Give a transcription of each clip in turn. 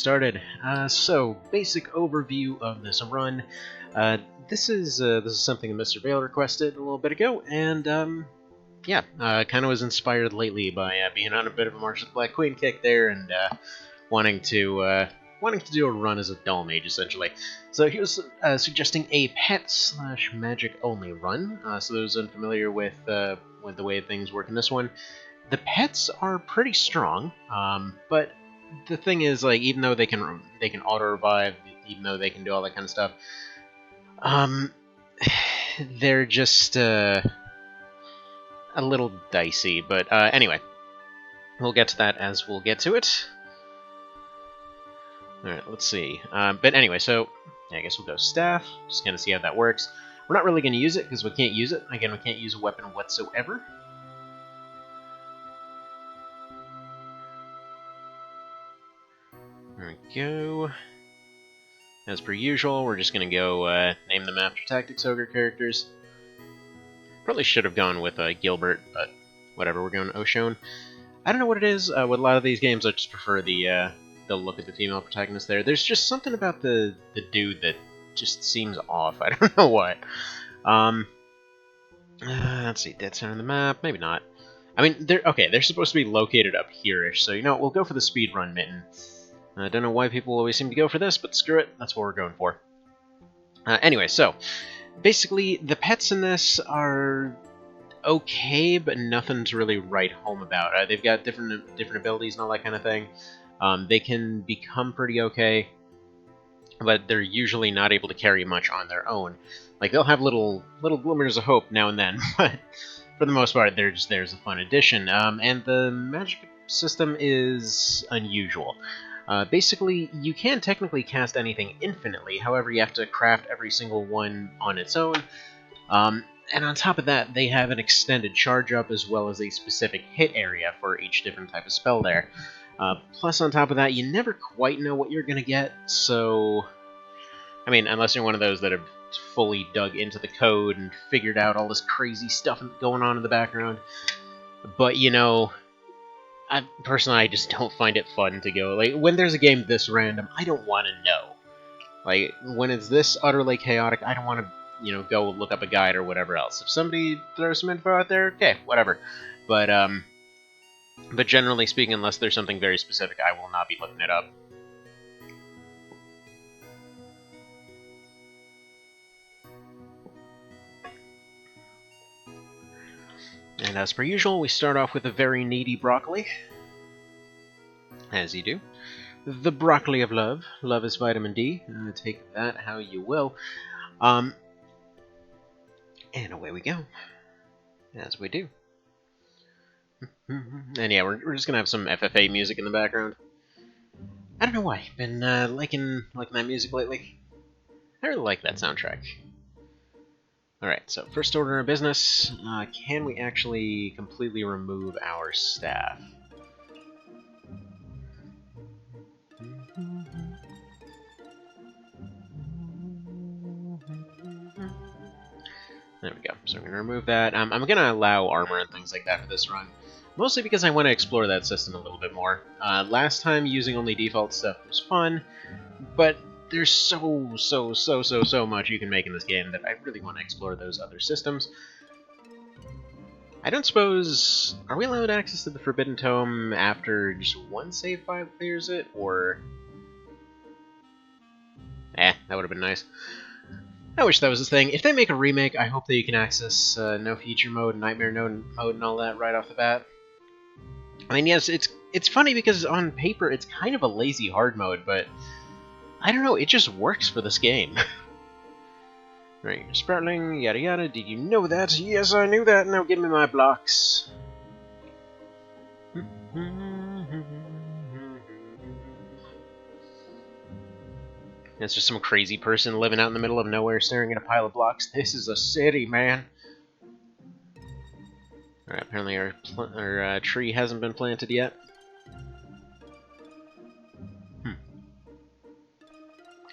started. So, basic overview of this run. This is something that Mr. Vale requested a little bit ago, and yeah, kind of was inspired lately by being on a bit of a March of the Black Queen kick there, and wanting to do a run as a Dull Mage, essentially. So he was suggesting a pet/magic only run. So those unfamiliar with the way things work in this one, the pets are pretty strong, but the thing is, like, even though they can auto revive, even though they can do all that kind of stuff, they're just a little dicey. But anyway, we'll get to that as we'll get to it. Alright, let's see. But anyway, so yeah, I guess we'll go staff, just kind of see how that works. We're not really going to use it because we can't use it. Again, we can't use a weapon whatsoever. There we go. As per usual, we're just going to go name them after Tactics Ogre characters. Probably should have gone with Gilbert, but whatever, we're going Oshone. I don't know what it is. With a lot of these games, I just prefer the look of the female protagonist there. There's just something about the dude that just seems off. I don't know what. Let's see, dead center of the map. Maybe not. I mean, they're supposed to be located up here-ish, so you know what, we'll go for the speedrun mitten. I don't know why people always seem to go for this, but screw it, that's what we're going for. Anyway, so, basically, the pets in this are okay, but nothing to really write home about. They've got different abilities and all that kind of thing. They can become pretty okay, but they're usually not able to carry much on their own. Like, they'll have little glimmers of hope now and then, but for the most part, there's a fun addition. And the magic system is unusual. Basically, you can technically cast anything infinitely, however, you have to craft every single one on its own. And on top of that, they have an extended charge up as well as a specific hit area for each different type of spell there. Plus, on top of that, you never quite know what you're going to get, so... I mean, unless you're one of those that have fully dug into the code and figured out all this crazy stuff going on in the background. But, you know... Personally, I just don't find it fun to go, like, when there's a game this random, I don't want to know. Like, when it's this utterly chaotic, I don't want to, you know, go look up a guide or whatever else. If somebody throws some info out there, okay, whatever. But generally speaking, unless there's something very specific, I will not be looking it up. And as per usual, we start off with a very needy broccoli. As you do. The broccoli of love. Love is vitamin D. Take that how you will. And away we go. As we do. And yeah, we're just gonna have some FFA music in the background. I don't know why. Been liking that music lately. I really like that soundtrack. Alright, so first order of business, can we actually completely remove our staff? There we go, so I'm going to remove that. I'm going to allow armor and things like that for this run, mostly because I want to explore that system a little bit more. Last time using only default stuff was fun, but there's so much you can make in this game that I really want to explore those other systems. I don't suppose... Are we allowed access to the Forbidden Tome after just one save file clears it, or... that would have been nice. I wish that was a thing. If they make a remake, I hope that you can access no feature mode, nightmare mode, and all that right off the bat. I mean, yes, it's funny because on paper it's kind of a lazy hard mode, but... I don't know, it just works for this game. Right, Sproutling, yada yada, did you know that? Yes, I knew that, now give me my blocks. It's just some crazy person living out in the middle of nowhere staring at a pile of blocks. This is a city, man. Alright, apparently our tree hasn't been planted yet.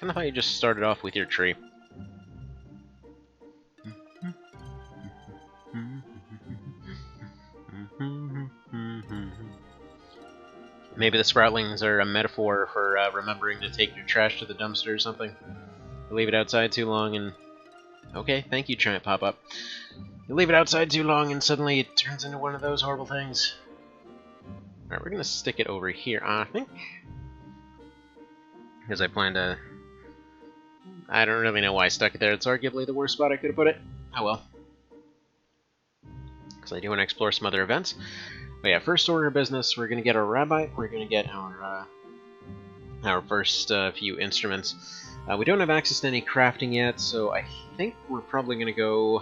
I thought you just started off with your tree. Maybe the sproutlings are a metaphor for remembering to take your trash to the dumpster or something. You leave it outside too long and... Okay, thank you, giant pop-up. You leave it outside too long and suddenly it turns into one of those horrible things. Alright, we're gonna stick it over here, I think. Because I plan to... I don't really know why I stuck it there. It's arguably the worst spot I could have put it. Oh well. Because I do want to explore some other events. But yeah, first order of business, we're going to get our rabbi. We're going to get our first few instruments. We don't have access to any crafting yet, so I think we're probably going to go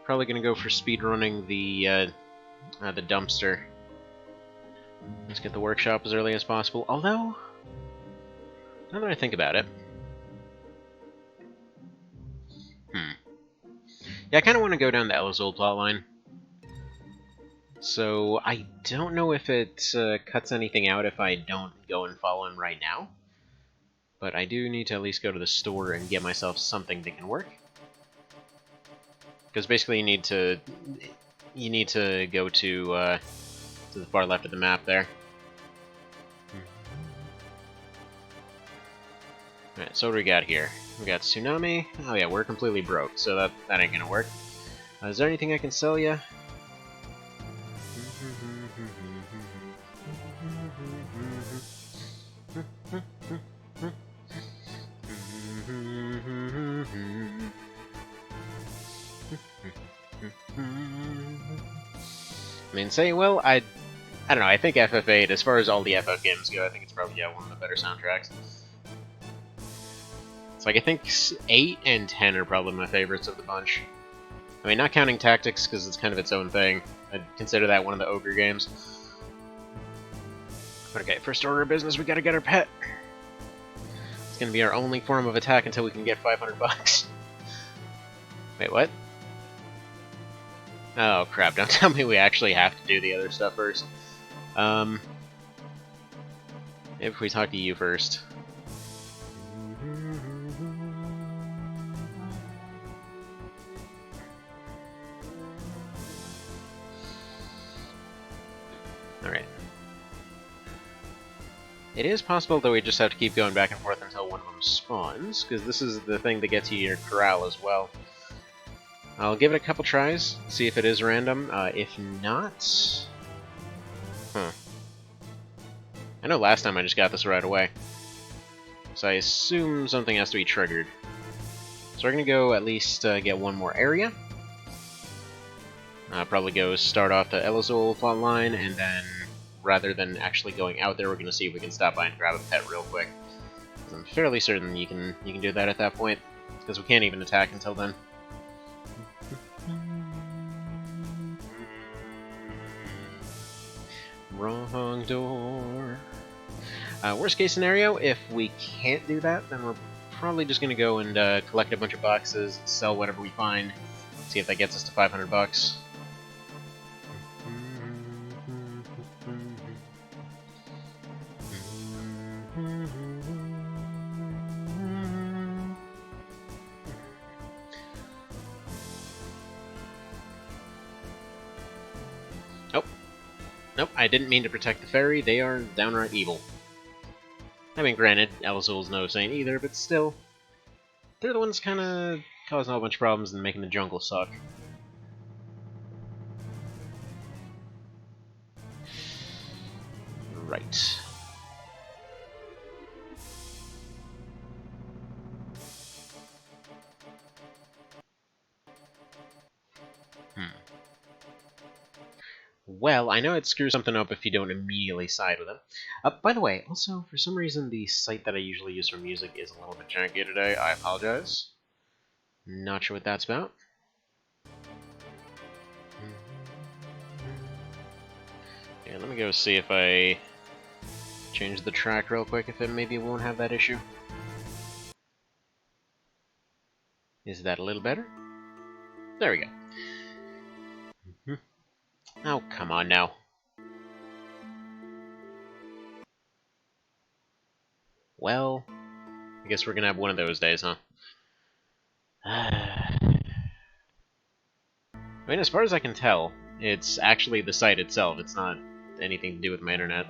for speedrunning the dumpster. Let's get the workshop as early as possible. Although, now that I think about it, yeah, I kind of want to go down the Elizol plotline. So I don't know if it cuts anything out if I don't go and follow him right now. But I do need to at least go to the store and get myself something that can work. Because basically you need to go to the far left of the map there. Alright, so what do we got here? We got Tsunami. Oh yeah, we're completely broke, so that ain't gonna work. Is there anything I can sell ya? I mean, I don't know, I think FF8, as far as all the FF games go, I think it's probably, yeah, one of the better soundtracks. It's like, I think 8 and 10 are probably my favorites of the bunch. I mean, not counting Tactics, because it's kind of its own thing. I'd consider that one of the Ogre games. Okay, first order of business, we gotta get our pet. It's gonna be our only form of attack until we can get 500 bucks. Wait, what? Oh crap, don't tell me we actually have to do the other stuff first. Maybe if we talk to you first. Alright. It is possible that we just have to keep going back and forth until one of them spawns, because this is the thing that gets you your corral as well. I'll give it a couple tries, see if it is random. If not... Huh. I know last time I just got this right away. So I assume something has to be triggered. So we're gonna go at least get one more area. Probably go start off the Elizol plotline, and then, rather than actually going out there, we're gonna see if we can stop by and grab a pet real quick. 'Cause I'm fairly certain you can do that at that point, because we can't even attack until then. Wrong door. Worst case scenario, if we can't do that, then we're probably just gonna go and collect a bunch of boxes, sell whatever we find, see if that gets us to 500 bucks. Nope, I didn't mean to protect the ferry. They are downright evil. I mean, granted, Elizol's no saint either, but still. They're the ones kind of causing a whole bunch of problems and making the jungle suck. Right. Well, I know it screws something up if you don't immediately side with it. By the way, also, for some reason, the site that I usually use for music is a little bit janky today. I apologize. Not sure what that's about. Yeah, let me go see if I change the track real quick, if it maybe won't have that issue. Is that a little better? There we go. Oh, come on now. Well, I guess we're gonna have one of those days, huh? I mean, as far as I can tell, it's actually the site itself. It's not anything to do with my internet.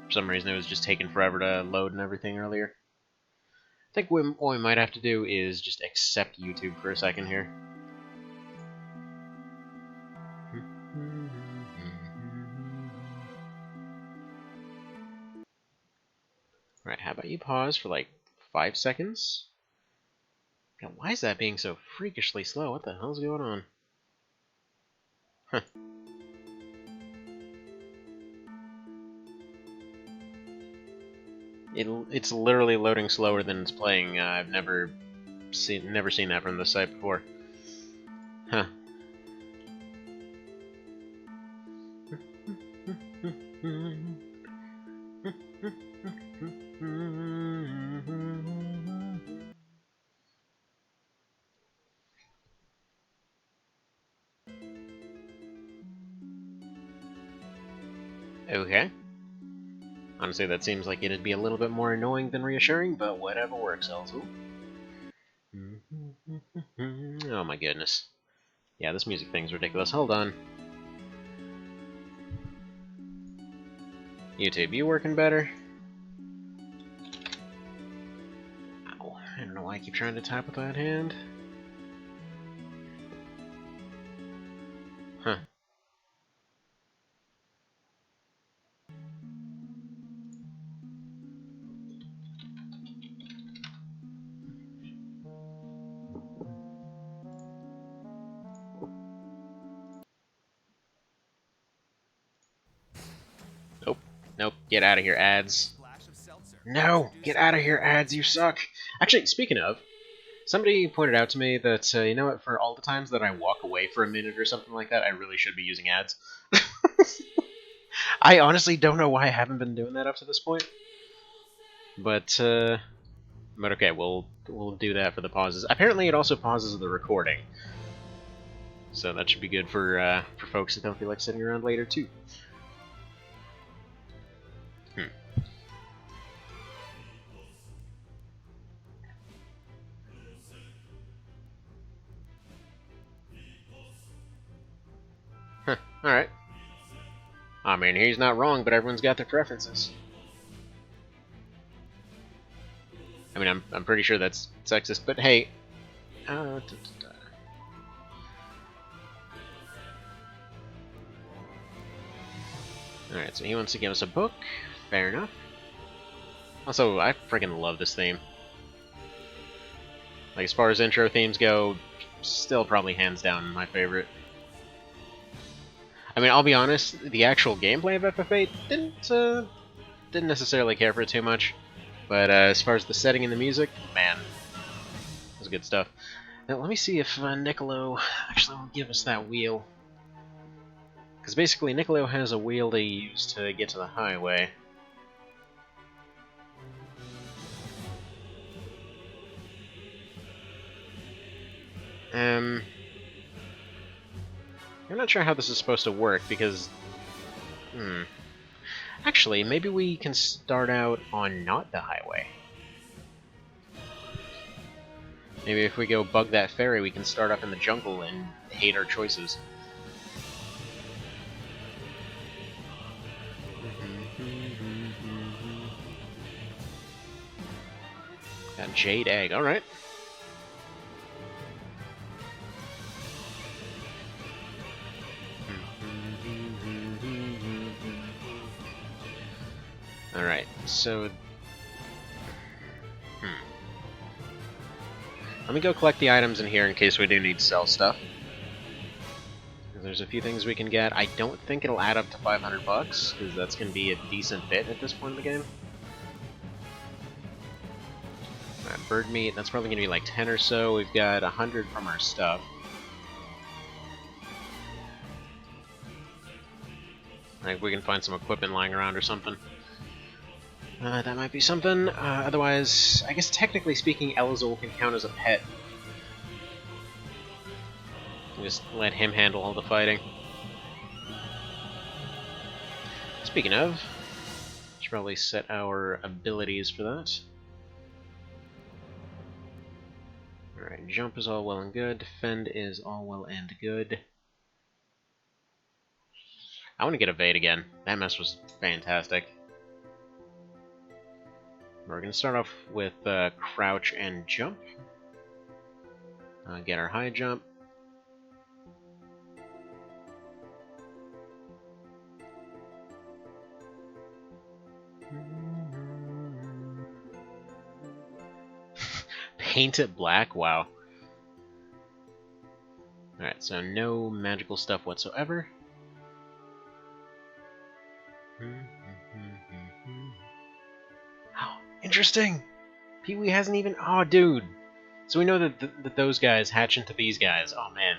For some reason, it was just taking forever to load and everything earlier. I think what we might have to do is just accept YouTube for a second here. Right, how about you pause for like 5 seconds? God, why is that being so freakishly slow? What the hell's going on? Huh. It's literally loading slower than it's playing. I've never seen that from this site before. Huh. Okay. Honestly, that seems like it'd be a little bit more annoying than reassuring, but whatever works, also. Oh my goodness. Yeah, this music thing's ridiculous. Hold on. YouTube, you working better? Ow. I don't know why I keep trying to type with that hand. Huh. Nope. Nope. Get out of here, ads. No! Get out of here, ads, you suck! Actually, speaking of, somebody pointed out to me that, you know what, for all the times that I walk away for a minute or something like that, I really should be using ads. I honestly don't know why I haven't been doing that up to this point. But okay, we'll do that for the pauses. Apparently it also pauses the recording. So that should be good for folks that don't feel like sitting around later, too. Huh, alright. I mean, he's not wrong, but everyone's got their preferences. I mean, I'm pretty sure that's sexist, but hey. Alright, so he wants to give us a book. Fair enough. Also, I freaking love this theme. Like, as far as intro themes go, still probably hands down my favorite. I mean, I'll be honest, the actual gameplay of FF8 didn't necessarily care for it too much. But as far as the setting and the music, man, it was good stuff. Now, let me see if Niccolo actually will give us that wheel. Because basically, Niccolo has a wheel they use to get to the highway. I'm not sure how this is supposed to work, because... Actually, maybe we can start out on not the highway. Maybe if we go bug that ferry, we can start up in the jungle and hate our choices. Got Jade Egg, alright. Alright, so... Let me go collect the items in here in case we do need to sell stuff. There's a few things we can get. I don't think it'll add up to 500 bucks, because that's going to be a decent bit at this point in the game. Alright, bird meat, that's probably going to be like 10 or so. We've got 100 from our stuff. Like, we can find some equipment lying around or something. That might be something. Otherwise, I guess technically speaking, Elazul can count as a pet. Just let him handle all the fighting. Speaking of, should probably set our abilities for that. Alright, jump is all well and good. Defend is all well and good. I want to get evade again. That mess was fantastic. We're going to start off with crouch and jump. Get our high jump. Paint it black? Wow. Alright, so no magical stuff whatsoever. Oh, interesting! Pee-wee hasn't even... Oh, dude! So we know that those guys hatch into these guys. Oh, man.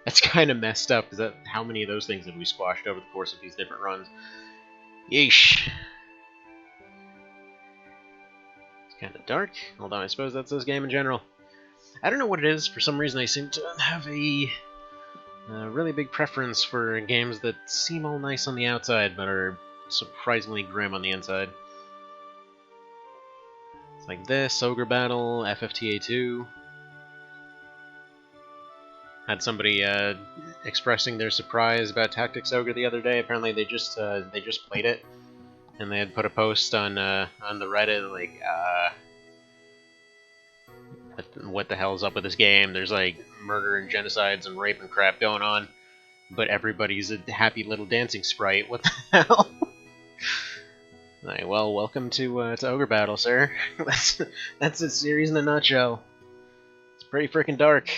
That's kind of messed up. Is that how many of those things have we squashed over the course of these different runs? Yeesh. It's kind of dark. Although I suppose that's this game in general. I don't know what it is. For some reason I seem to have a really big preference for games that seem all nice on the outside, but are surprisingly grim on the inside. It's like this, Ogre Battle, FFTA2. Had somebody expressing their surprise about Tactics Ogre the other day. Apparently they just played it, and they had put a post on the Reddit like, what the hell's up with this game? There's like murder and genocides and rape and crap going on, but everybody's a happy little dancing sprite. What the hell? Right, well, welcome to Ogre Battle, sir. that's a series in a nutshell. It's pretty freaking dark.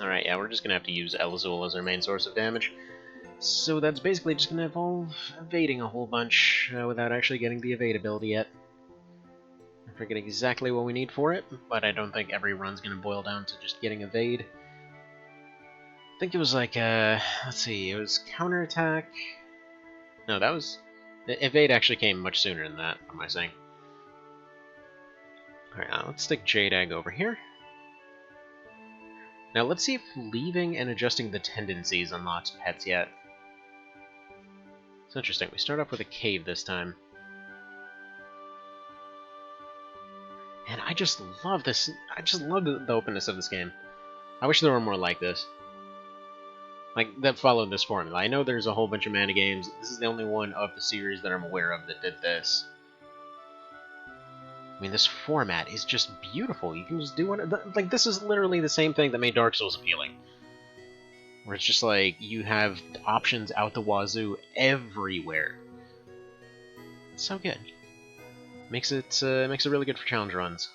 Alright, yeah, we're just gonna have to use Elazul as our main source of damage. So that's basically just gonna involve evading a whole bunch without actually getting the evade ability yet. I forget exactly what we need for it, but I don't think every run's gonna boil down to just getting evade. I think it was like, let's see, it was counterattack. No, that was... Evade actually came much sooner than that, what am I saying? Alright, now let's stick Jade over here. Now let's see if leaving and adjusting the tendencies unlocks pets yet. It's interesting, we start off with a cave this time. And I just love this, I just love the openness of this game. I wish there were more like this. Like, that followed this formula. I know there's a whole bunch of mana games. This is the only one of the series that I'm aware of that did this. I mean, this format is just beautiful. You can just do one... Like, this is literally the same thing that made Dark Souls appealing. Where it's just like, you have options out the wazoo everywhere. It's so good. Makes it really good for challenge runs.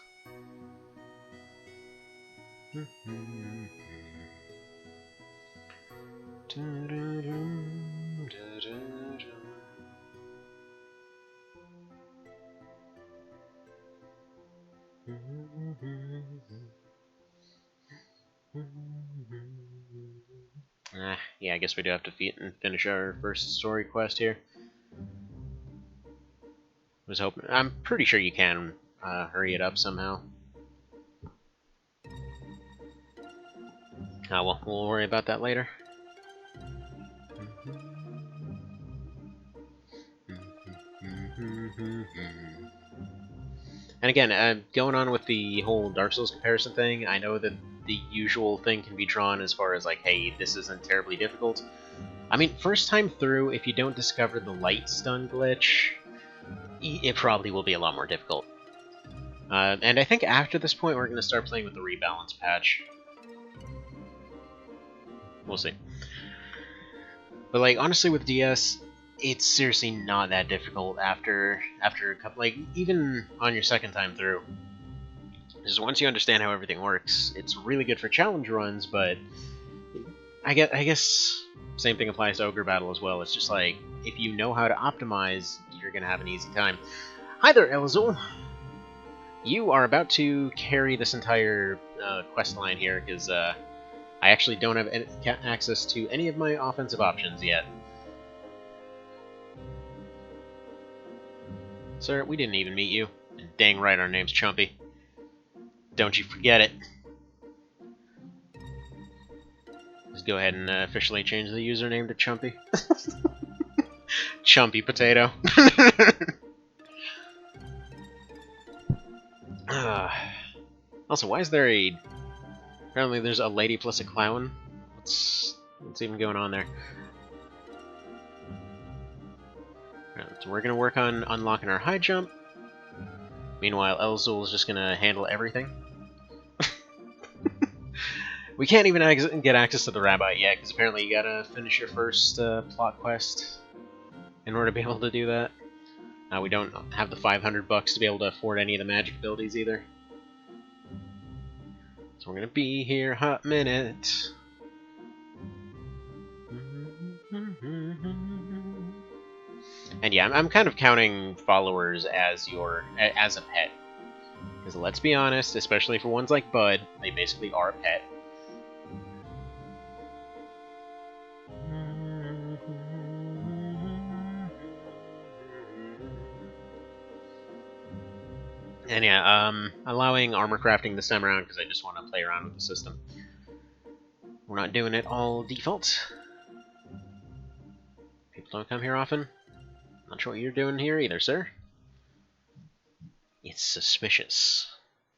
Yeah, I guess we do have to finish our first story quest here. Was hoping... I'm pretty sure you can hurry it up somehow. Well, we'll worry about that later. And again, going on with the whole Dark Souls comparison thing, I know that the usual thing can be drawn as far as like, hey, this isn't terribly difficult. I mean, first time through, if you don't discover the light stun glitch, it probably will be a lot more difficult. And I think after this point, we're going to start playing with the rebalance patch. We'll see. But like, honestly, with DS, it's seriously not that difficult after a couple, like, even on your second time through. Just once you understand how everything works, it's really good for challenge runs, but I guess same thing applies to Ogre Battle as well. It's just like, if you know how to optimize, you're gonna have an easy time. Hi there, Elazul! You are about to carry this entire quest line here, because I actually don't have access to any of my offensive options yet. Sir, we didn't even meet you. And dang right our name's Chumpy. Don't you forget it. go ahead and officially change the username to Chumpy. Chumpy Potato. Also, why is there a... Apparently there's a lady plus a clown. What's even going on there? Right, so we're gonna work on unlocking our high jump. Meanwhile, Elzul is just gonna handle everything. We can't even get access to the rabbi yet, because apparently you gotta finish your first plot quest in order to be able to do that. We don't have the $500 to be able to afford any of the magic abilities either. So we're gonna be here a hot minute. And yeah, I'm kind of counting followers as a pet. Because let's be honest, especially for ones like Bud, they basically are a pet. And yeah, allowing armor crafting this time around because I just want to play around with the system. We're not doing it all default. People don't come here often. Not sure what you're doing here either, sir. It's suspicious.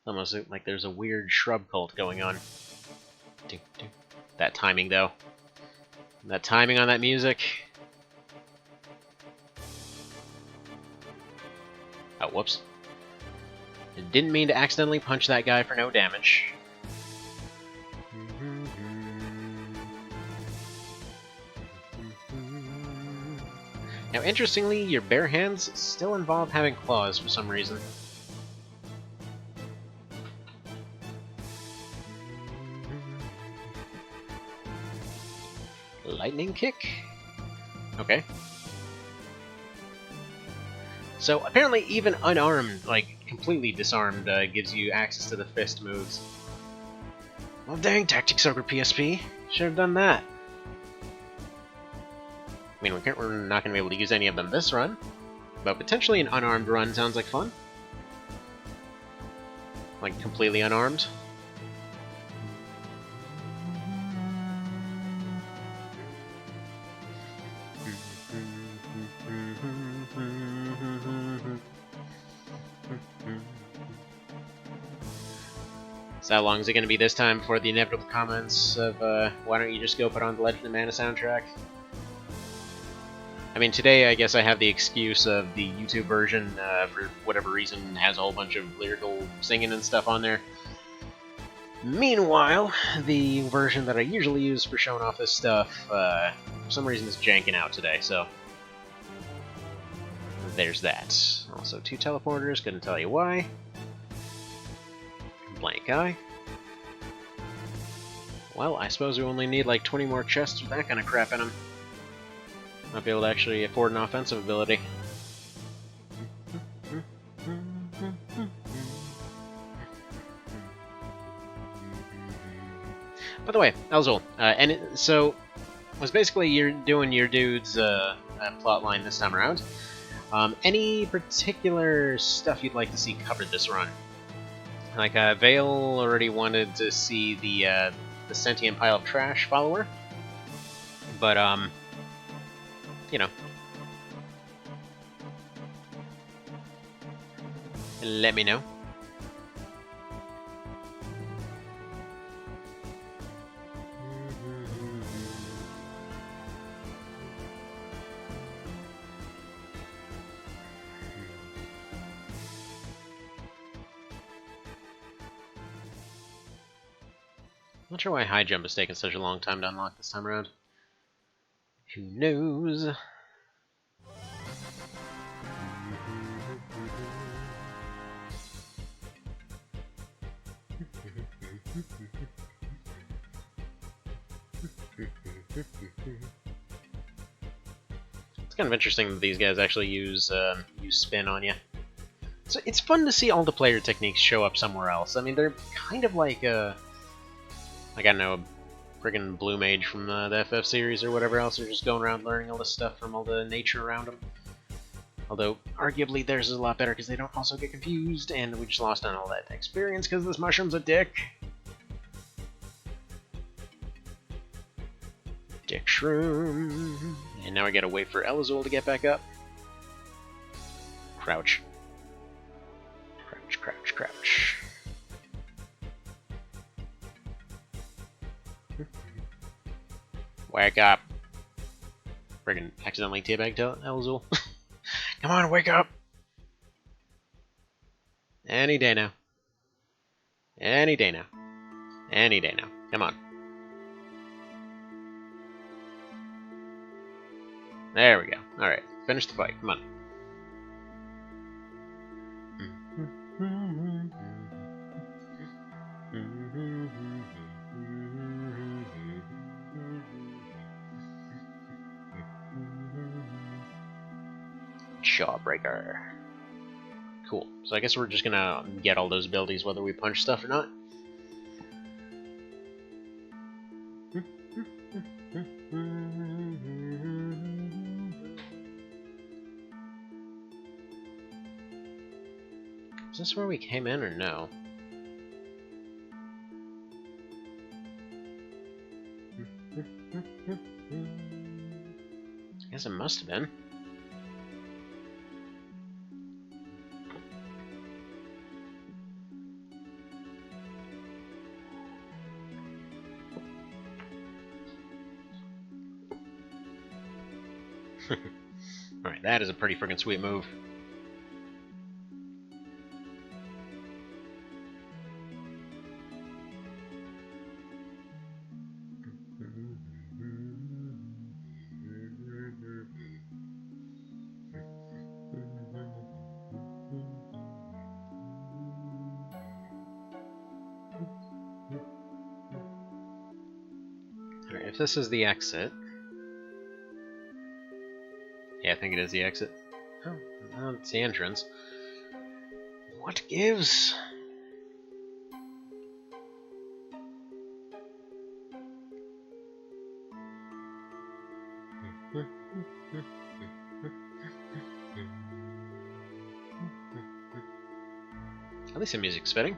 Almost like there's a weird shrub cult going on. That timing, though. That timing on that music. Oh, whoops. I didn't mean to accidentally punch that guy for no damage. Now, interestingly, your bare hands still involve having claws for some reason. Lightning kick? Okay. So, apparently even unarmed, like, completely disarmed, gives you access to the fist moves. Well, dang, Tactics Ogre PSP. Should have done that. I mean, we're not going to be able to use any of them this run, but potentially an unarmed run sounds like fun. Like, completely unarmed. So how long is it going to be this time before the inevitable comments of, why don't you just go put on the Legend of Mana soundtrack? I mean, today I guess I have the excuse of the YouTube version, for whatever reason, has a whole bunch of lyrical singing and stuff on there. Meanwhile, the version that I usually use for showing off this stuff, for some reason is janking out today, so... There's that. Also, 2 teleporters, couldn't tell you why. Blank eye. Well, I suppose we only need like 20 more chests with that kind of crap in them. Might be able to actually afford an offensive ability. By the way, Elzul, so was basically you're doing your dude's plot line this time around. Any particular stuff you'd like to see covered this run? Like, Vale already wanted to see the sentient pile of trash follower, but, you know. Let me know. Not sure why high jump has taken such a long time to unlock this time around. Who knows? It's kind of interesting that these guys actually use spin on you. So it's fun to see all the player techniques show up somewhere else. I mean, they're kind of like I don't know, a friggin' Blue Mage from the FF series or whatever else. They're just going around learning all this stuff from all the nature around them. Although, arguably, theirs is a lot better because they don't also get confused, and we just lost on all that experience because this mushroom's a dick. Dick Shroom. And now I gotta wait for Elazul to get back up. Crouch. Crouch, crouch, crouch. Wake up. Friggin' accidentally teabagged Elazul. Come on, wake up! Any day now. Any day now. Any day now. Come on. There we go. Alright, finish the fight. Come on. Jawbreaker. Cool. So I guess we're just gonna get all those abilities whether we punch stuff or not. Is this where we came in or no? I guess it must have been. Alright, that is a pretty freaking sweet move. Alright, if this is the exit... Yeah, I think it is the exit. Oh, no, it's the entrance. What gives? At least the music's fitting.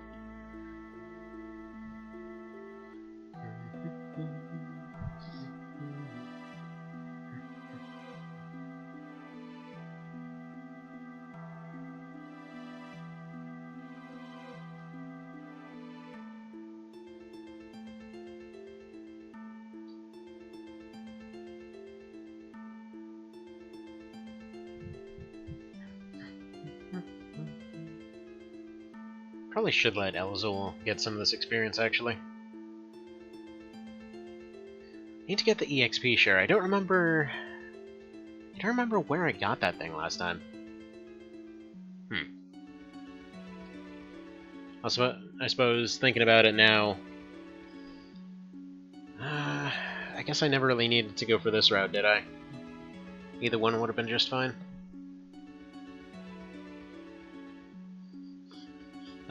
Probably should let Elazul get some of this experience, actually. Need to get the EXP share. I don't remember where I got that thing last time. I suppose, thinking about it now... I guess I never really needed to go for this route, did I? Either one would have been just fine.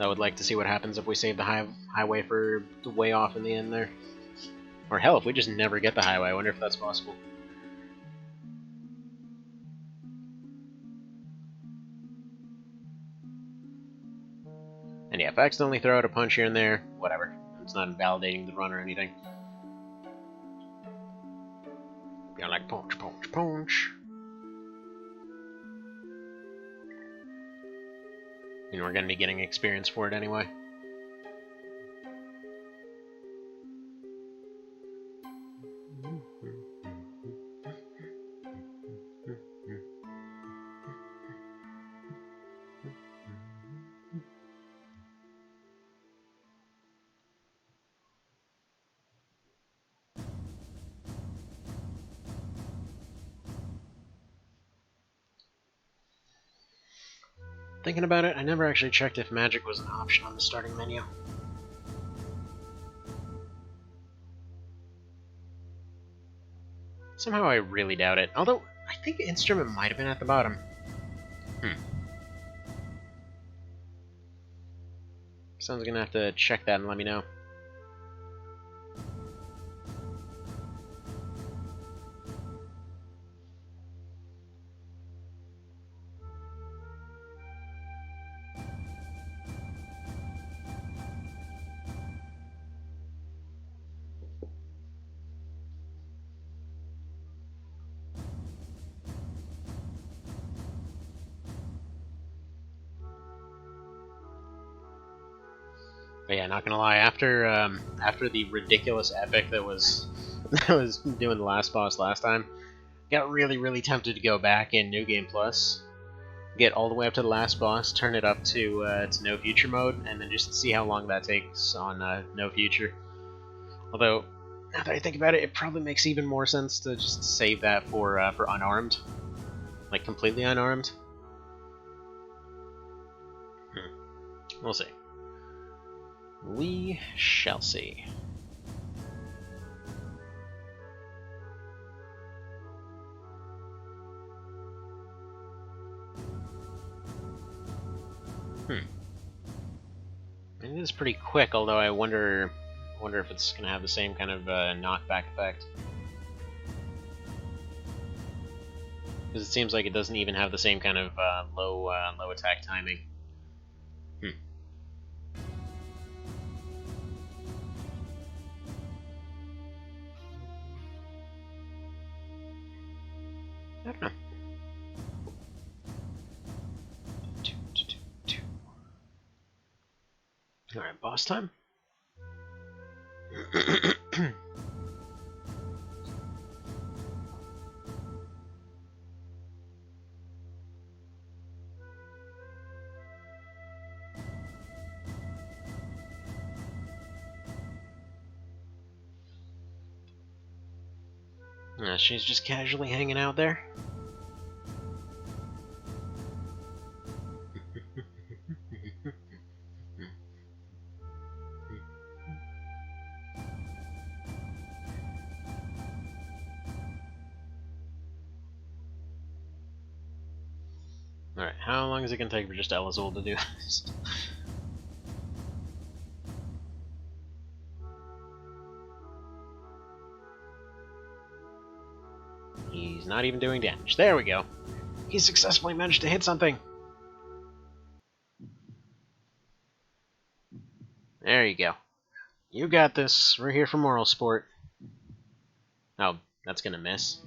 I would like to see what happens if we save the highway for the way off in the end there. Or hell, if we just never get the highway, I wonder if that's possible. And yeah, if I accidentally throw out a punch here and there, whatever. It's not invalidating the run or anything. You know, like punch, punch, punch. And we're going to be getting experience for it anyway. Thinking about it, I never actually checked if magic was an option on the starting menu. Somehow I really doubt it, although I think the instrument might have been at the bottom. Someone's gonna have to check that and let me know. But yeah, not gonna lie, after the ridiculous epic that was that was doing the last boss last time, got really tempted to go back in New Game Plus, get all the way up to the last boss, turn it up to No Future mode, and then just see how long that takes on No Future. Although, now that I think about it, it probably makes even more sense to just save that for unarmed, like completely unarmed. We'll see. We shall see. It is pretty quick, although I wonder if it's gonna have the same kind of knockback effect. Because it seems like it doesn't even have the same kind of low attack timing. I don't know. Alright, boss time. She's just casually hanging out there. Alright, how long is it going to take for just Elazul to do this? He's not even doing damage. There we go. He successfully managed to hit something. There you go. You got this. We're here for moral support. Oh, that's gonna miss.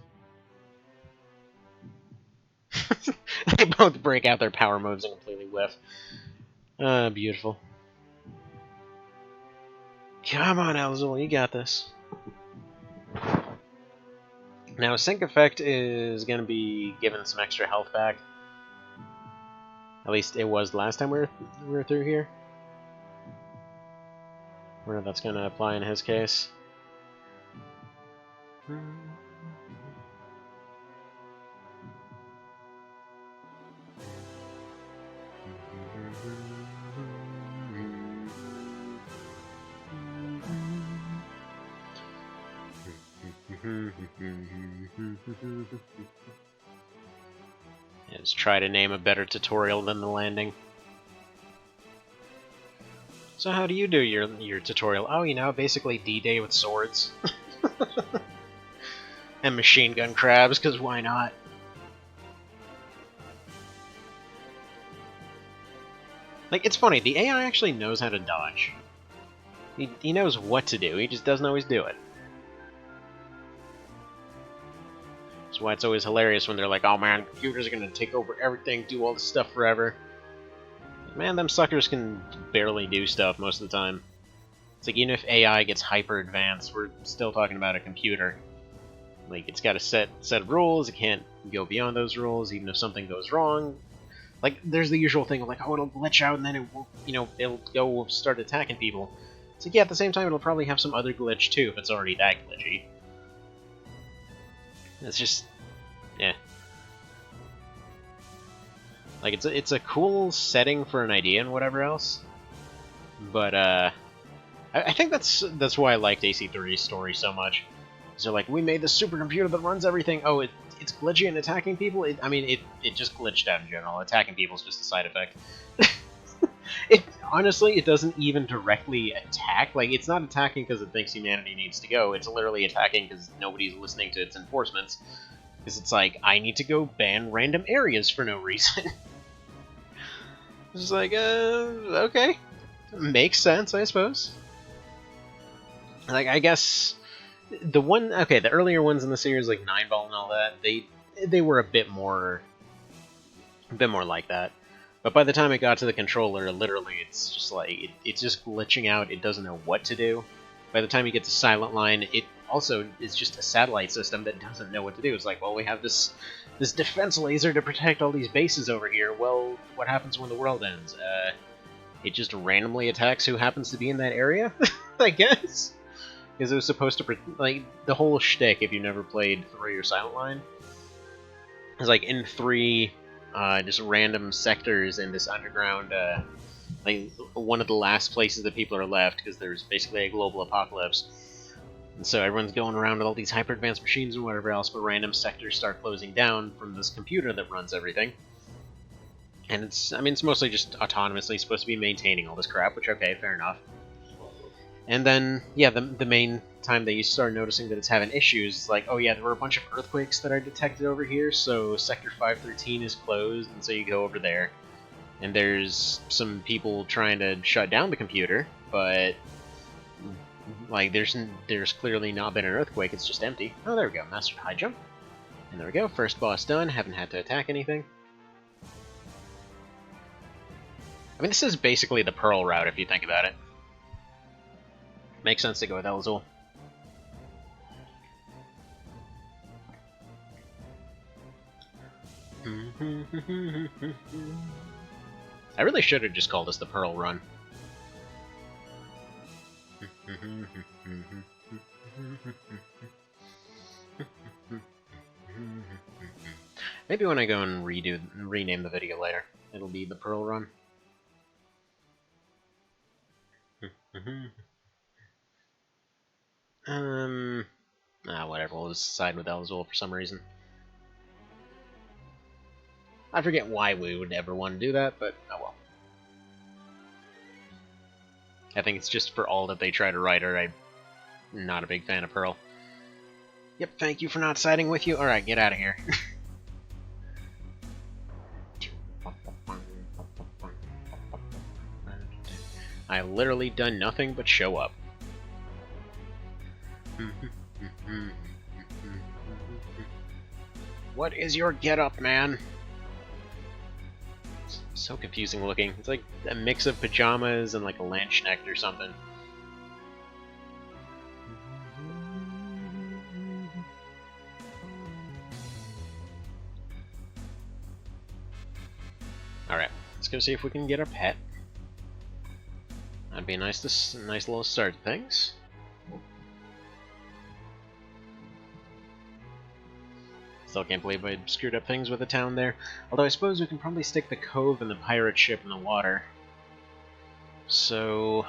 They both break out their power moves and completely whiff. Beautiful. Come on, Elazul, you got this. Now, Sync Effect is going to be given some extra health back. At least it was last time we were through here. I wonder if that's going to apply in his case. Let's try to name a better tutorial than the landing. So how do you do your tutorial? Oh, you know, basically D-Day with swords. And machine gun crabs, because why not? Like, it's funny, the AI actually knows how to dodge. He knows what to do, he just doesn't always do it. That's why it's always hilarious when they're like, oh man, computers are gonna take over everything, do all this stuff forever. Man, them suckers can barely do stuff most of the time. It's like, even if AI gets hyper advanced, we're still talking about a computer. Like, it's got a set of rules, it can't go beyond those rules, even if something goes wrong. Like, there's the usual thing of like, oh, it'll glitch out and then it will, you know, it'll go start attacking people. It's like, yeah, at the same time, it'll probably have some other glitch too, if it's already that glitchy. It's just, yeah. Like, it's a cool setting for an idea and whatever else, but I think that's why I liked AC3's story so much. So like, we made this supercomputer that runs everything. Oh, it's glitchy and attacking people. I mean, it just glitched out in general. Attacking people is just a side effect. Honestly, it doesn't even directly attack. Like, it's not attacking because it thinks humanity needs to go. It's literally attacking because nobody's listening to its enforcements. Because it's like, I need to go ban random areas for no reason. It's just like, okay. Makes sense, I suppose. Like, I guess the earlier ones in the series, like Nineball and all that, they were a bit more like that. But by the time it got to the controller, literally, it's just like, it's just glitching out, it doesn't know what to do. By the time you get to Silent Line, it also is just a satellite system that doesn't know what to do. It's like, well, we have this defense laser to protect all these bases over here. Well, what happens when the world ends? It just randomly attacks who happens to be in that area, I guess? Because it was supposed to, like, the whole shtick, if you've never played 3 or Silent Line, is like, in 3, just random sectors in this underground, like, one of the last places that people are left, because there's basically a global apocalypse. And so everyone's going around with all these hyper-advanced machines and whatever else, but random sectors start closing down from this computer that runs everything. And it's, I mean, it's mostly just autonomously supposed to be maintaining all this crap, which, okay, fair enough. And then, yeah, the main time that you start noticing that it's having issues, it's like, oh yeah, there were a bunch of earthquakes that I detected over here, so Sector 513 is closed, and so you go over there. And there's some people trying to shut down the computer, but like there's clearly not been an earthquake, it's just empty. Oh, there we go, mastered high jump. And there we go, first boss done, haven't had to attack anything. I mean, this is basically the Pearl route if you think about it. Makes sense to go with Elzul. I really should have just called this the Pearl Run. Maybe when I go and rename the video later, it'll be the Pearl Run. Whatever, we'll just side with Elzul for some reason. I forget why we would ever want to do that, but oh well. I think it's just for all that they try to write her. I'm not a big fan of Pearl. Yep, thank you for not siding with you. Alright, get out of here. I literally done nothing but show up. What is your get-up, man? So confusing looking. It's like a mix of pajamas and like a Landsknecht or something. Alright, let's go see if we can get our pet. That'd be a nice little start to things. Still can't believe I screwed up things with the town there. Although I suppose we can probably stick the cove and the pirate ship in the water. So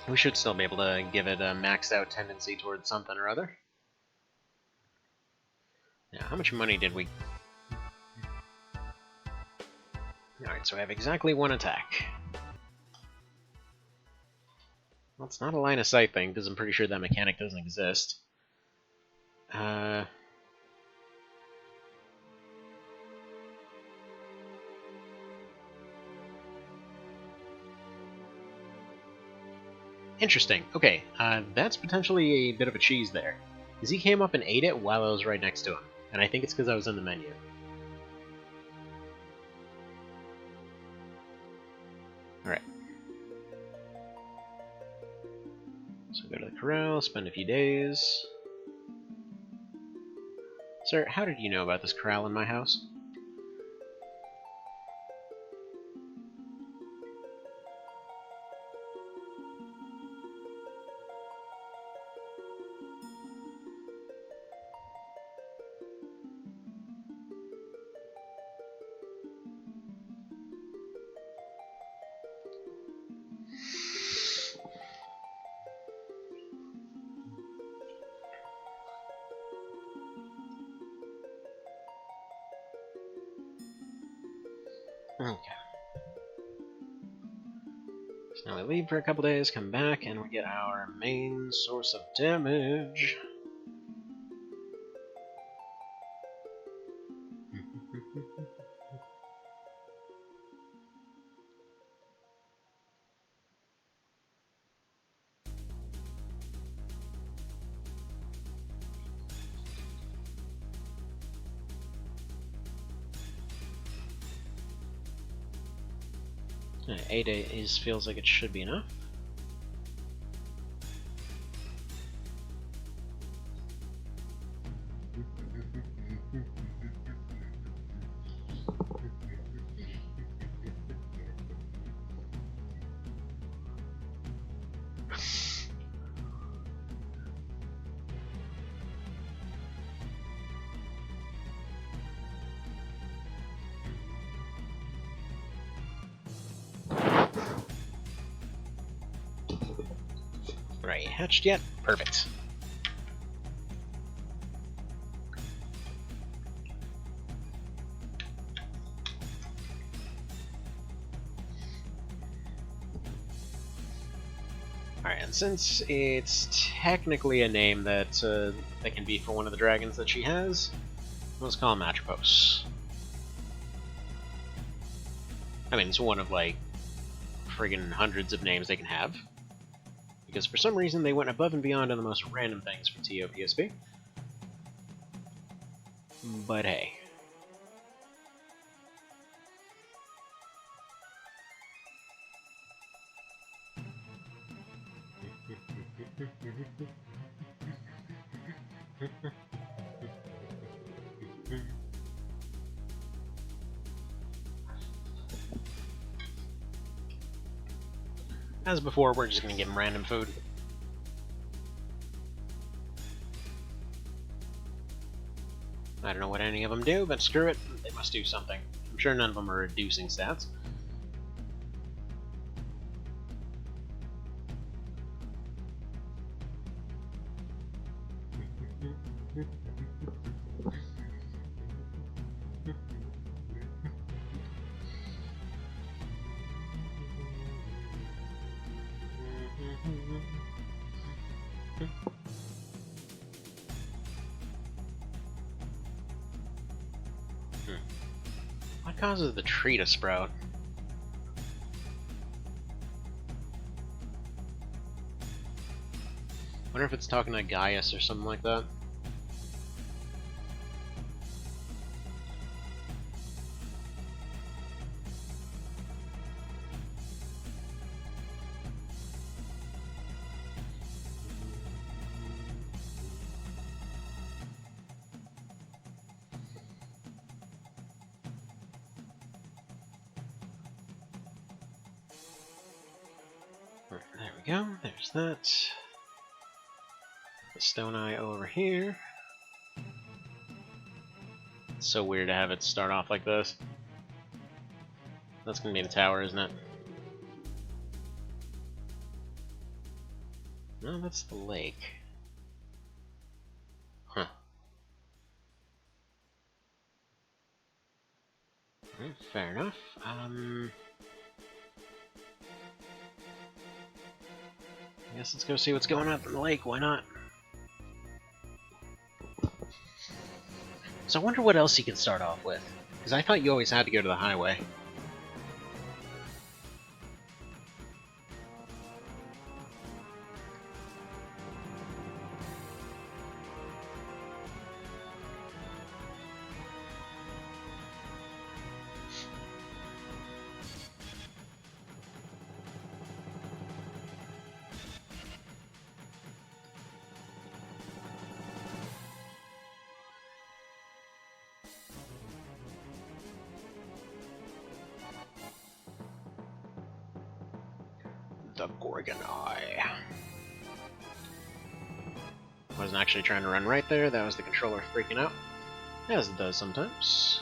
we should still be able to give it a maxed out tendency towards something or other. Now, how much money did we... Alright, so I have exactly 1 attack. Well, it's not a line of sight thing, because I'm pretty sure that mechanic doesn't exist. Interesting. Okay, that's potentially a bit of a cheese there. Because he came up and ate it while I was right next to him. And I think it's because I was in the menu. Alright. So go to the corral, spend a few days. Sir, how did you know about this corral in my house? Okay. So now we leave for a couple days, come back, and we get our main source of damage. 8 feels like it should be enough. Right, hatched yet? Perfect. Alright, and since it's technically a name that that can be for one of the dragons that she has, let's call him Atropos. I mean, it's one of, like, friggin' hundreds of names they can have. Because for some reason they went above and beyond on the most random things for TOPSB. But hey. As before, we're just gonna give him random food. I don't know what any of them do, but screw it, they must do something. I'm sure none of them are reducing stats. What causes the tree to sprout? Wonder if it's talking to Gaius or something like that. There we go, there's that. The stone eye over here. It's so weird to have it start off like this. That's gonna be the tower, isn't it? No, that's the lake. Huh. Fair enough. I guess let's go see what's going on in the lake, why not? So I wonder what else you can start off with. Because I thought you always had to go to the highway. The Gorgon Eye. Wasn't actually trying to run right there, that was the controller freaking out. As it does sometimes.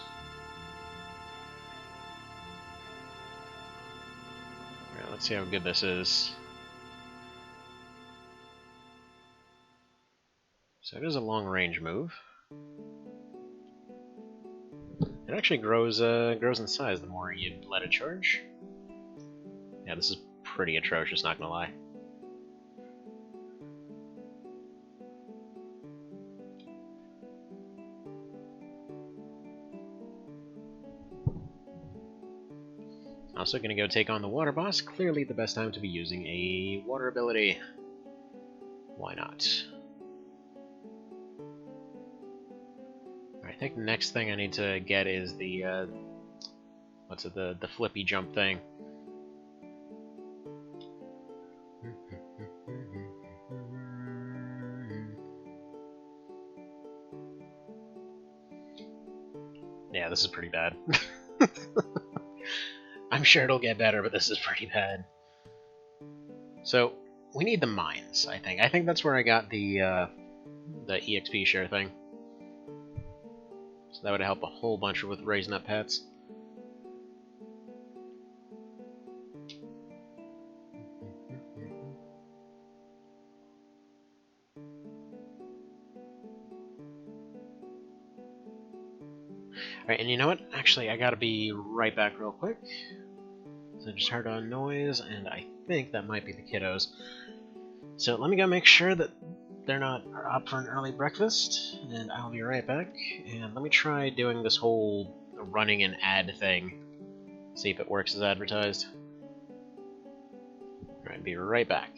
Alright, let's see how good this is. So it is a long range move. It actually grows in size the more you let it charge. Yeah, this is pretty atrocious, not gonna lie. Also gonna go take on the water boss. Clearly the best time to be using a water ability. Why not? I think the next thing I need to get is the what's it, the flippy jump thing. this is pretty bad. I'm sure it'll get better, but this is pretty bad. So, we need the mines, I think. I think that's where I got the EXP share thing. So that would help a whole bunch with raising up pets. Alright, and you know what? Actually, I gotta be right back real quick. So I just heard a noise, and I think that might be the kiddos. So let me go make sure that they're not up for an early breakfast, and I'll be right back. And let me try doing this whole running an ad thing. See if it works as advertised. Alright, be right back.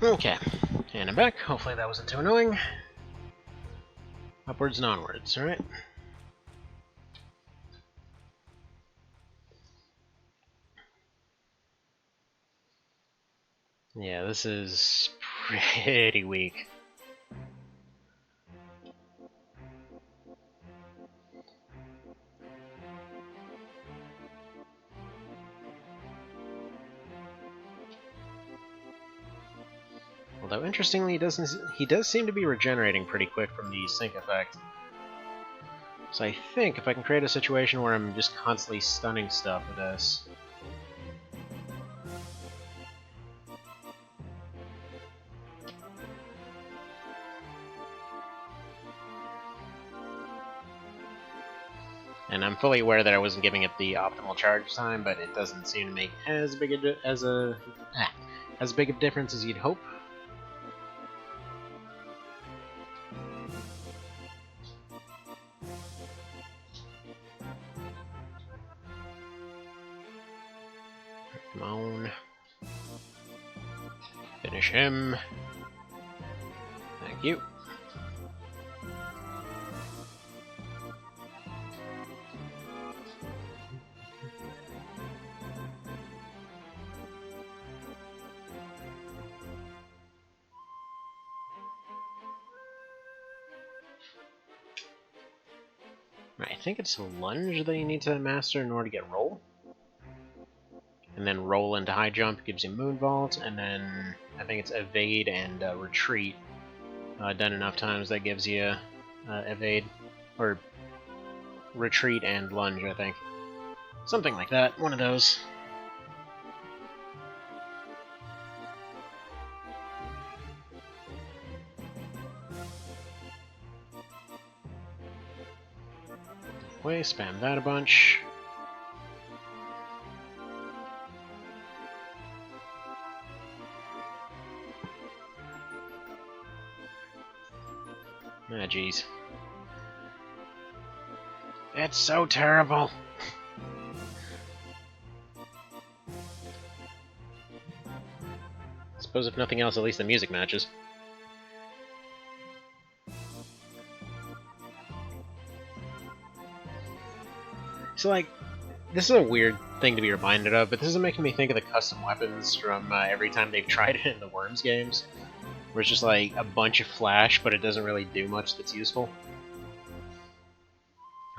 Okay, and I'm back. Hopefully that wasn't too annoying. Upwards and onwards, alright? Yeah, this is pretty weak. Although interestingly, he does seem to be regenerating pretty quick from the sync effect. So I think if I can create a situation where I'm just constantly stunning stuff with this. And I'm fully aware that I wasn't giving it the optimal charge time, but it doesn't seem to make as big a difference as you'd hope. Come on. Finish him. Thank you. I think it's lunge that you need to master in order to get roll. And then roll into high jump gives you moon vault, and then I think it's evade and retreat. Done enough times that gives you evade, or retreat and lunge, I think. Something like that, one of those. Way, spam that a bunch. Ah, jeez. It's so terrible. I suppose if nothing else, at least the music matches. So, like, this is a weird thing to be reminded of, but this is making me think of the custom weapons from every time they've tried it in the Worms games, where it's just like a bunch of flash, but it doesn't really do much that's useful.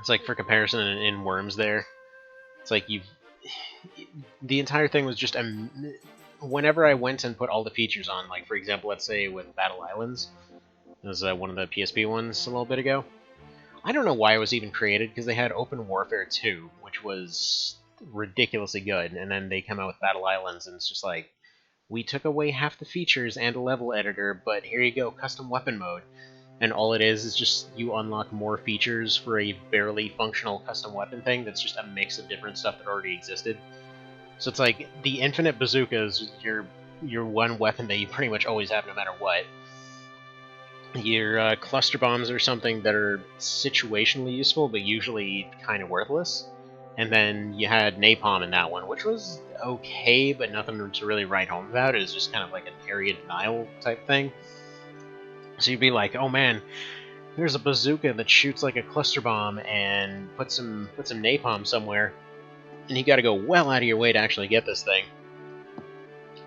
It's like, for comparison, in Worms there, it's like the entire thing was just whenever I went and put all the features on, like, for example, let's say with Battle Islands, it was one of the PSP ones a little bit ago. I don't know why it was even created, because they had Open Warfare 2, which was ridiculously good, and then they come out with Battle Islands, and it's just like, we took away half the features and a level editor, but here you go, custom weapon mode. And all it is just you unlock more features for a barely functional custom weapon thing that's just a mix of different stuff that already existed. So it's like, the infinite bazooka is your one weapon that you pretty much always have no matter what. Your cluster bombs are something that are situationally useful, but usually kind of worthless. And then you had napalm in that one, which was okay, but nothing to really write home about. It was just kind of like an area denial type thing. So you'd be like, oh man, there's a bazooka that shoots like a cluster bomb and put some napalm somewhere, and you gotta go well out of your way to actually get this thing.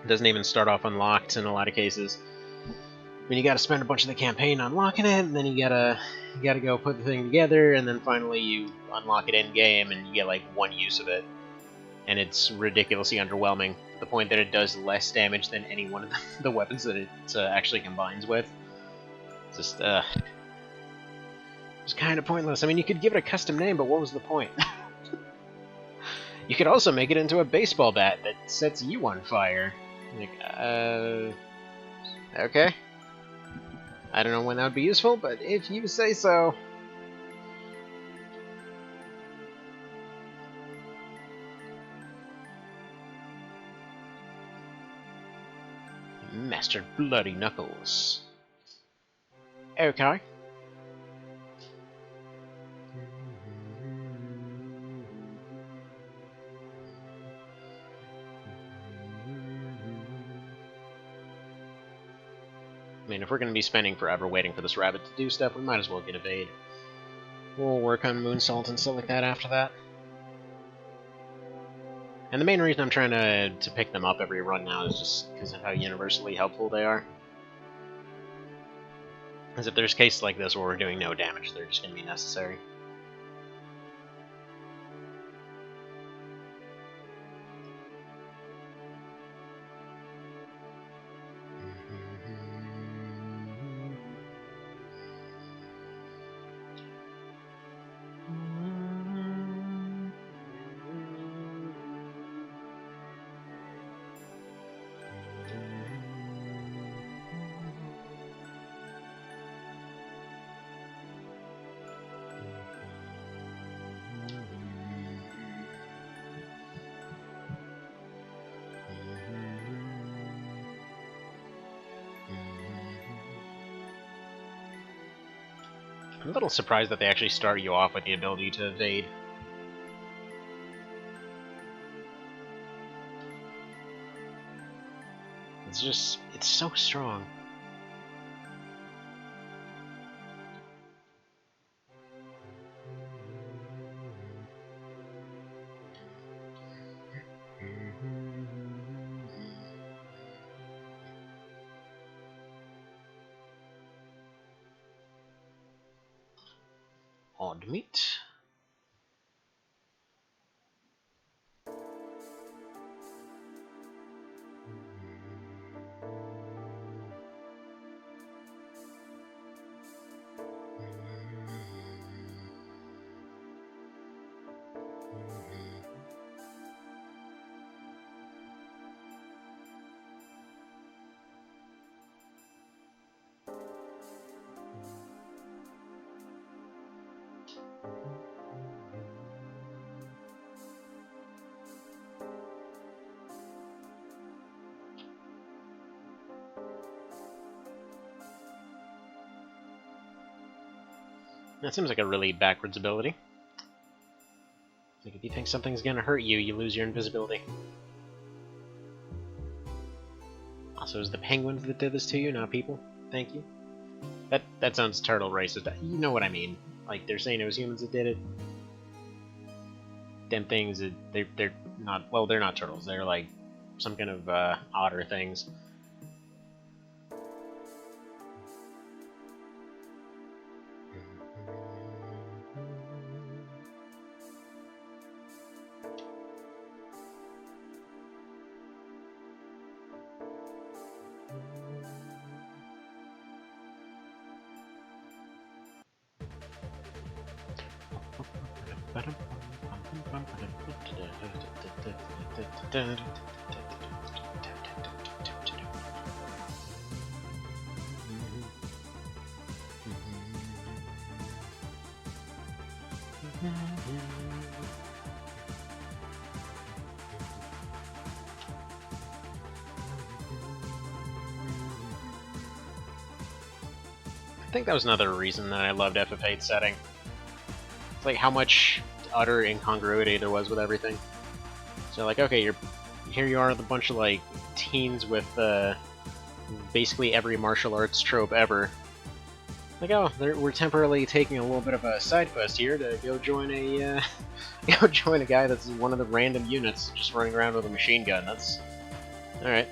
It doesn't even start off unlocked in a lot of cases. I mean, you gotta spend a bunch of the campaign unlocking it, and then you gotta go put the thing together, and then finally you unlock it in-game, and you get like one use of it. And it's ridiculously underwhelming, to the point that it does less damage than any one of the weapons that it actually combines with. It's just, it's kind of pointless. I mean, you could give it a custom name, but what was the point? You could also make it into a baseball bat that sets you on fire. Like, okay. I don't know when that would be useful, but if you say so. Master Bloody Knuckles. Okay. I mean, if we're going to be spending forever waiting for this rabbit to do stuff, we might as well get evade. We'll work on Moonsault and stuff like that after that. And the main reason I'm trying to pick them up every run now is just because of how universally helpful they are. Because if there's cases like this where we're doing no damage, they're just going to be necessary. I'm a little surprised that they actually start you off with the ability to evade. It's It's so strong. Odd meat. That seems like a really backwards ability. Like, if you think something's gonna hurt you, you lose your invisibility. Also, it was the penguins that did this to you, not people. Thank you. That sounds turtle racist. You know what I mean. Like, they're saying it was humans that did it. Them things, they're not... Well, they're not turtles. They're, like, some kind of, otter things. I think that was another reason that I loved FF8 setting. It's like how much utter incongruity there was with everything. So like, okay, here you are with a bunch of like teens with basically every martial arts trope ever. Like, oh, we're temporarily taking a little bit of a side quest here to go join a go join a guy that's one of the random units just running around with a machine gun. That's all right.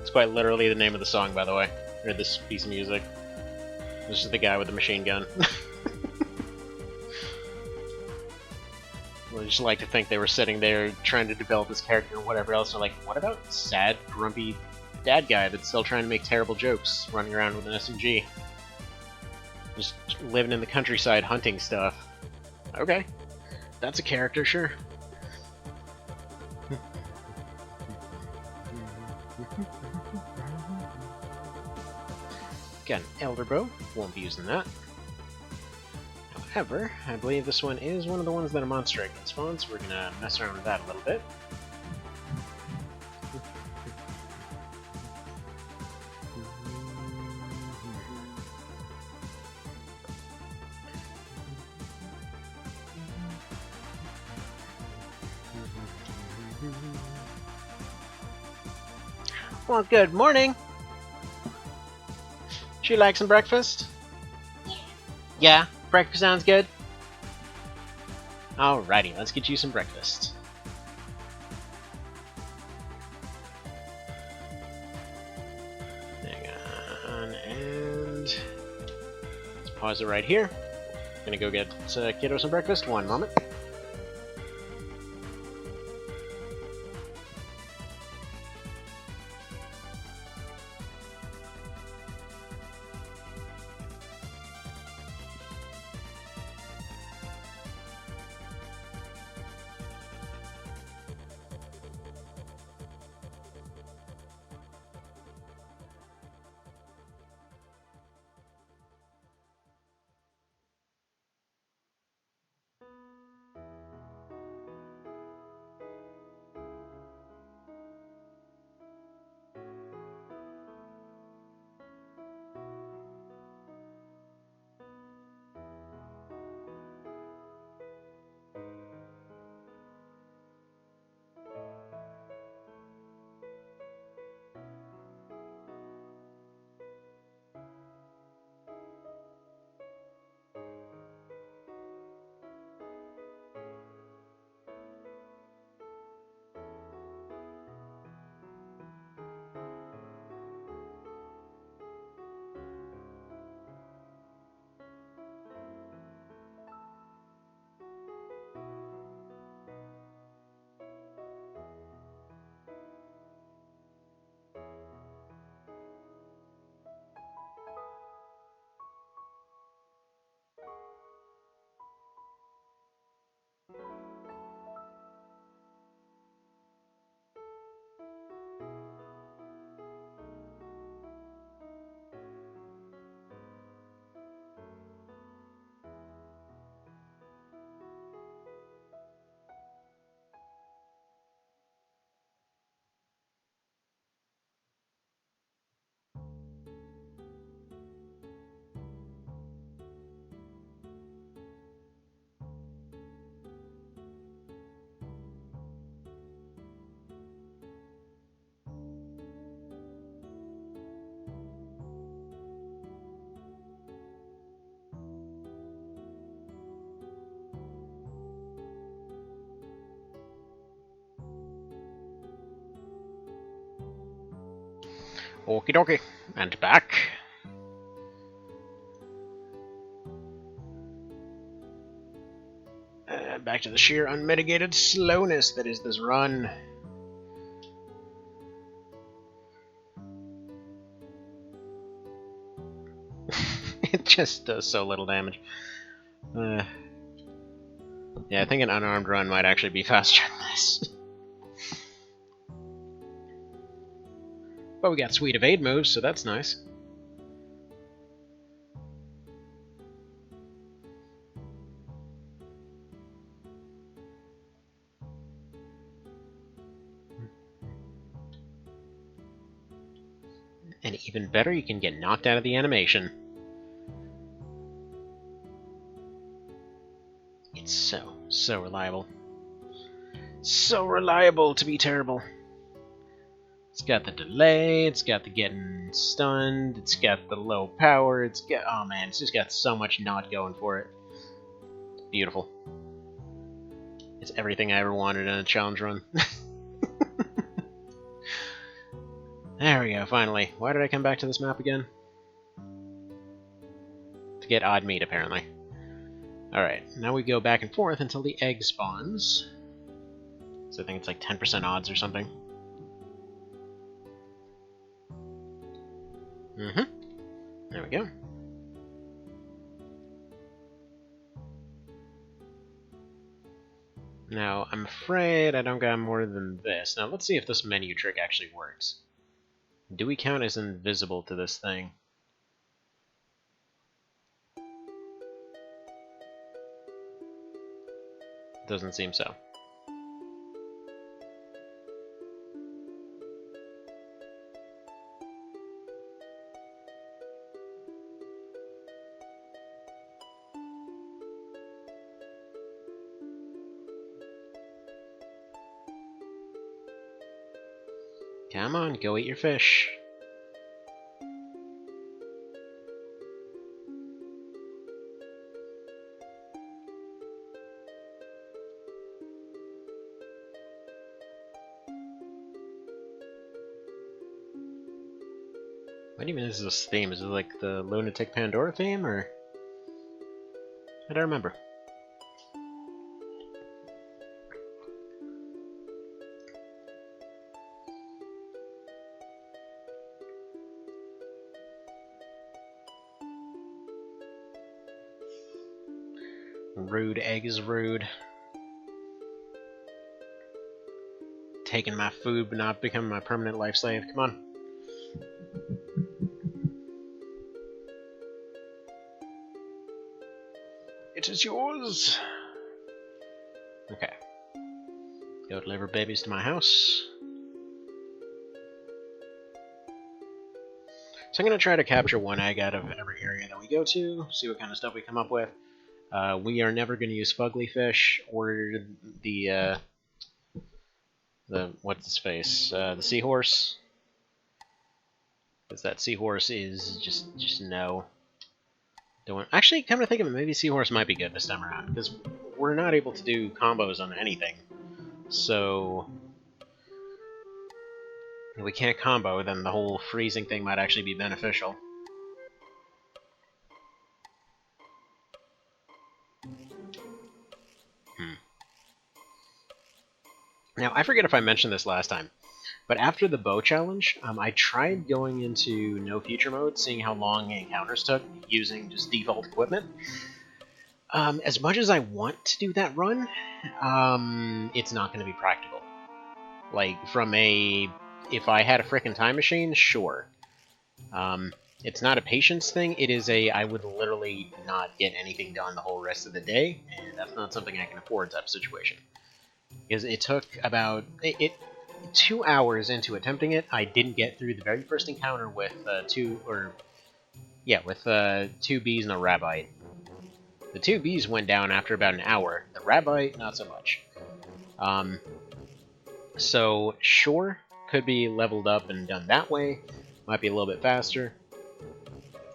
It's quite literally the name of the song, by the way, or this piece of music. This is the guy with the machine gun. I just like to think they were sitting there trying to develop this character or whatever else. They're like, what about sad, grumpy dad guy that's still trying to make terrible jokes, running around with an SMG? Just living in the countryside hunting stuff. Okay. That's a character, sure. Got an Elder Bow. Won't be using that. However, I believe this one is one of the ones that a monster egg can spawn, so we're gonna mess around with that a little bit. Well, good morning! Would you like some breakfast? Yeah, breakfast sounds good? Alrighty, let's get you some breakfast. Hang on, and let's pause it right here. Gonna go get Kiddo some breakfast. One moment. Okie dokie. And back. Back to the sheer unmitigated slowness that is this run. It just does so little damage. Yeah, I think an unarmed run might actually be faster than this. But we got sweet evade moves, so that's nice. And even better, you can get knocked out of the animation. It's so reliable. So reliable to be terrible. It's got the delay, it's got the getting stunned, it's got the low power, oh man, it's just got so much not going for it. It's beautiful. It's everything I ever wanted in a challenge run. There we go, finally. Why did I come back to this map again? To get odd meat, apparently. Alright, now we go back and forth until the egg spawns. So I think it's like 10% odds or something. There we go. Now, I'm afraid I don't got more than this. Now, let's see if this menu trick actually works. Do we count as invisible to this thing? Doesn't seem so. Come on, go eat your fish. What even is this theme? Is it like the Lunatic Pandora theme, or? I don't remember. Rude egg is rude. Taking my food but not becoming my permanent life slave. Come on. It is yours! Okay. Go deliver babies to my house. So I'm going to try to capture one egg out of every area that we go to, see what kind of stuff we come up with. We are never going to use fugly fish or the what's his face? The seahorse. Because that seahorse is just no. Actually, come to think of it, maybe seahorse might be good this time around, because we're not able to do combos on anything. So if we can't combo, then the whole freezing thing might actually be beneficial. Now, I forget if I mentioned this last time, but after the bow challenge, I tried going into no future mode, seeing how long encounters took using just default equipment. As much as I want to do that run, it's not going to be practical. Like, if I had a frickin' time machine, sure. It's not a patience thing, it is I would literally not get anything done the whole rest of the day, and that's not something I can afford type of situation. Because it took about 2 hours into attempting it. I didn't get through the very first encounter with two bees and a rabbite. The 2 bees went down after about an hour. The rabbite, not so much. So sure, could be leveled up and done that way. Might be a little bit faster.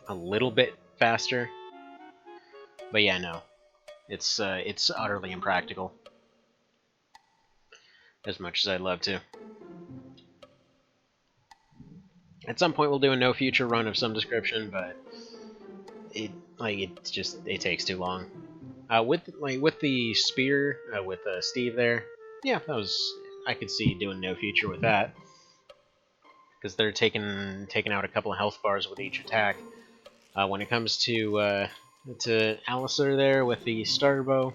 A little bit faster. But yeah, no. It's utterly impractical. As much as I'd love to. At some point, we'll do a no future run of some description, but it takes too long. With the spear with Steve there, yeah, I could see doing no future with that because they're taking out a couple of health bars with each attack. When it comes to Alistair there with the starter bow,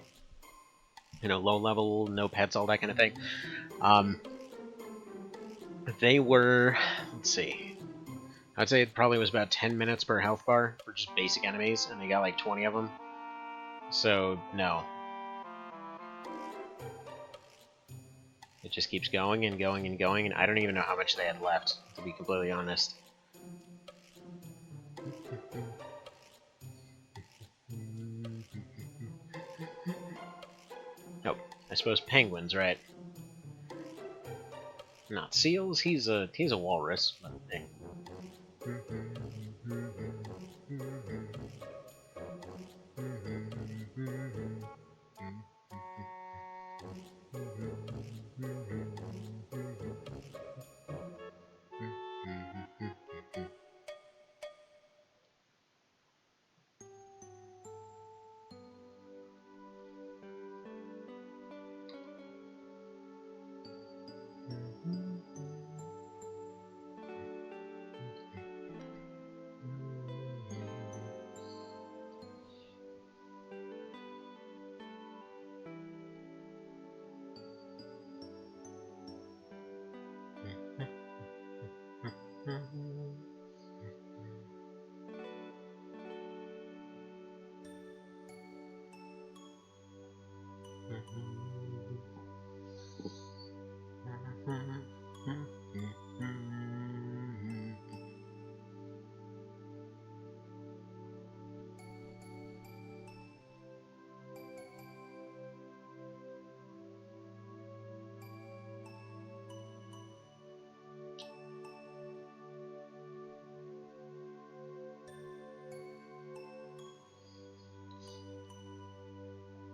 low level, no pets, all that kind of thing. They were, let's see, I'd say it probably was about 10 minutes per health bar for just basic enemies, and they got like 20 of them. So, no. It just keeps going and going and going, and I don't even know how much they had left, to be completely honest. Oh, I suppose penguins, right? Not seals. He's a walrus.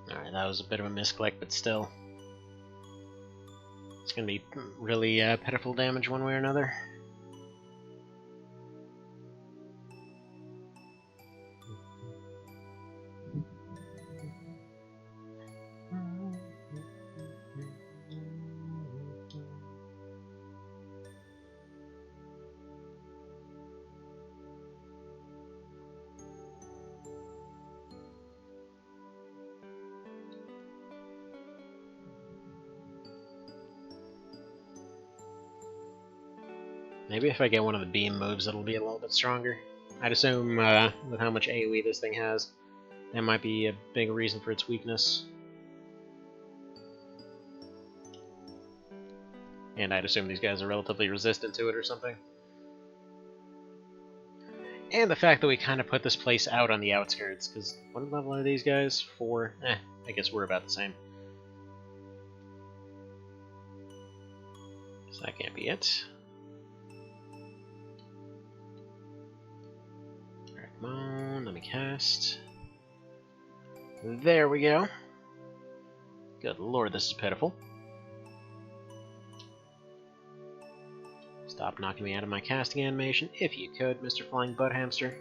Alright, that was a bit of a misclick, but still. It's gonna be really pitiful damage one way or another. Maybe if I get one of the beam moves, it'll be a little bit stronger. I'd assume, with how much AoE this thing has, that might be a big reason for its weakness. And I'd assume these guys are relatively resistant to it or something. And the fact that we kind of put this place out on the outskirts, because what level are these guys? 4? I guess we're about the same. So that can't be it. Alright, come on, let me cast. There we go. Good lord, this is pitiful. Stop knocking me out of my casting animation, if you could, Mr. Flying Butt Hamster.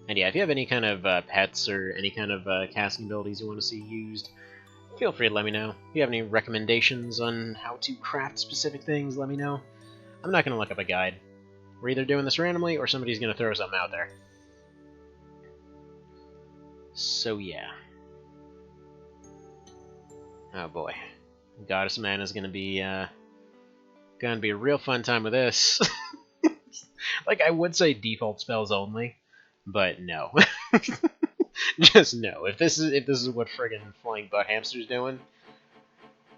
And yeah, if you have any kind of pets or any kind of casting abilities you want to see used, feel free to let me know. If you have any recommendations on how to craft specific things, let me know. I'm not going to look up a guide. We're either doing this randomly or somebody's going to throw something out there. So yeah. Oh boy. Goddess Man is gonna be a real fun time with this. Like, I would say default spells only, but no. Just no. If this is what friggin' Flying Butt Hamster's doing,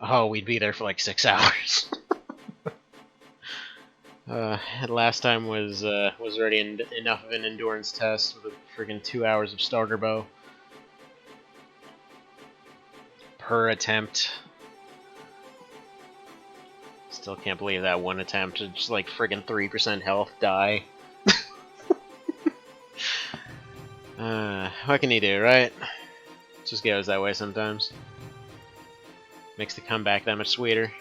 oh, we'd be there for like 6 hours. Last time was already enough of an endurance test with a friggin' 2 hours of starter bow per attempt. Still can't believe that one attempt, just like friggin' 3% health, die. What can you do, right? It just goes that way sometimes. Makes the comeback that much sweeter.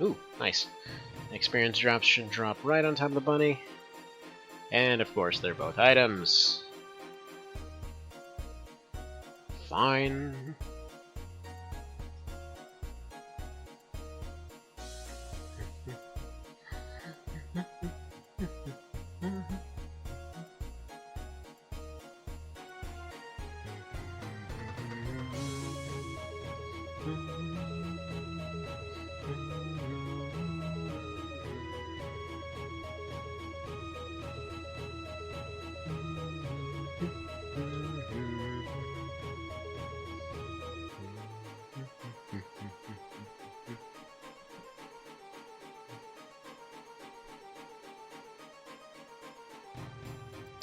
Ooh, nice. Experience drops should drop right on top of the bunny. And of course, they're both items. Fine.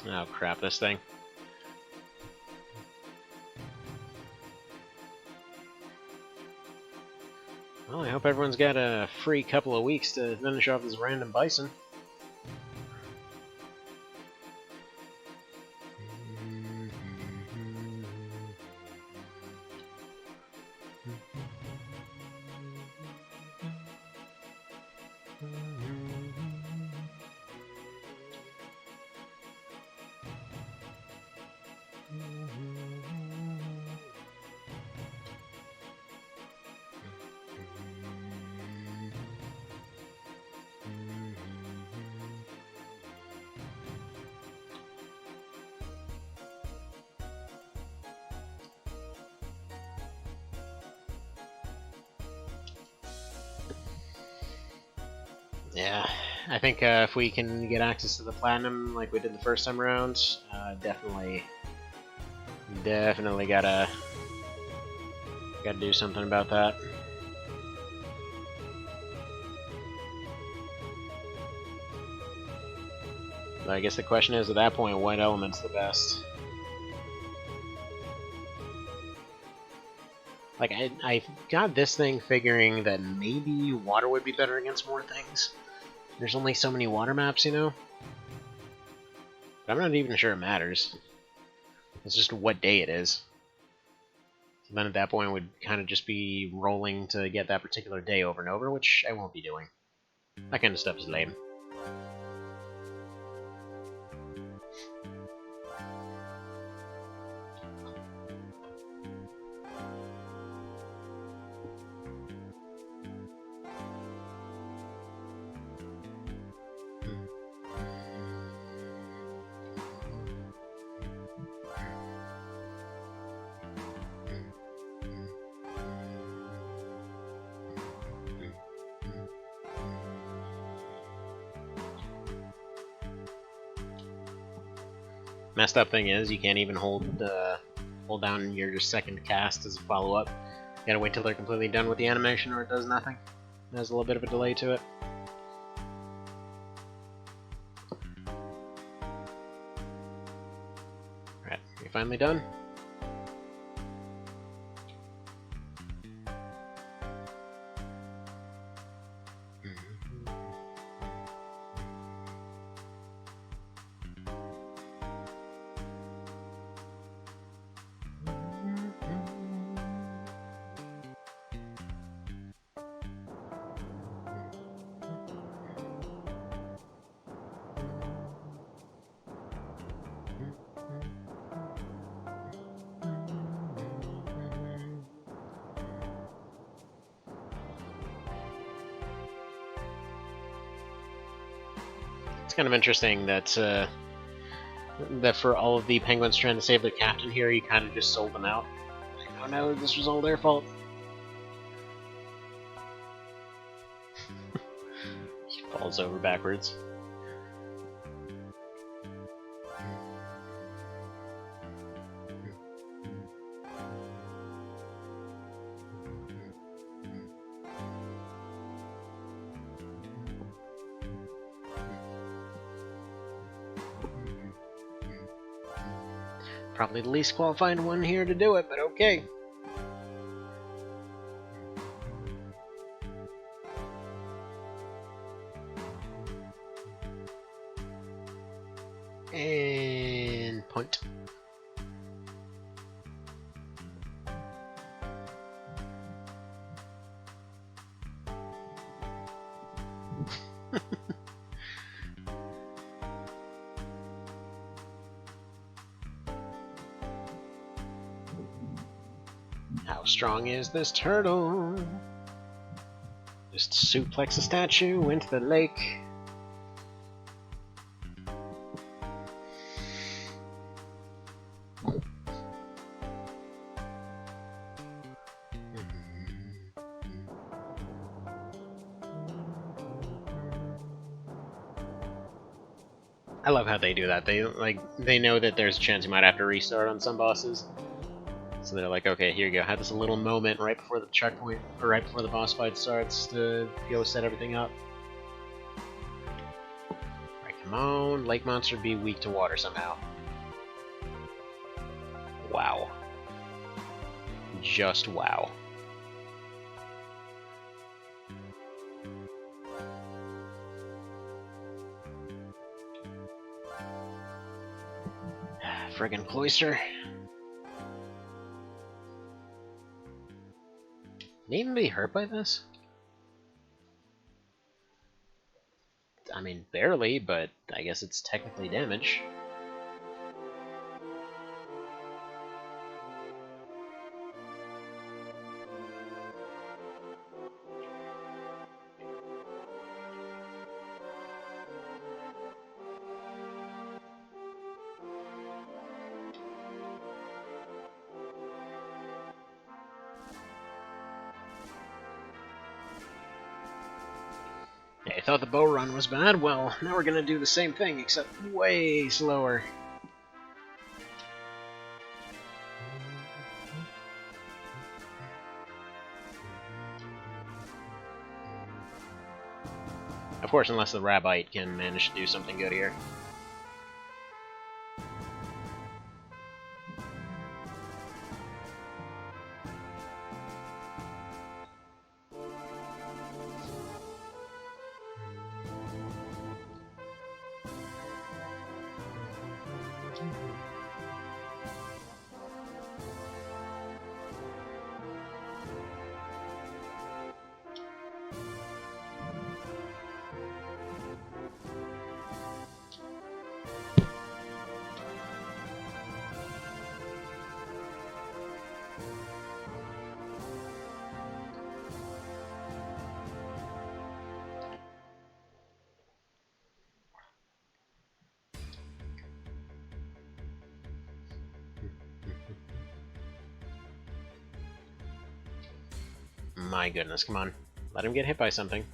Oh crap, this thing. Well, I hope everyone's got a free couple of weeks to finish off this random bison. Yeah, I think if we can get access to the platinum like we did the first time around, definitely gotta do something about that. But I guess the question is, at that point, what element's the best? Like, I got this thing figuring that maybe water would be better against more things. There's only so many water maps, you know? But I'm not even sure it matters. It's just what day it is. So then at that point, it would kind of just be rolling to get that particular day over and over, which I won't be doing. That kind of stuff is lame. Messed up thing is, you can't even hold down your second cast as a follow-up. You gotta wait till they're completely done with the animation or it does nothing. There's a little bit of a delay to it. Alright, you finally done? It's kind of interesting that that for all of the penguins trying to save their captain here, he kind of just sold them out. Like, oh no, this was all their fault. He falls over backwards. Probably the least qualified one here to do it, but okay. And point. How strong is this turtle? Just suplex a statue into the lake. I love how they do that. They know that there's a chance you might have to restart on some bosses. So they're like, okay, here you go. Have this little moment right before the checkpoint, or right before the boss fight starts to be able to set everything up. Alright, come on. Lake monster be weak to water somehow. Wow. Just wow. Friggin' cloister. Can he even be hurt by this? I mean, barely, but I guess it's technically damage. I thought the bow run was bad. Well, now we're gonna do the same thing, except way slower. Of course, unless the Rabbite can manage to do something good here. My goodness, come on. Let him get hit by something.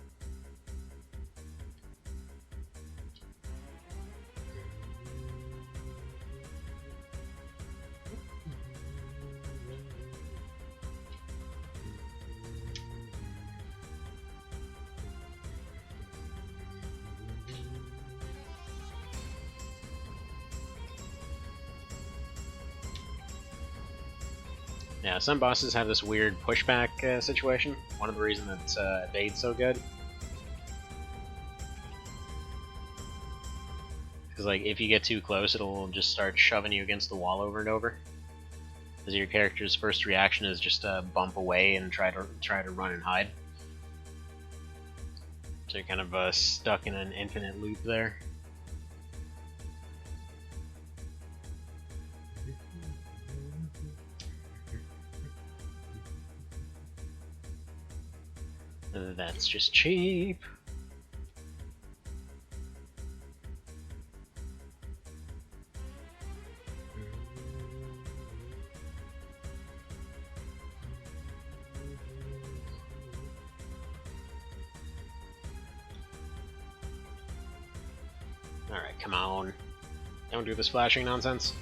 Yeah, some bosses have this weird pushback situation. One of the reasons that evade's so good. Because like, if you get too close, it'll just start shoving you against the wall over and over. Because your character's first reaction is just to bump away and try to run and hide. So you're kind of stuck in an infinite loop there. That's just cheap. Alright, come on. Don't do this flashing nonsense.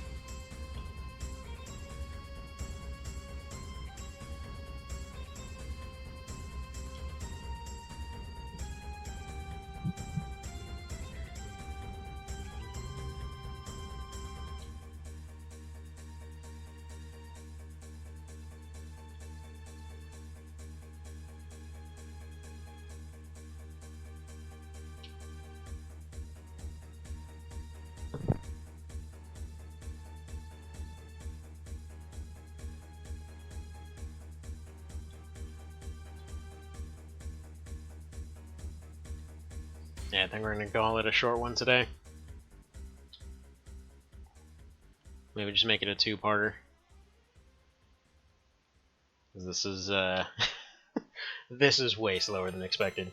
Yeah, I think we're gonna call it a short one today. Maybe just make it a two-parter. This is, this is way slower than expected.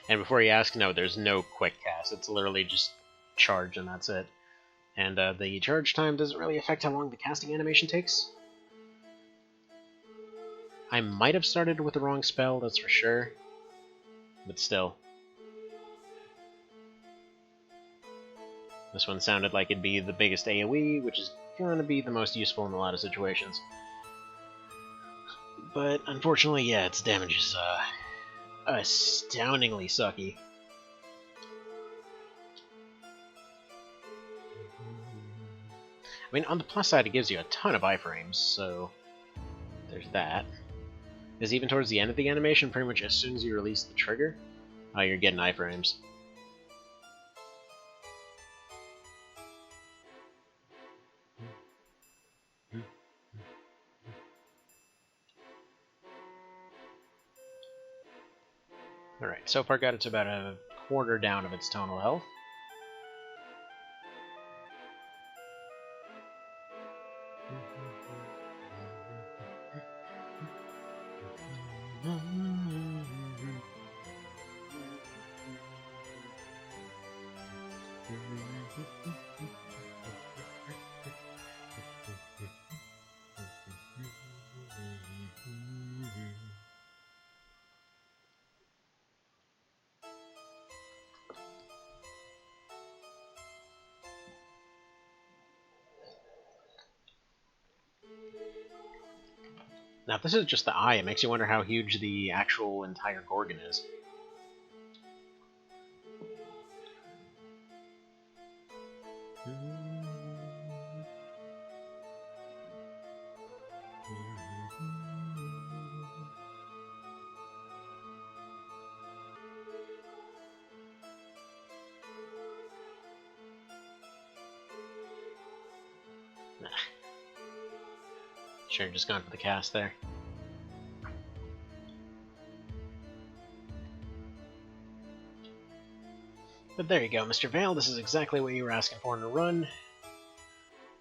And before you ask, no, there's no quick cast. It's literally just charge and that's it. And the charge time doesn't really affect how long the casting animation takes. I might have started with the wrong spell, that's for sure. But still. This one sounded like it'd be the biggest AoE, which is going to be the most useful in a lot of situations. But unfortunately, yeah, its damage is astoundingly sucky. I mean, on the plus side, it gives you a ton of iframes, so there's that. Because even towards the end of the animation, pretty much as soon as you release the trigger, you're getting iframes. Alright, so far got it to about a quarter down of its tonal health. Now, if this is just the eye, it makes you wonder how huge the actual entire Gorgon is. Nah. Sure, just gone for the cast there. But there you go, Mr. Vale. This is exactly what you were asking for in a run.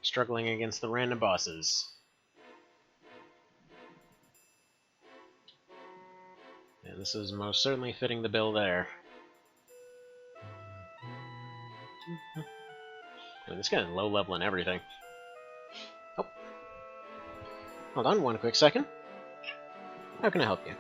Struggling against the random bosses. And this is most certainly fitting the bill there. I mean, this guy's low level and everything. Oh. Hold on one quick second. How can I help you?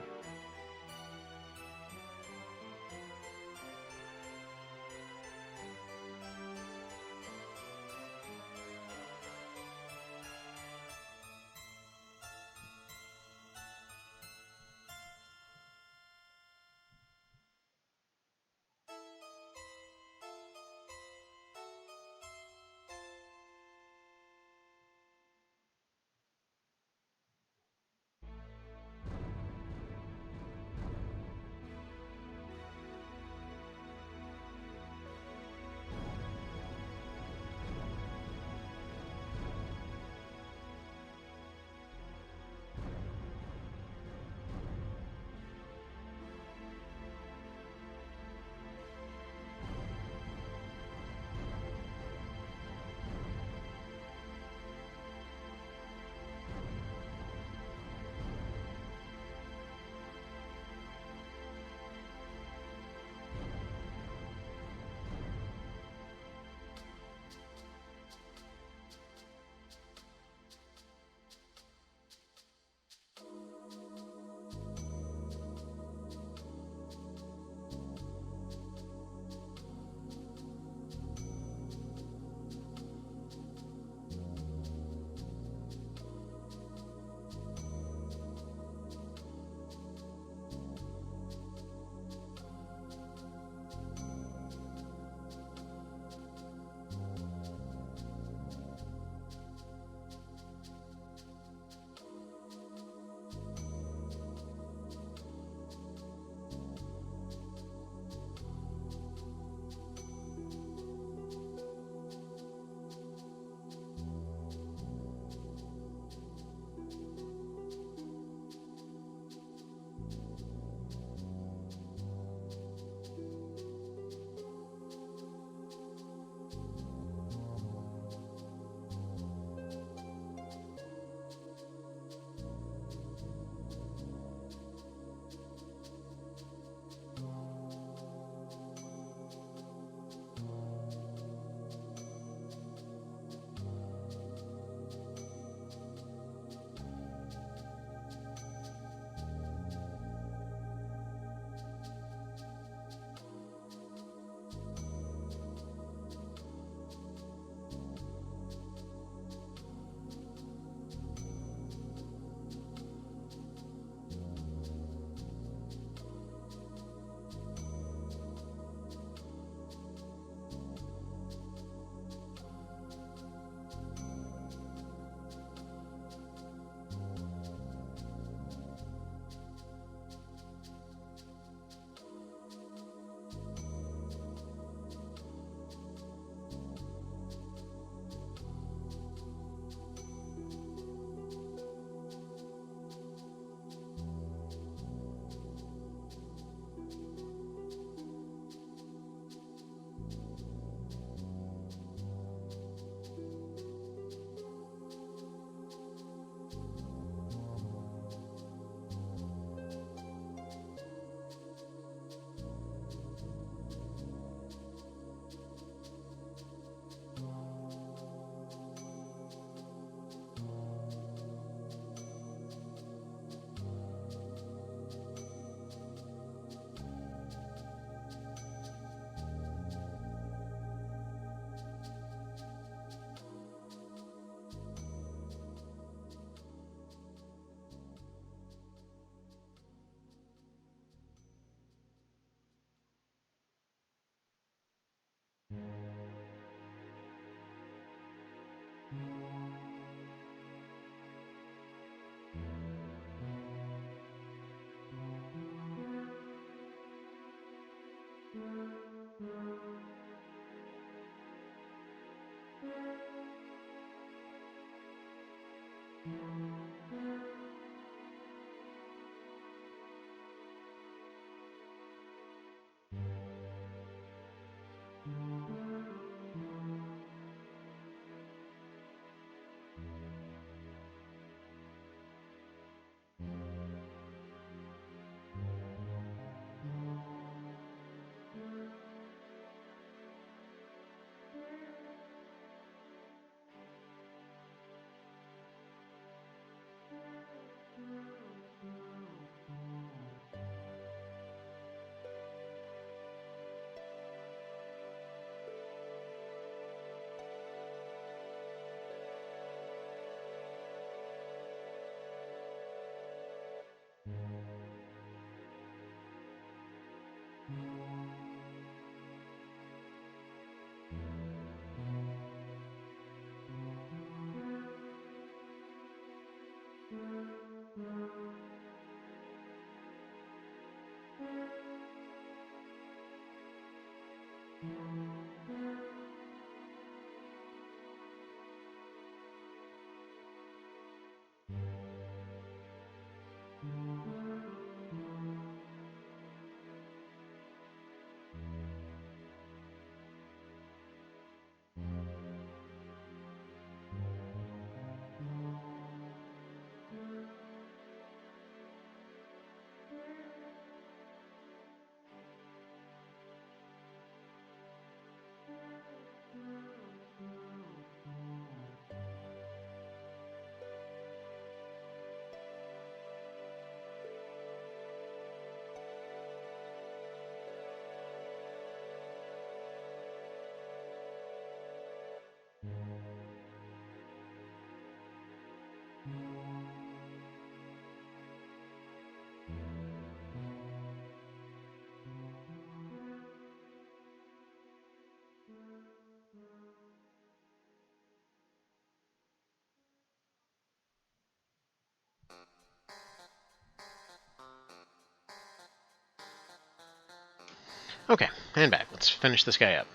Okay, and back. Let's finish this guy up.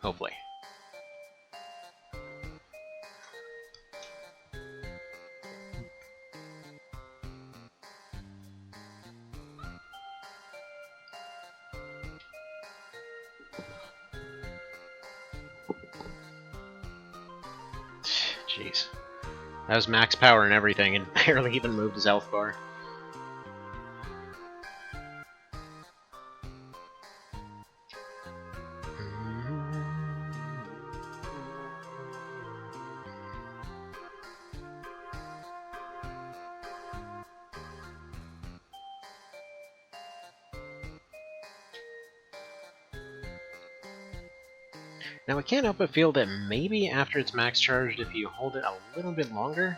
Hopefully. Jeez. That was max power and everything, and barely even moved his health bar. Now I can't help but feel that maybe after it's max charged, if you hold it a little bit longer,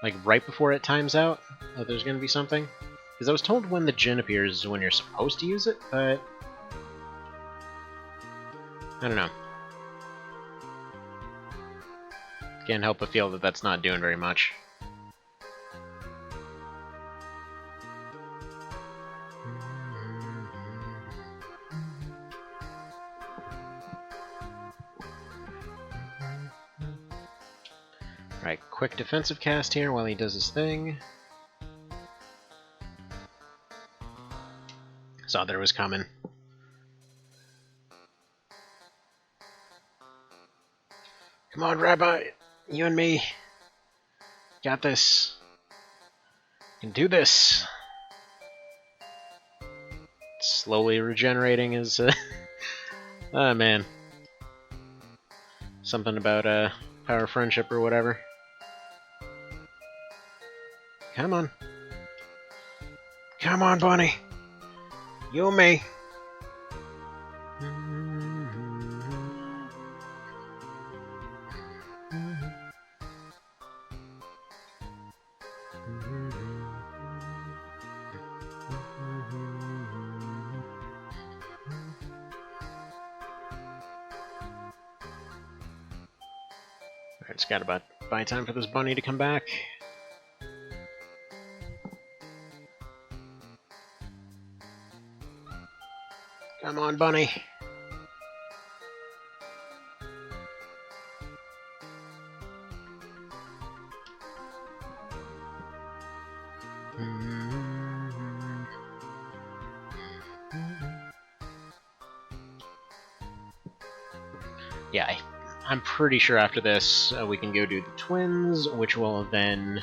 like right before it times out, that there's going to be something. Because I was told when the Djinn appears is when you're supposed to use it, but I don't know. Can't help but feel that that's not doing very much. Right, quick defensive cast here while he does his thing. Saw that it was coming. Come on, Rabbi! You and me! Got this! Can do this! Slowly regenerating his... oh man. Something about power of friendship or whatever. Come on. Come on, Bunny! You and me! Alright, just gotta buy time for this bunny to come back. Come on, bunny. Yeah, I'm pretty sure after this we can go do the twins, which will then.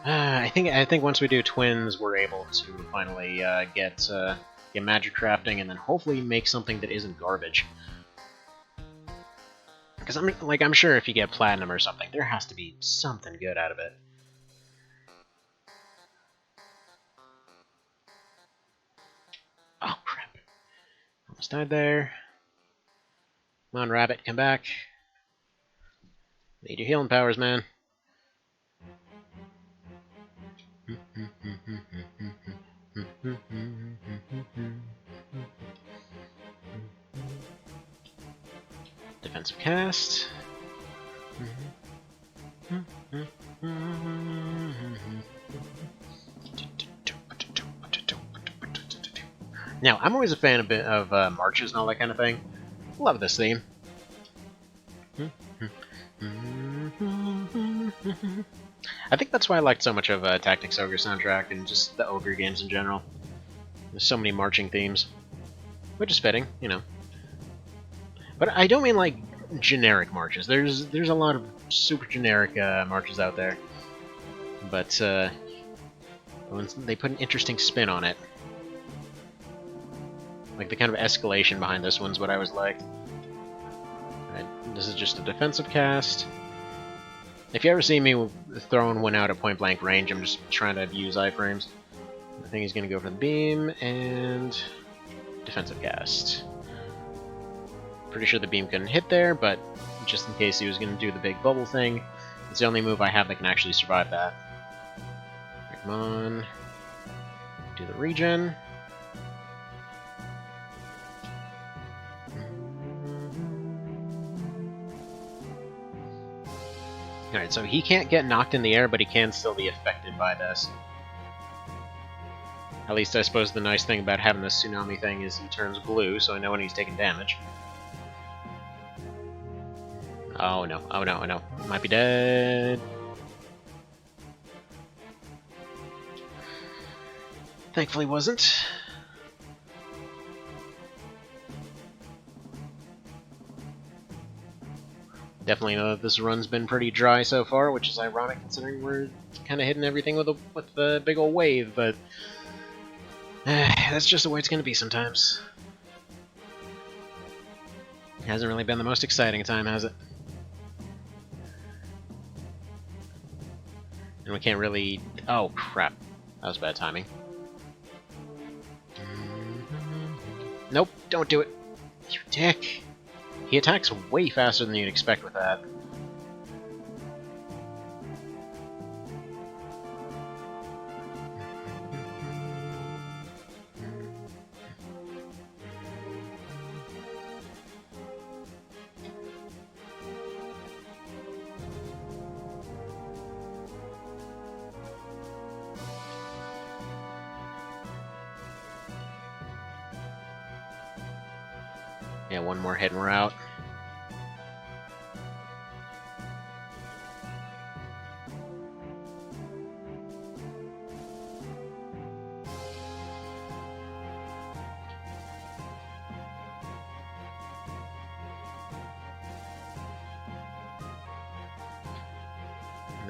I think once we do twins, we're able to finally get magic crafting, and then hopefully make something that isn't garbage. Because I'm sure if you get platinum or something, there has to be something good out of it. Oh crap! Almost died there. Come on, rabbit, come back. Need your healing powers, man. Defensive cast. Now, I'm always a fan of marches and all that kind of thing. Love this theme. I think that's why I liked so much of Tactics Ogre soundtrack and just the Ogre games in general. There's so many marching themes, which is fitting, you know. But I don't mean like generic marches. There's a lot of super generic marches out there, but when they put an interesting spin on it, like the kind of escalation behind this one's what I always liked. Alright, this is just a defensive cast. If you ever see me throwing one out at point blank range, I'm just trying to use iframes. I think he's going to go for the beam and defensive cast. Pretty sure the beam couldn't hit there, but just in case he was going to do the big bubble thing, it's the only move I have that can actually survive that. Come on. Do the regen. Alright, so he can't get knocked in the air, but he can still be affected by this. At least I suppose the nice thing about having this tsunami thing is he turns blue, so I know when he's taking damage. Oh no, oh no, oh no. Might be dead. Thankfully wasn't. Definitely know that this run's been pretty dry so far, which is ironic considering we're kind of hitting everything with the big old wave, but that's just the way it's going to be sometimes. It hasn't really been the most exciting time, has it? And we can't really... Oh, crap. That was bad timing. Nope, don't do it. You dick. He attacks way faster than you'd expect with that. Yeah, one more hit and we're out.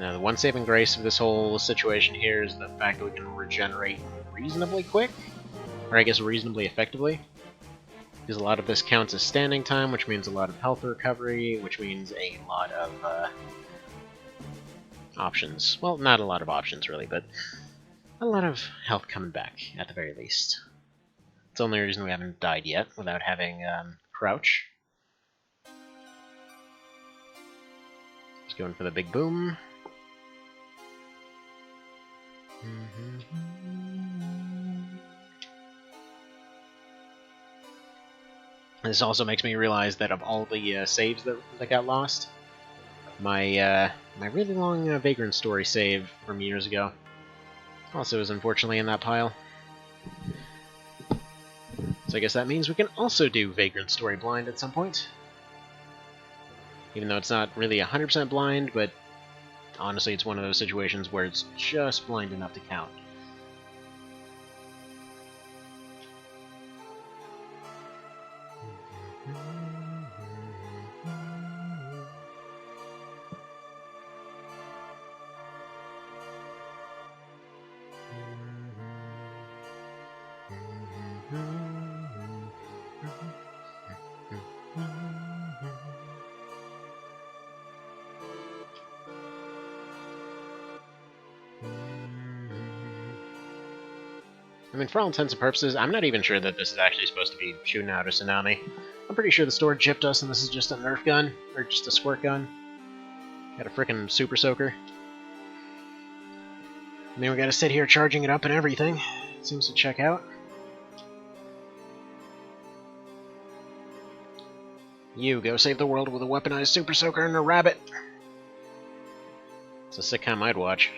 Now, the one saving grace of this whole situation here is the fact that we can regenerate reasonably quick, or I guess reasonably effectively. Because a lot of this counts as standing time, which means a lot of health recovery, which means a lot of options. Well, not a lot of options, really, but a lot of health coming back, at the very least. It's the only reason we haven't died yet, without having crouch. Just going for the big boom. This also makes me realize that of all the saves that got lost, my really long Vagrant story save from years ago also is unfortunately in that pile. So I guess that means we can also do Vagrant Story blind at some point. Even though it's not really 100% blind, but honestly it's one of those situations where it's just blind enough to count. I mean, for all intents and purposes, I'm not even sure that this is actually supposed to be shooting out a tsunami. I'm pretty sure the store gypped us and this is just a Nerf gun, or just a squirt gun. Got a frickin' Super Soaker. I mean, we gotta sit here charging it up and everything. Seems to check out. You go save the world with a weaponized Super Soaker and a rabbit. It's a sitcom I'd watch.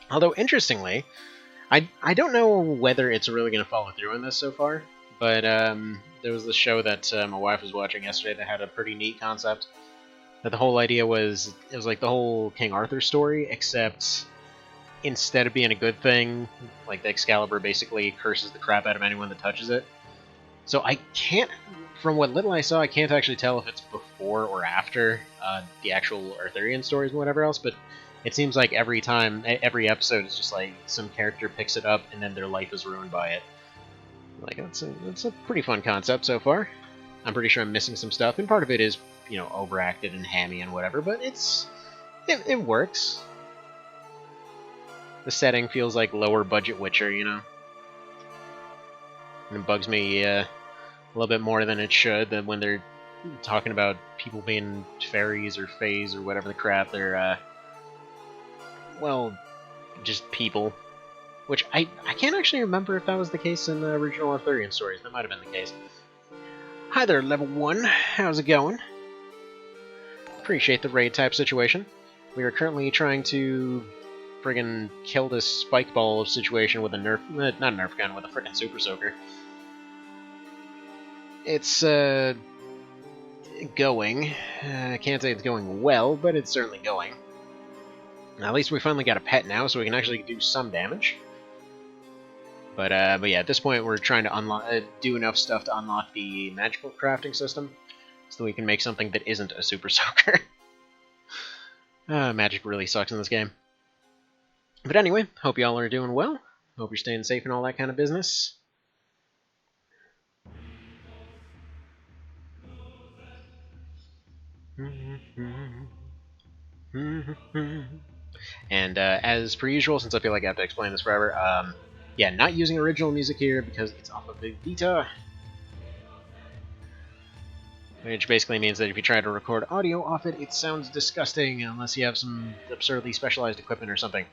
Although, interestingly, I don't know whether it's really going to follow through on this so far, but there was this show that my wife was watching yesterday that had a pretty neat concept. That the whole idea was, it was like the whole King Arthur story, except instead of being a good thing, like the Excalibur basically curses the crap out of anyone that touches it. So I can't, from what little I saw, I can't actually tell if it's before or after the actual Arthurian stories and whatever else, but it seems like every episode is just like some character picks it up and then their life is ruined by it. Like, that's a pretty fun concept so far. I'm pretty sure I'm missing some stuff, and part of it is, you know, overacted and hammy and whatever, but it works. The setting feels like lower budget Witcher, you know? And it bugs me a little bit more than it should, that when they're talking about people being fairies or fays or whatever the crap, they're, well, just people. Which, I can't actually remember if that was the case in the original Arthurian stories. That might have been the case. Hi there, level 1. How's it going? Appreciate the raid type situation. We are currently trying to friggin' kill this spike ball situation with a not a Nerf gun, with a frickin' Super Soaker. It's, going. I can't say it's going well, but it's certainly going. Now, at least we finally got a pet now, so we can actually do some damage. But yeah, at this point we're trying to do enough stuff to unlock the magical crafting system, so that we can make something that isn't a Super Soaker. Magic really sucks in this game. But anyway, hope y'all are doing well. Hope you're staying safe and all that kind of business. And as per usual, since I feel like I have to explain this forever, yeah, not using original music here because it's off of Big Vita. Which basically means that if you try to record audio off it, it sounds disgusting unless you have some absurdly specialized equipment or something.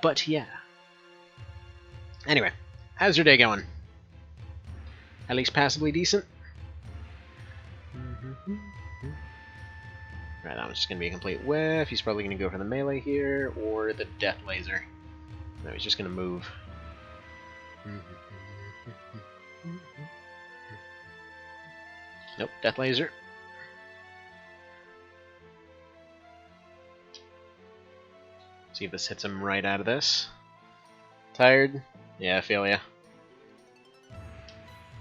But yeah. Anyway, how's your day going? At least passably decent? Right, that one's just going to be a complete whiff. He's probably going to go for the melee here, or the death laser. No, he's just going to move. Nope, death laser. See if this hits him right out of this. Tired? Yeah, I feel ya.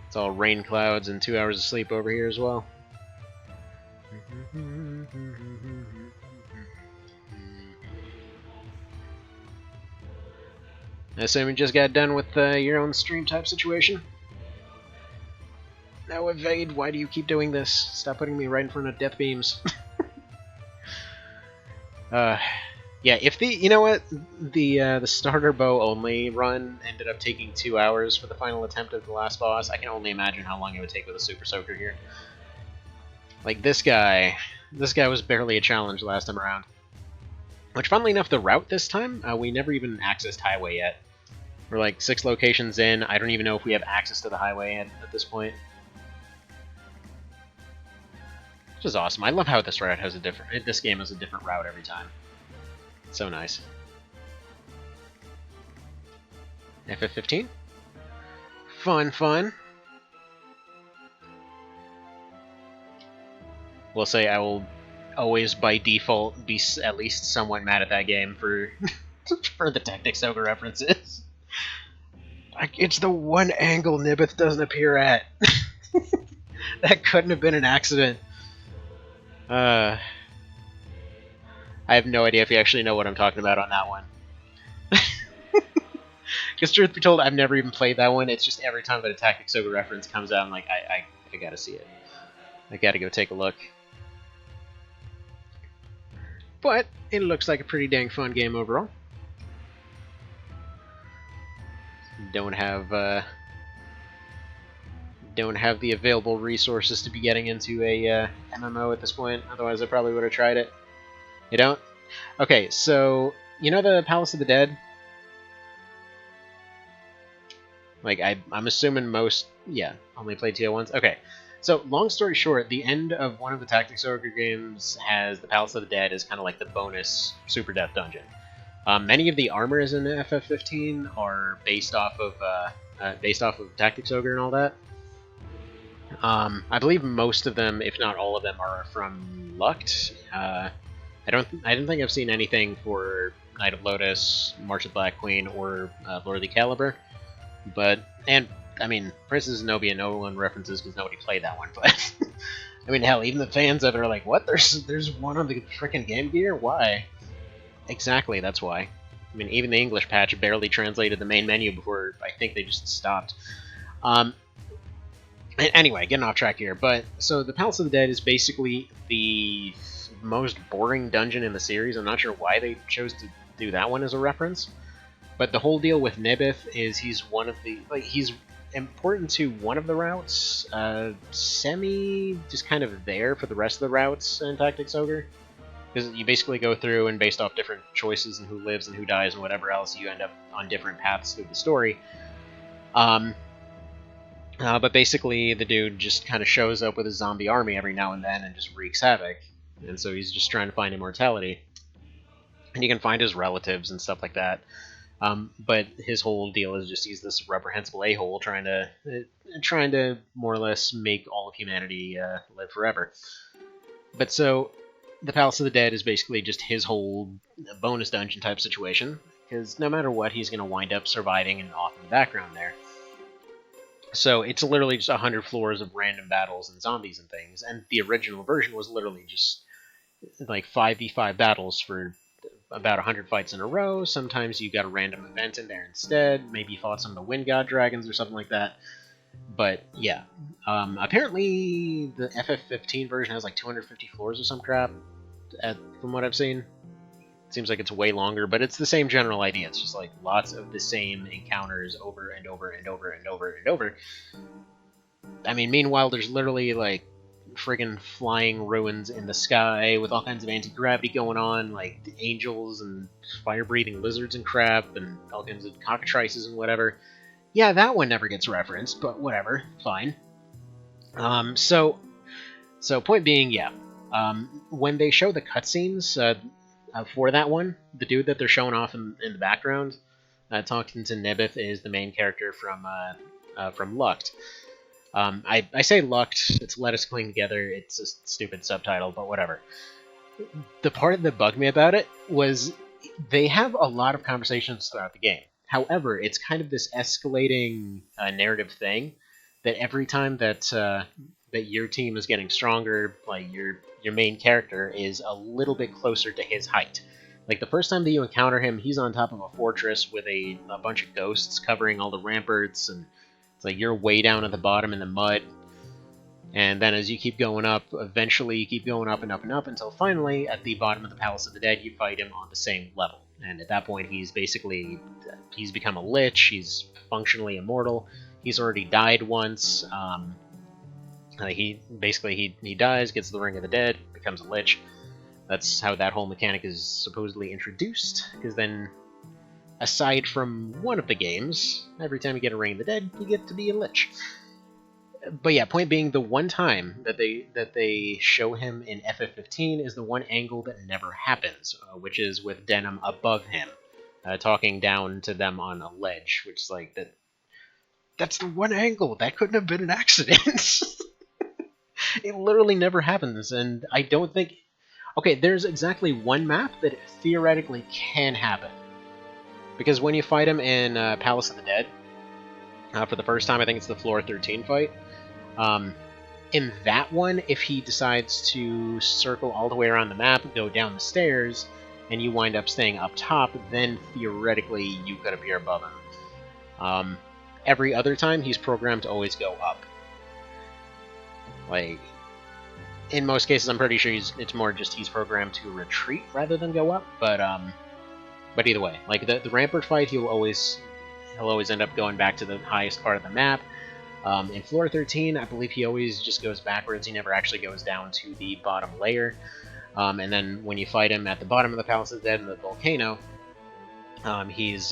It's all rain clouds and 2 hours of sleep over here as well. I assume you just got done with your own stream type situation? Now, Evade, why do you keep doing this? Stop putting me right in front of death beams. Yeah, if the, you know what, the starter bow only run ended up taking 2 hours for the final attempt at the last boss, I can only imagine how long it would take with a Super Soaker here. Like, this guy was barely a challenge last time around. Which, funnily enough, the route this time, we never even accessed highway yet. We're like 6 locations in, I don't even know if we have access to the highway at this point. Which is awesome. I love how this route has a different, this game has a different route every time. It's so nice. FF15? Fun, fun. We'll say I will always, by default, be at least somewhat mad at that game for for the Tactics Ogre references. Like, it's the one angle Nibith doesn't appear at. That couldn't have been an accident. I have no idea if you actually know what I'm talking about on that one. Because truth be told, I've never even played that one. It's just every time that a Tactics Ogre reference comes out, I'm like, I gotta see it. I gotta go take a look. But it looks like a pretty dang fun game overall. Don't have the available resources to be getting into a MMO at this point. Otherwise, I probably would have tried it. You don't? Okay, so you know the Palace of the Dead? Like I'm assuming most, yeah, only played TO1s. Okay, so long story short, the end of one of the Tactics Ogre games has the Palace of the Dead as kind of like the bonus Super Death Dungeon. Many of the armors in FF15 are based off of Tactics Ogre and all that. I believe most of them, if not all of them, are from Lucht. I don't think I've seen anything for Knight of Lotus, March of Black Queen, or Lord of the Caliber. But I mean, Princess Zenobia, no one references because nobody played that one. But I mean, hell, even the fans of it are like, "What? There's one on the freaking Game Gear? Why?" Exactly, that's why. I mean, even the English patch barely translated the main menu before I think they just stopped. Anyway, getting off track here, but so the Palace of the Dead is basically the most boring dungeon in the series. I'm not sure why they chose to do that one as a reference, but the whole deal with Nibith is he's he's important to one of the routes, just kind of there for the rest of the routes in Tactics Ogre. Because you basically go through and based off different choices and who lives and who dies and whatever else, you end up on different paths through the story. But basically, the dude just kind of shows up with a zombie army every now and then and just wreaks havoc. And so he's just trying to find immortality. And you can find his relatives and stuff like that. But his whole deal is just he's this reprehensible a-hole trying to more or less make all of humanity live forever. But so the Palace of the Dead is basically just his whole bonus dungeon type situation, because no matter what, he's going to wind up surviving and off in the background there. So it's literally just 100 floors of random battles and zombies and things, and the original version was literally just like 5v5 battles for about 100 fights in a row. Sometimes you got a random event in there instead, maybe you fought some of the Wind God Dragons or something like that. But yeah, apparently the FF15 version has like 250 floors or some crap, from what I've seen. It seems like it's way longer, but it's the same general idea. It's just like lots of the same encounters over and over and over and over and over. I mean, meanwhile, there's literally like friggin' flying ruins in the sky with all kinds of anti-gravity going on, like angels and fire-breathing lizards and crap, and all kinds of cockatrices and whatever. Yeah, that one never gets referenced, but whatever, fine. So point being, yeah, when they show the cutscenes for that one, the dude that they're showing off in the background, talking to Nibith, is the main character from Lucht. I say Lucht, it's Let Us Cling Together, it's a stupid subtitle, but whatever. The part that bugged me about it was they have a lot of conversations throughout the game. However, it's kind of this escalating narrative thing that every time that that your team is getting stronger, like your main character is a little bit closer to his height. Like the first time that you encounter him, he's on top of a fortress with a bunch of ghosts covering all the ramparts, and it's like you're way down at the bottom in the mud. And then as you keep going up, eventually you keep going up and up and up until finally, at the bottom of the Palace of the Dead, you fight him on the same level. And at that point, he's become a lich, he's functionally immortal, he's already died once. He dies, gets the Ring of the Dead, becomes a lich. That's how that whole mechanic is supposedly introduced, because then, aside from one of the games, every time you get a Ring of the Dead, you get to be a lich. But yeah, point being, the one time that they show him in FF15 is the one angle that never happens, which is with Denim above him, talking down to them on a ledge, which is like that. That's the one angle. That couldn't have been an accident. It literally never happens, and I don't think... Okay, there's exactly one map that theoretically can happen. Because when you fight him in Palace of the Dead, for the first time, I think it's the floor 13 fight, in that one, if he decides to circle all the way around the map, go down the stairs, and you wind up staying up top, then theoretically you could appear above him. Every other time, he's programmed to always go up. Like, in most cases, I'm pretty sure it's more just he's programmed to retreat rather than go up. But either way, like the Rampart fight, he'll always end up going back to the highest part of the map. In floor 13, I believe he always just goes backwards. He never actually goes down to the bottom layer. And then when you fight him at the bottom of the Palace of the Dead in the volcano, he's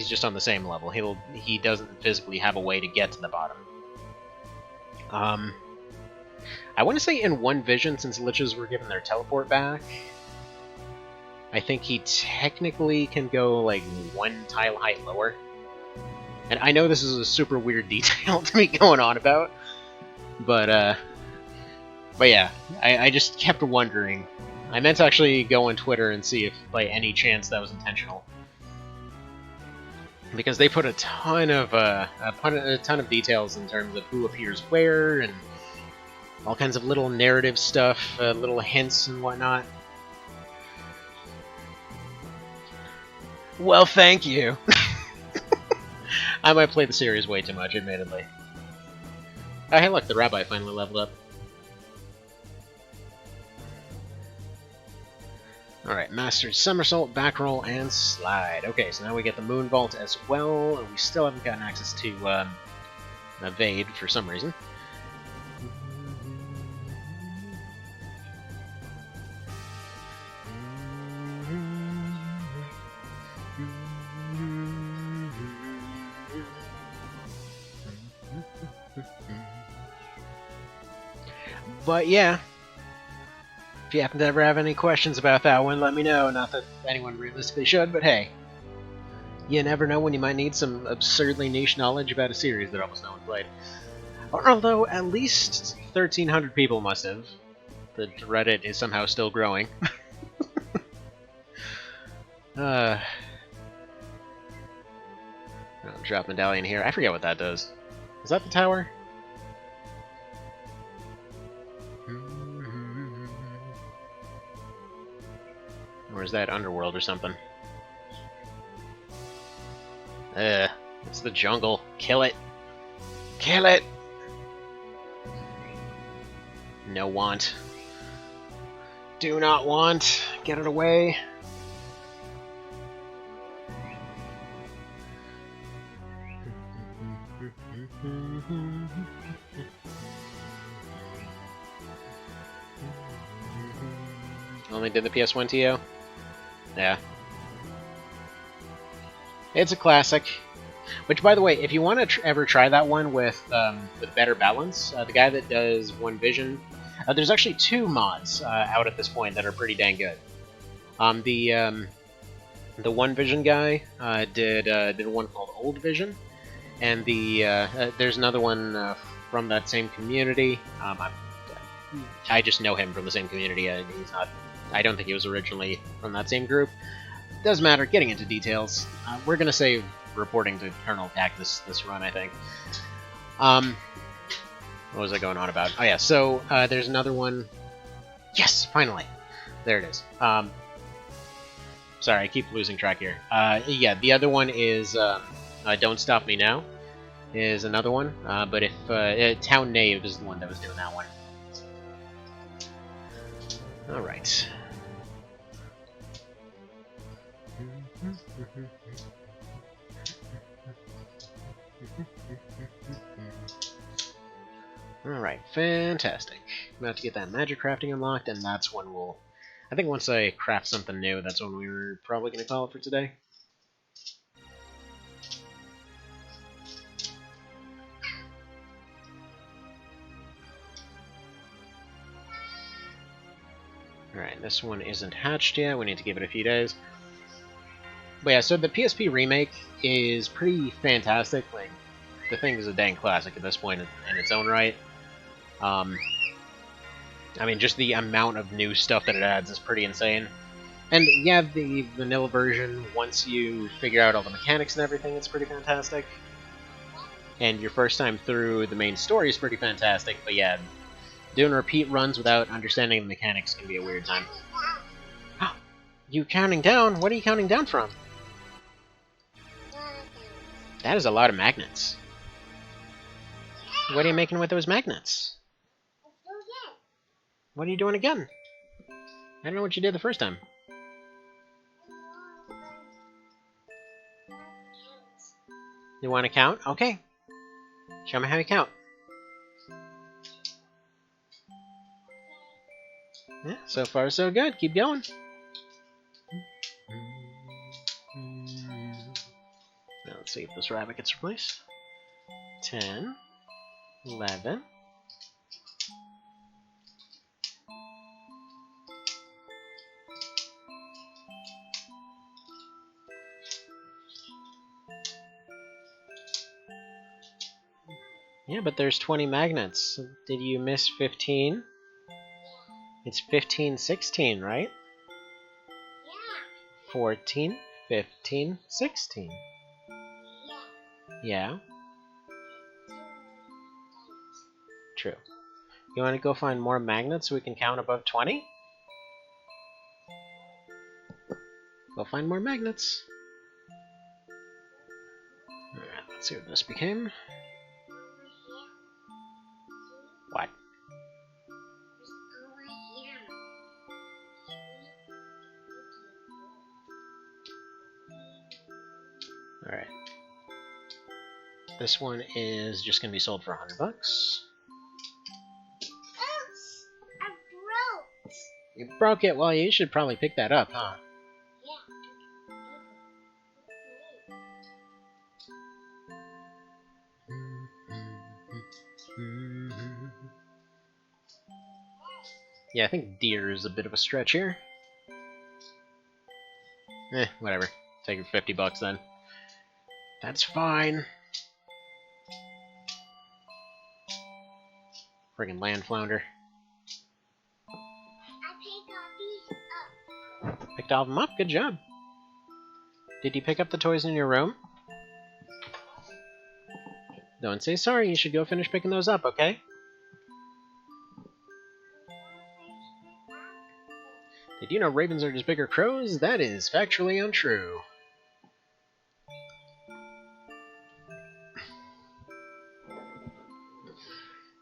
just on the same level. He doesn't physically have a way to get to the bottom. I want to say in one vision, since Liches were given their teleport back, I think he technically can go like one tile height lower. And I know this is a super weird detail to be going on about, but yeah, I just kept wondering. I meant to actually go on Twitter and see if by any chance that was intentional. Because they put a ton of details in terms of who appears where and all kinds of little narrative stuff, little hints and whatnot. Well, thank you. I might play the series way too much, admittedly. Oh, hey, look, the rabbi finally leveled up. Alright, mastered somersault, back roll, and slide. Okay, so now we get the moon vault as well, and we still haven't gotten access to evade for some reason. But yeah, if you happen to ever have any questions about that one, let me know. Not that anyone realistically should, but hey. You never know when you might need some absurdly niche knowledge about a series that almost no one played. Although, at least 1,300 people must have. The Reddit is somehow still growing. I'll drop medallion here. I forget what that does. Is that the tower? Or is that Underworld or something? It's the jungle. Kill it! Kill it! No want. Do not want. Get it away. Only did the PS1 TO? Yeah. It's a classic. Which, by the way, if you want to ever try that one with better balance, the guy that does One Vision, there's actually two mods out at this point that are pretty dang good. The One Vision guy did one called Old Vision, and there's another one from that same community. I just know him from the same community. He's not. I don't think he was originally from that same group. Doesn't matter. Getting into details. We're gonna save reporting to Colonel Cactus this run, I think. What was I going on about? Oh yeah. So there's another one. Yes, finally. There it is. Sorry, I keep losing track here. Yeah, the other one is Don't Stop Me Now. Is another one. But if Town Knave is the one that was doing that one. All right. Alright, fantastic. I'm about to get that magic crafting unlocked, and that's when we'll... I think once I craft something new, that's when we were probably going to call it for today. Alright, this one isn't hatched yet. We need to give it a few days. But yeah, so the PSP remake is pretty fantastic. Like, the thing is a dang classic at this point in its own right. I mean, just the amount of new stuff that it adds is pretty insane. And yeah, the vanilla version, once you figure out all the mechanics and everything, it's pretty fantastic. And your first time through the main story is pretty fantastic, but yeah, doing repeat runs without understanding the mechanics can be a weird time. You counting down? What are you counting down from? That is a lot of magnets. What are you making with those magnets? What are you doing again? I don't know what you did the first time. You want to count? Okay. Show me how you count. Yeah, so far so good. Keep going. Now let's see if this rabbit gets replaced. 10, 11. Yeah, but there's 20 magnets. Did you miss 15? It's 15, 16, right? Yeah. 14, 15, 16. Yeah. True. You want to go find more magnets so we can count above 20? Go find more magnets. Alright, let's see what this became. What? Alright. This one is just going to be sold for $100. Oops! I broke! You broke it? Well, you should probably pick that up, huh? Yeah, I think deer is a bit of a stretch here. Whatever. Take it $50 then. That's fine. Friggin' land flounder. I picked all of them up? Good job. Did you pick up the toys in your room? Don't say sorry, you should go finish picking those up, okay? Did you know ravens are just bigger crows? That is factually untrue.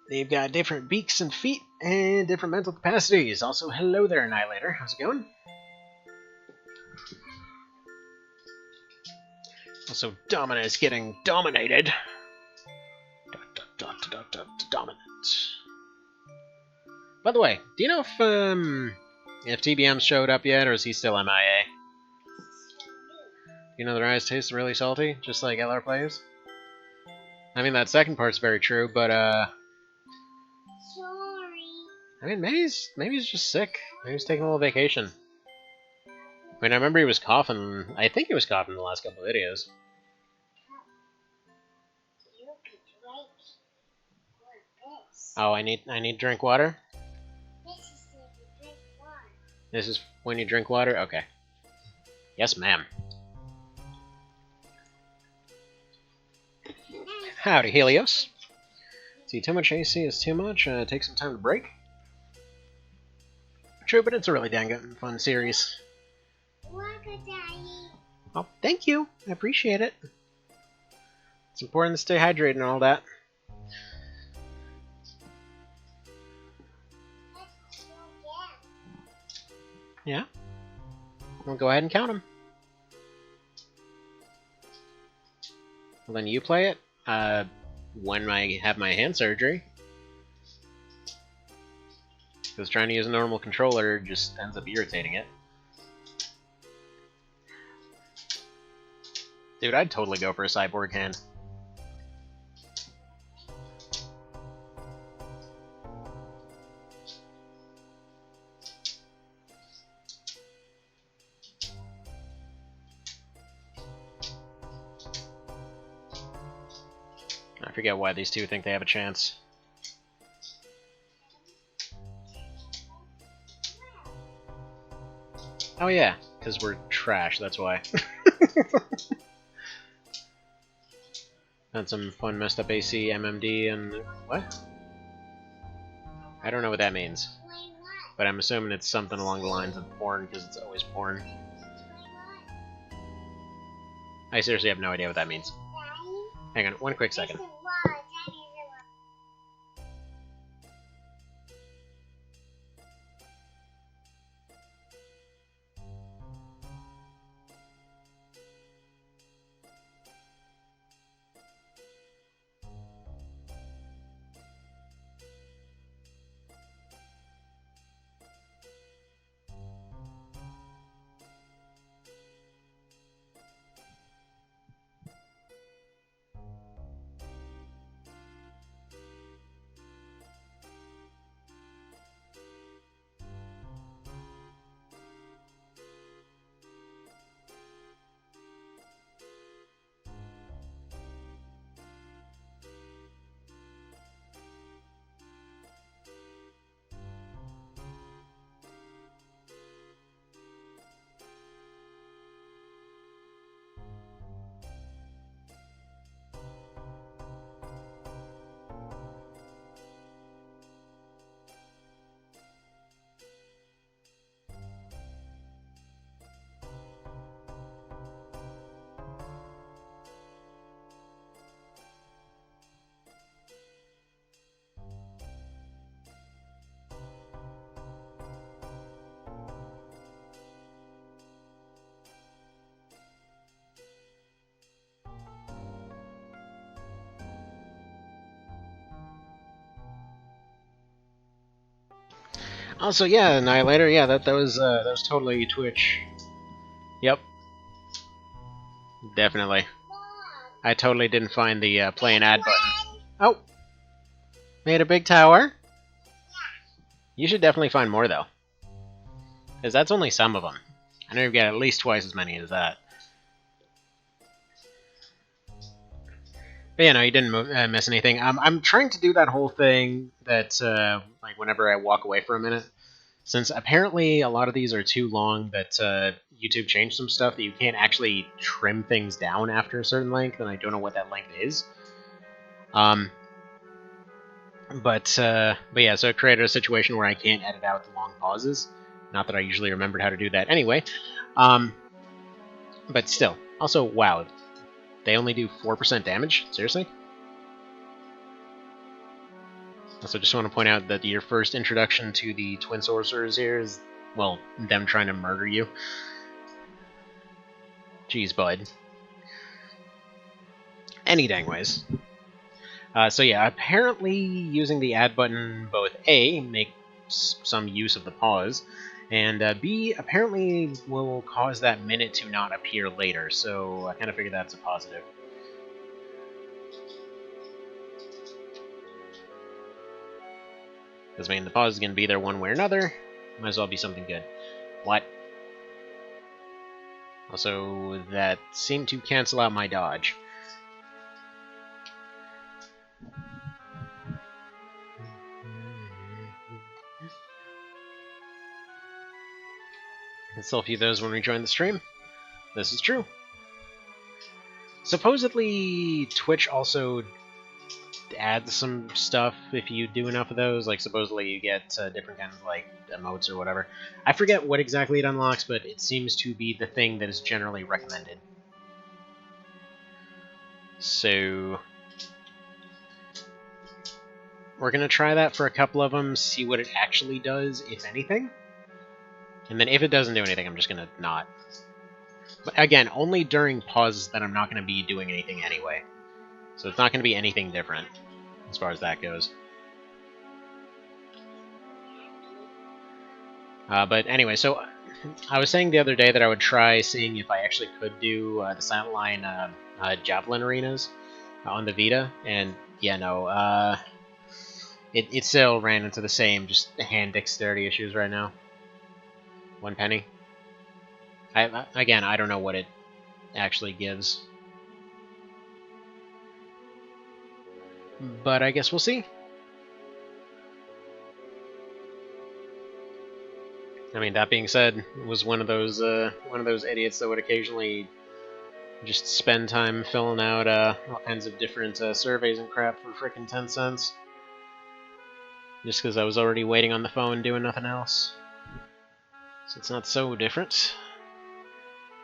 They've got different beaks and feet and different mental capacities. Also, hello there, Annihilator. How's it going? Also, Dominant is getting dominated. Dominant. By the way, do you know if TBM showed up yet, or is he still MIA? You know their eyes taste really salty, just like LR plays? I mean, that second part's very true, but, sorry. I mean, maybe he's just sick. Maybe he's taking a little vacation. I mean, I remember he was coughing. I think he was coughing in the last couple of videos. Oh, I need to drink water? This is when you drink water? Okay. Yes, ma'am. Howdy, Helios. See, too much AC is too much. Take some time to break. True, but it's a really dang good and fun series. Oh, thank you. I appreciate it. It's important to stay hydrated and all that. Yeah? Well, go ahead and count them. Well, then you play it. When I have my hand surgery. Because trying to use a normal controller just ends up irritating it. Dude, I'd totally go for a cyborg hand. forget why these two think they have a chance. Oh yeah, because we're trash, that's why. Had some fun messed up AC, MMD, and... what? I don't know what that means. But I'm assuming it's something along the lines of porn, because it's always porn. I seriously have no idea what that means. Hang on, one quick second. Also, yeah, Annihilator, yeah, that was totally Twitch. Yep. Definitely. I totally didn't find the play an ad button. Oh! Made a big tower? You should definitely find more, though. Because that's only some of them. I know you've got at least twice as many as that. But yeah, no, you didn't miss anything. I'm trying to do that whole thing that, like, whenever I walk away for a minute, since apparently a lot of these are too long that YouTube changed some stuff that you can't actually trim things down after a certain length, and I don't know what that length is. But yeah, so it created a situation where I can't edit out the long pauses. Not that I usually remembered how to do that anyway. But still. Also, wow. They only do 4% damage? Seriously? Also, just want to point out that your first introduction to the Twin Sorcerers here is, well, them trying to murder you. Jeez, bud. Any dang ways. So yeah, apparently using the add button both A, makes some use of the pause, and B, apparently will cause that minute to not appear later, so I kind of figured that's a positive. Because, I mean, the pause is going to be there one way or another, might as well be something good. What? Also, that seemed to cancel out my dodge. I still a few of those when we join the stream. This is true. Supposedly, Twitch also adds some stuff if you do enough of those. Like, supposedly you get different kinds of, like, emotes or whatever. I forget what exactly it unlocks, but it seems to be the thing that is generally recommended. So we're going to try that for a couple of them, see what it actually does, if anything. And then if it doesn't do anything, I'm just going to not. But again, only during pauses that I'm not going to be doing anything anyway. So it's not going to be anything different, as far as that goes. But anyway, so I was saying the other day that I would try seeing if I actually could do the Silent Line Javelin arenas on the Vita, and yeah, no, it still ran into the same just hand dexterity issues right now. 1 penny. Again, I don't know what it actually gives. but I guess we'll see. I mean, that being said, was one of those idiots that would occasionally just spend time filling out all kinds of different surveys and crap for frickin' 10 cents. Just because I was already waiting on the phone doing nothing else. So it's not so different.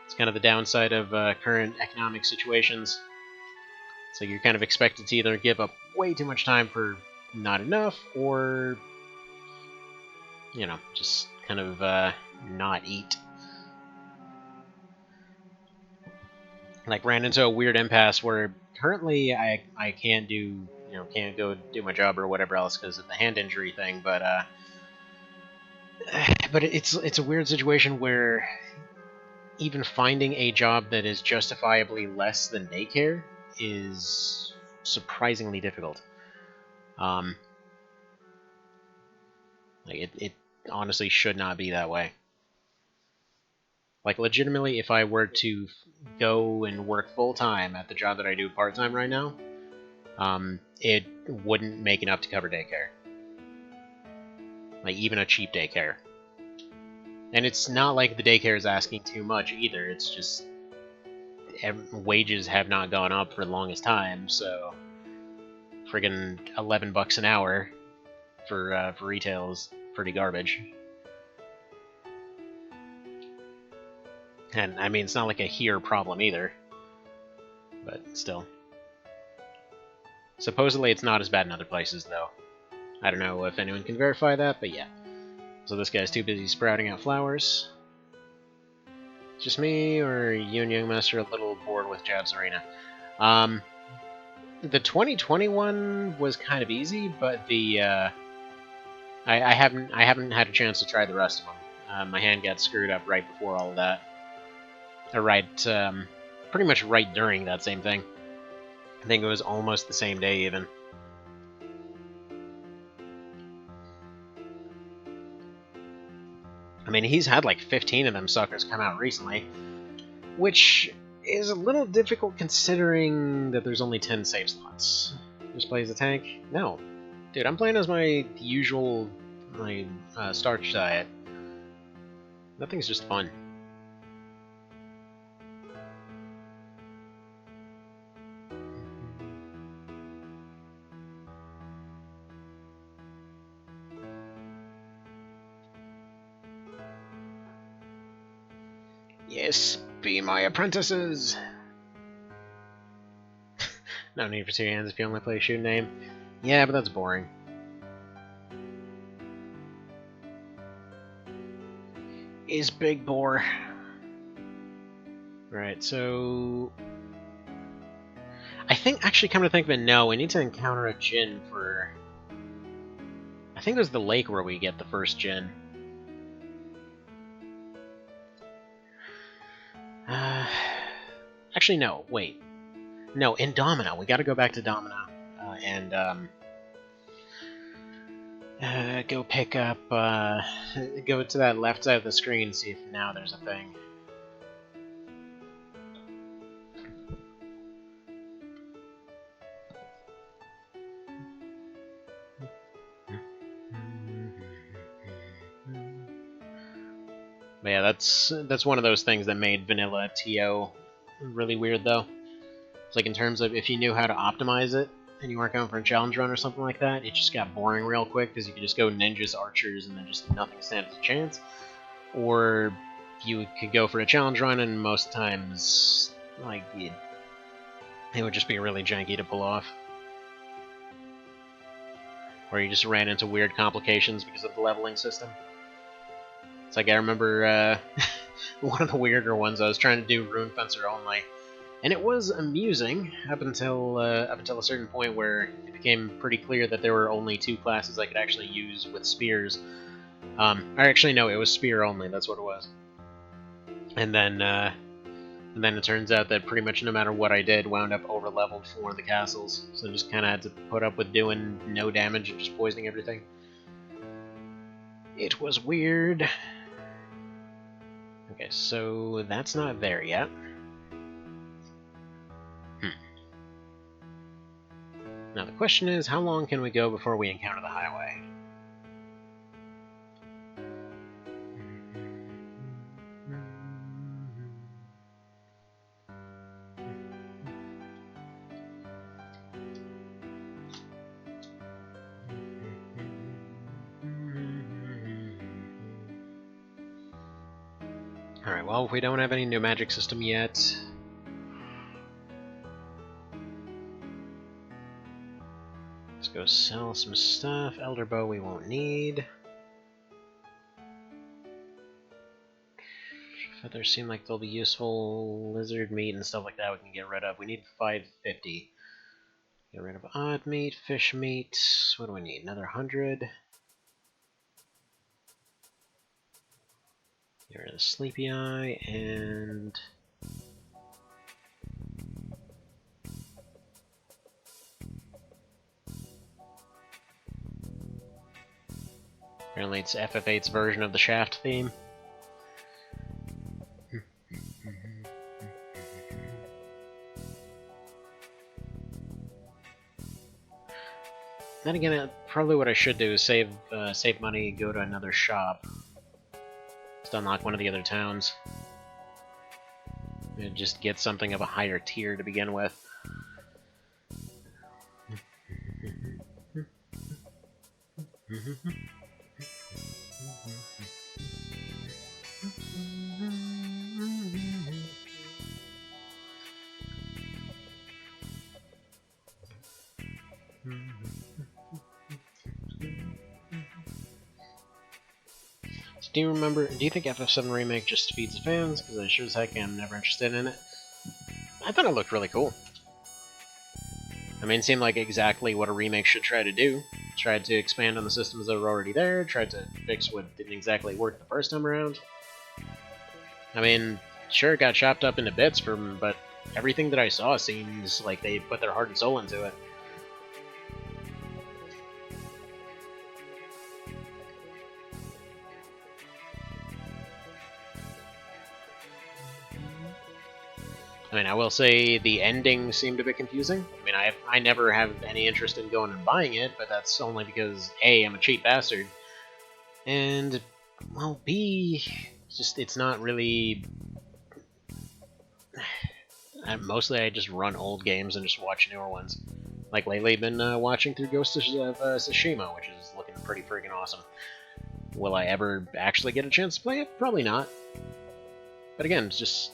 It's kind of the downside of current economic situations. So you're kind of expected to either give up way too much time for not enough, or, you know, just kind of not eat. Like, ran into a weird impasse where currently I can't can't go do my job or whatever else because of the hand injury thing, but it's a weird situation where even finding a job that is justifiably less than daycare is surprisingly difficult. Like it honestly should not be that way. Like, legitimately, if I were to go and work full-time at the job that I do part-time right now, it wouldn't make enough to cover daycare. Like, even a cheap daycare. And it's not like the daycare is asking too much either, it's just wages have not gone up for the longest time, so friggin' $11 an hour for retail is pretty garbage. And, I mean, it's not like a here problem either. But still. Supposedly it's not as bad in other places, though. I don't know if anyone can verify that, but yeah. So this guy's too busy sprouting out flowers. Just me, or you and Young Master a little bored with Jab's Arena? The 2021 was kind of easy, but the I haven't had a chance to try the rest of them. My hand got screwed up right before all of that. Pretty much right during that same thing. I think it was almost the same day, even. I mean, he's had like 15 of them suckers come out recently, which is a little difficult considering that there's only 10 save slots. Just play as a tank? No. Dude, I'm playing as my usual starch diet. That thing's just fun. Yes, be my apprentices! No need for 2 hands if you only play shoot name. Yeah, but that's boring. Is Big Boar. Right, so... I think, actually, come to think of it, no, we need to encounter a Djinn for... I think there's the lake where we get the first Djinn. Actually, no, wait. No, in Domino. We gotta go back to Domino. Go pick up, go to that left side of the screen and see if now there's a thing. But yeah, that's one of those things that made vanilla TO really weird, though. It's like, in terms of if you knew how to optimize it, and you weren't going for a challenge run or something like that, it just got boring real quick, because you could just go ninjas, archers, and then just nothing stands a chance. Or you could go for a challenge run, and most times, like, it would just be really janky to pull off. Or you just ran into weird complications because of the leveling system. It's like, I remember one of the weirder ones, I was trying to do Rune Fencer only, and it was amusing up until a certain point where it became pretty clear that there were only 2 classes I could actually use with spears. Or actually, no, it was spear only, that's what it was. And then it turns out that pretty much no matter what I did, wound up over-leveled for one of the castles, so I just kind of had to put up with doing no damage and just poisoning everything. It was weird. Okay, so that's not there yet. Now the question is, how long can we go before we encounter the highway? Alright, well, if we don't have any new magic system yet... let's go sell some stuff. Elder Bow we won't need. Feathers seem like they'll be useful. Lizard meat and stuff like that we can get rid of. We need 550. Get rid of odd meat, fish meat. What do we need? Another 100. Get rid of the Sleepy Eye and... apparently it's FF8's version of the Shaft theme. Then again, probably what I should do is save money, go to another shop. Just unlock one of the other towns. And just get something of a higher tier to begin with. Do you think FF7 Remake just feeds the fans? Because I sure as heck am never interested in it. I thought it looked really cool. I mean, it seemed like exactly what a remake should try to do. Tried to expand on the systems that were already there, tried to fix what didn't exactly work the first time around. I mean, sure, it got chopped up into bits, but everything that I saw seems like they put their heart and soul into it. I mean, I will say the ending seemed a bit confusing. I mean, I never have any interest in going and buying it, but that's only because A, I'm a cheap bastard, and, well, B, it's not really... mostly I just run old games and just watch newer ones. Like lately I've been watching through Ghost of Tsushima, which is looking pretty freaking awesome. Will I ever actually get a chance to play it? Probably not. But again, it's just...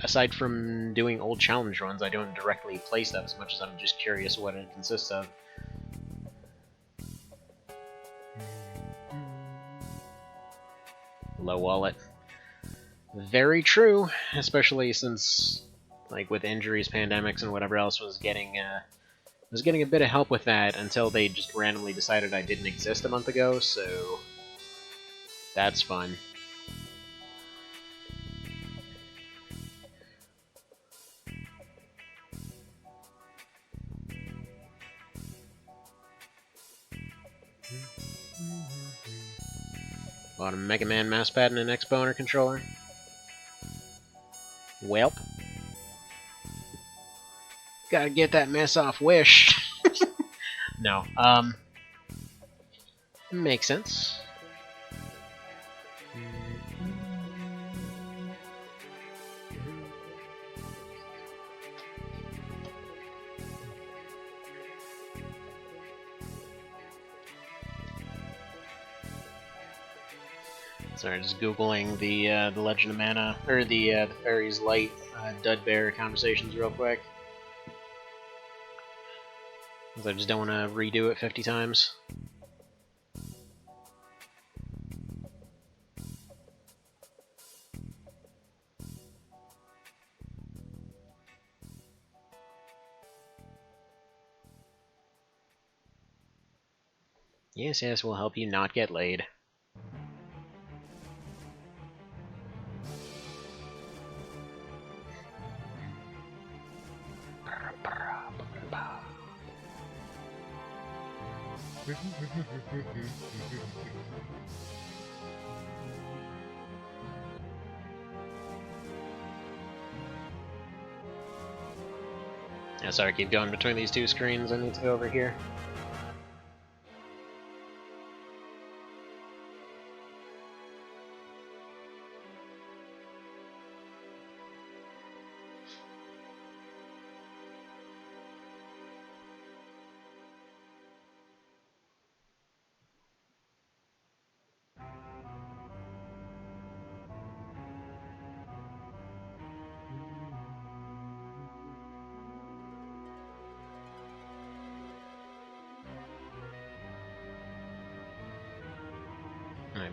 aside from doing old challenge runs, I don't directly play stuff as much as I'm just curious what it consists of. Low wallet. Very true, especially since, like, with injuries, pandemics, and whatever else, was getting a bit of help with that until they just randomly decided I didn't exist a month ago, so that's fun. Bought a Mega Man mousepad and an X-Boner controller. Welp. Gotta get that mess off Wish. No, makes sense. Sorry, just googling the Legend of Mana, or the Fairy's Light Dud Bear conversations real quick. Because I just don't want to redo it 50 times. Yes, yes, we'll help you not get laid. Yeah, sorry, keep going between these two screens. I need to go over here.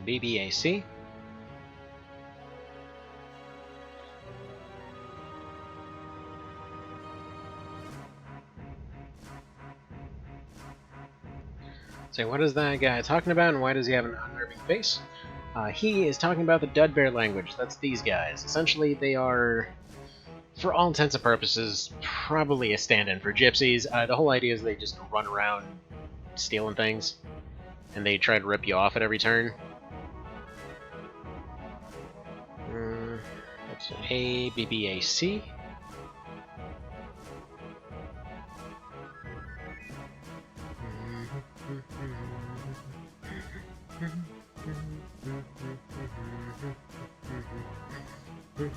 BBAC. So what is that guy talking about, and why does he have an unnerving face? He is talking about the Dudbear language. That's these guys. Essentially, they are, for all intents and purposes, probably a stand-in for gypsies. The whole idea is they just run around stealing things, and they try to rip you off at every turn. That's A, B, B, A, C. But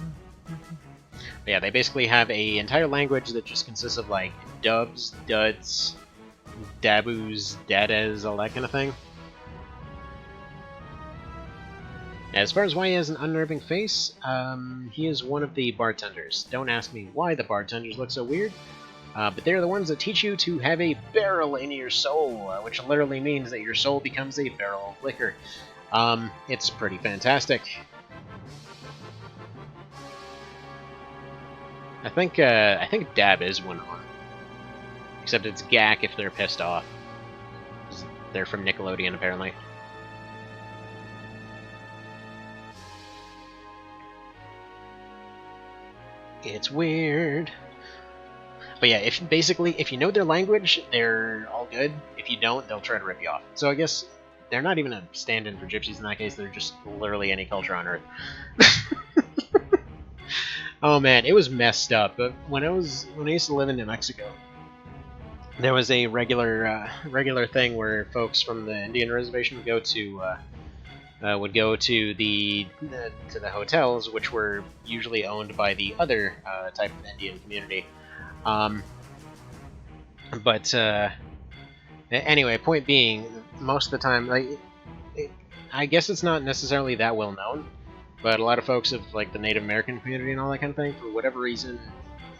yeah, they basically have an entire language that just consists of like dubs, duds, dabus, dadas, all that kind of thing. As far as why he has an unnerving face, he is one of the bartenders. Don't ask me why the bartenders look so weird, but they're the ones that teach you to have a barrel in your soul, which literally means that your soul becomes a barrel of liquor. It's pretty fantastic. I think dab is one on. Except it's gack if they're pissed off. They're from Nickelodeon, apparently. It's weird. But yeah, if you know their language, they're all good. If you don't, they'll try to rip you off. So I guess they're not even a stand-in for gypsies in that case, they're just literally any culture on Earth. Oh man, it was messed up. But when I used to live in New Mexico, there was a regular thing where folks from the Indian reservation would go to the hotels, which were usually owned by the other type of Indian community. Anyway, point being, most of the time, I guess it's not necessarily that well known, but a lot of folks of like the Native American community and all that kind of thing, for whatever reason,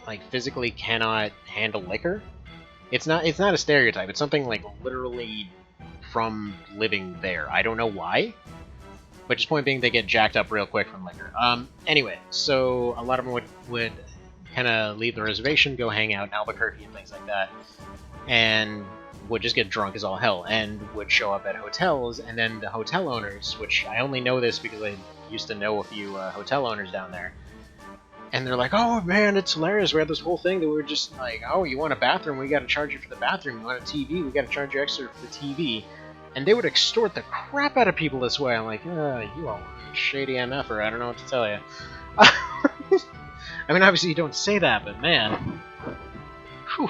like physically cannot handle liquor. It's not a stereotype. It's something like literally from living there. I don't know why. But just point being, they get jacked up real quick from liquor. Anyway, so a lot of them would kind of leave the reservation, go hang out in Albuquerque and things like that, and would just get drunk as all hell, and would show up at hotels, and then the hotel owners, which I only know this because I used to know a few hotel owners down there, and they're like, oh man, it's hilarious, we had this whole thing that we were just like, oh, you want a bathroom, we gotta charge you for the bathroom, you want a TV, we gotta charge you extra for the TV. And they would extort the crap out of people this way. I'm like, you are one shady MFer, I don't know what to tell you. I mean, obviously you don't say that, but man. Whew.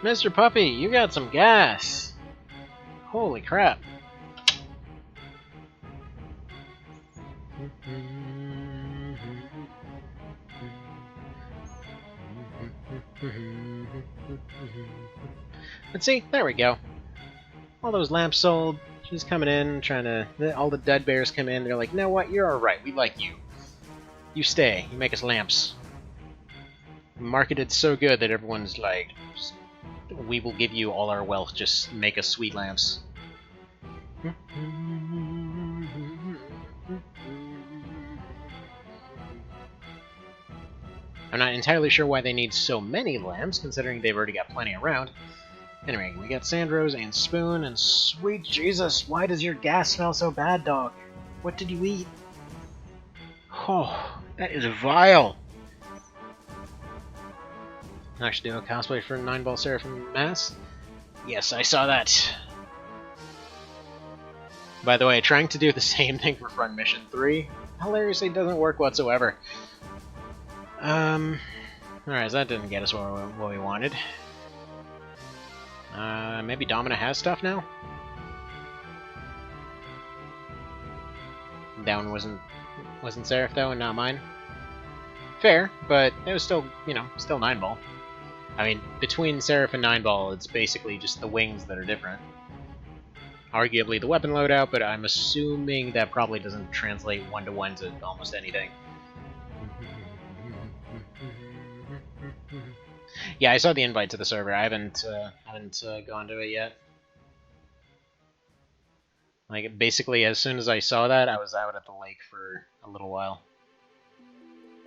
Mr. Puppy, you got some gas. Holy crap. Let's see, there we go. All those lamps sold. She's coming in, trying to... All the dead bears come in, they're like, you know what, you're alright, we like you. You stay, you make us lamps. Marketed so good that everyone's like, we will give you all our wealth, just make us sweet lamps. I'm not entirely sure why they need so many lamps, considering they've already got plenty around. Anyway, we got Sandros and Spoon, and sweet Jesus, why does your gas smell so bad, dog? What did you eat? Oh, that is vile. I should do a cosplay for 9-Ball Seraphim Mass? Yes, I saw that. By the way, trying to do the same thing for Front Mission 3 hilariously doesn't work whatsoever. Alright, so that didn't get us what we wanted. Maybe Domina has stuff now? That one wasn't Seraph though, and not mine. Fair, but it was still, still 9-ball. I mean, between Seraph and 9-ball, it's basically just the wings that are different. Arguably the weapon loadout, but I'm assuming that probably doesn't translate one-to-one to almost anything. Yeah, I saw the invite to the server. I haven't gone to it yet. Like, basically, as soon as I saw that, I was out at the lake for a little while.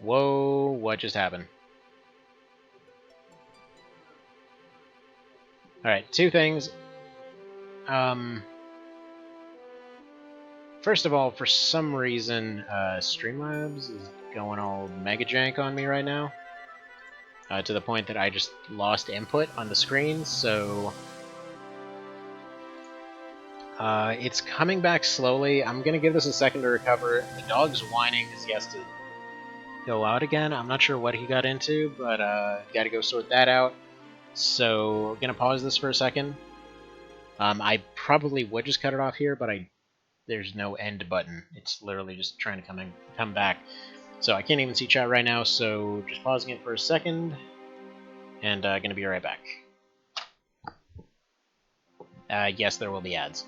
Whoa, what just happened? Alright, two things. First of all, for some reason, Streamlabs is going all mega jank on me right now. To the point that I just lost input on the screen, so... it's coming back slowly. I'm gonna give this a second to recover. The dog's whining because he has to go out again. I'm not sure what he got into, but gotta go sort that out. So, gonna pause this for a second. I probably would just cut it off here, but there's no end button. It's literally just trying to come back. So I can't even see chat right now, so just pausing it for a second, and gonna be right back. Yes, there will be ads.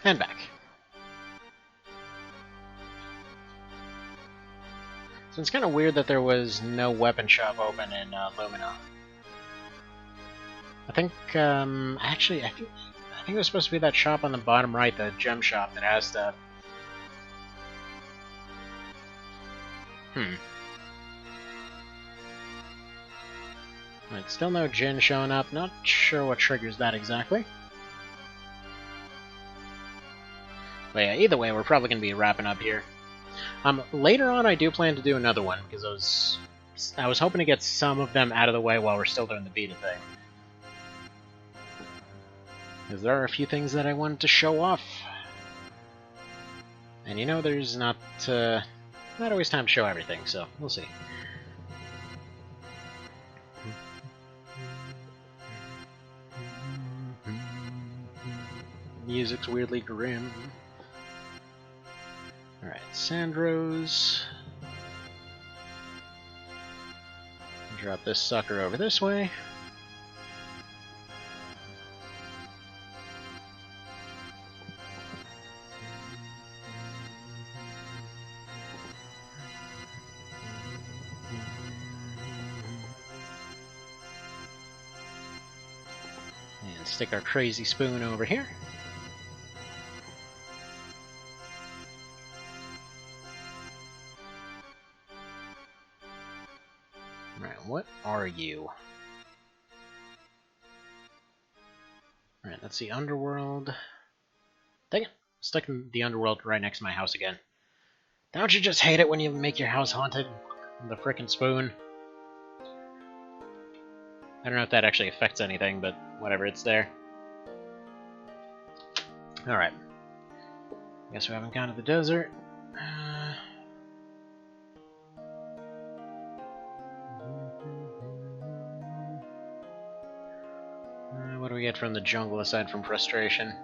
And back. So it's kind of weird that there was no weapon shop open in Lumina. I think, actually, I think it was supposed to be that shop on the bottom right, the gem shop that has stuff. Right, still no Jin showing up. Not sure what triggers that exactly. But yeah, either way, we're probably going to be wrapping up here. Later on, I do plan to do another one, because I was hoping to get some of them out of the way while we're still doing the beta thing. Because there are a few things that I wanted to show off. And you know, there's not always time to show everything, so we'll see. Music's weirdly grim. Alright, Sandro's. Drop this sucker over this way. And stick our crazy spoon over here. What are you? Alright, that's the underworld. Dang it! Stuck in the underworld right next to my house again. Don't you just hate it when you make your house haunted? The frickin' spoon. I don't know if that actually affects anything, but whatever, it's there. Alright. Guess we haven't gone to the desert. What do we get from the jungle aside from frustration?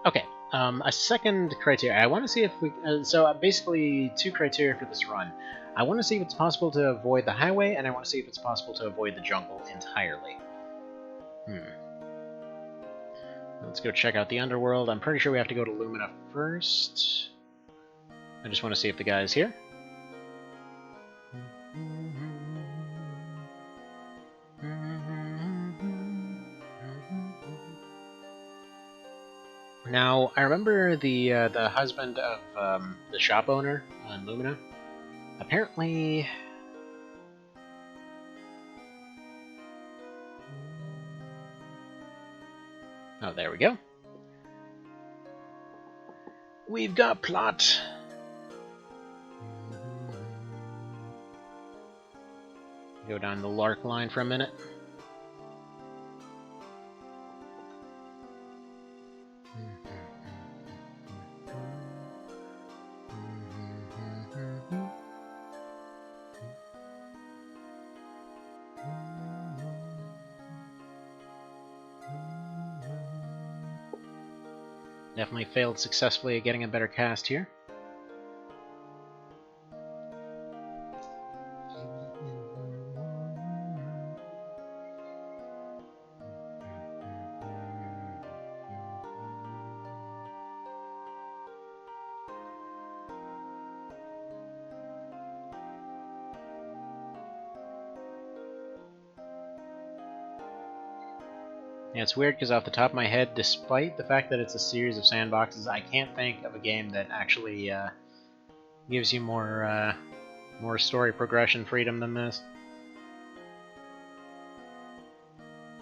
Okay, a second criteria. I want to see if we... so basically, two criteria for this run. I want to see if it's possible to avoid the highway, and I want to see if it's possible to avoid the jungle entirely. Let's go check out the underworld. I'm pretty sure we have to go to Lumina first. I just want to see if the guy's here. Now, I remember the husband of the shop owner on Lumina. Apparently... Oh, there we go. We've got plot! Go down the Lark line for a minute. Definitely failed successfully at getting a better cast here. Yeah, it's weird because off the top of my head, despite the fact that it's a series of sandboxes, I can't think of a game that actually gives you more story progression freedom than this.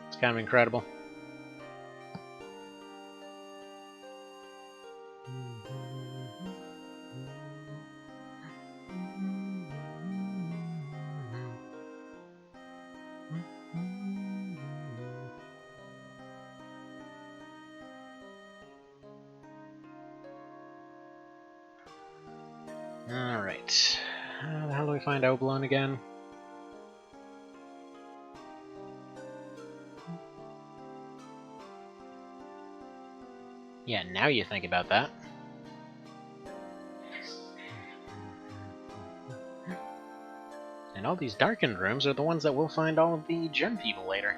It's kind of incredible. Alright. How the hell do we find Oblon again? Yeah, now you think about that. And all these darkened rooms are the ones that we'll find all of the gem people later.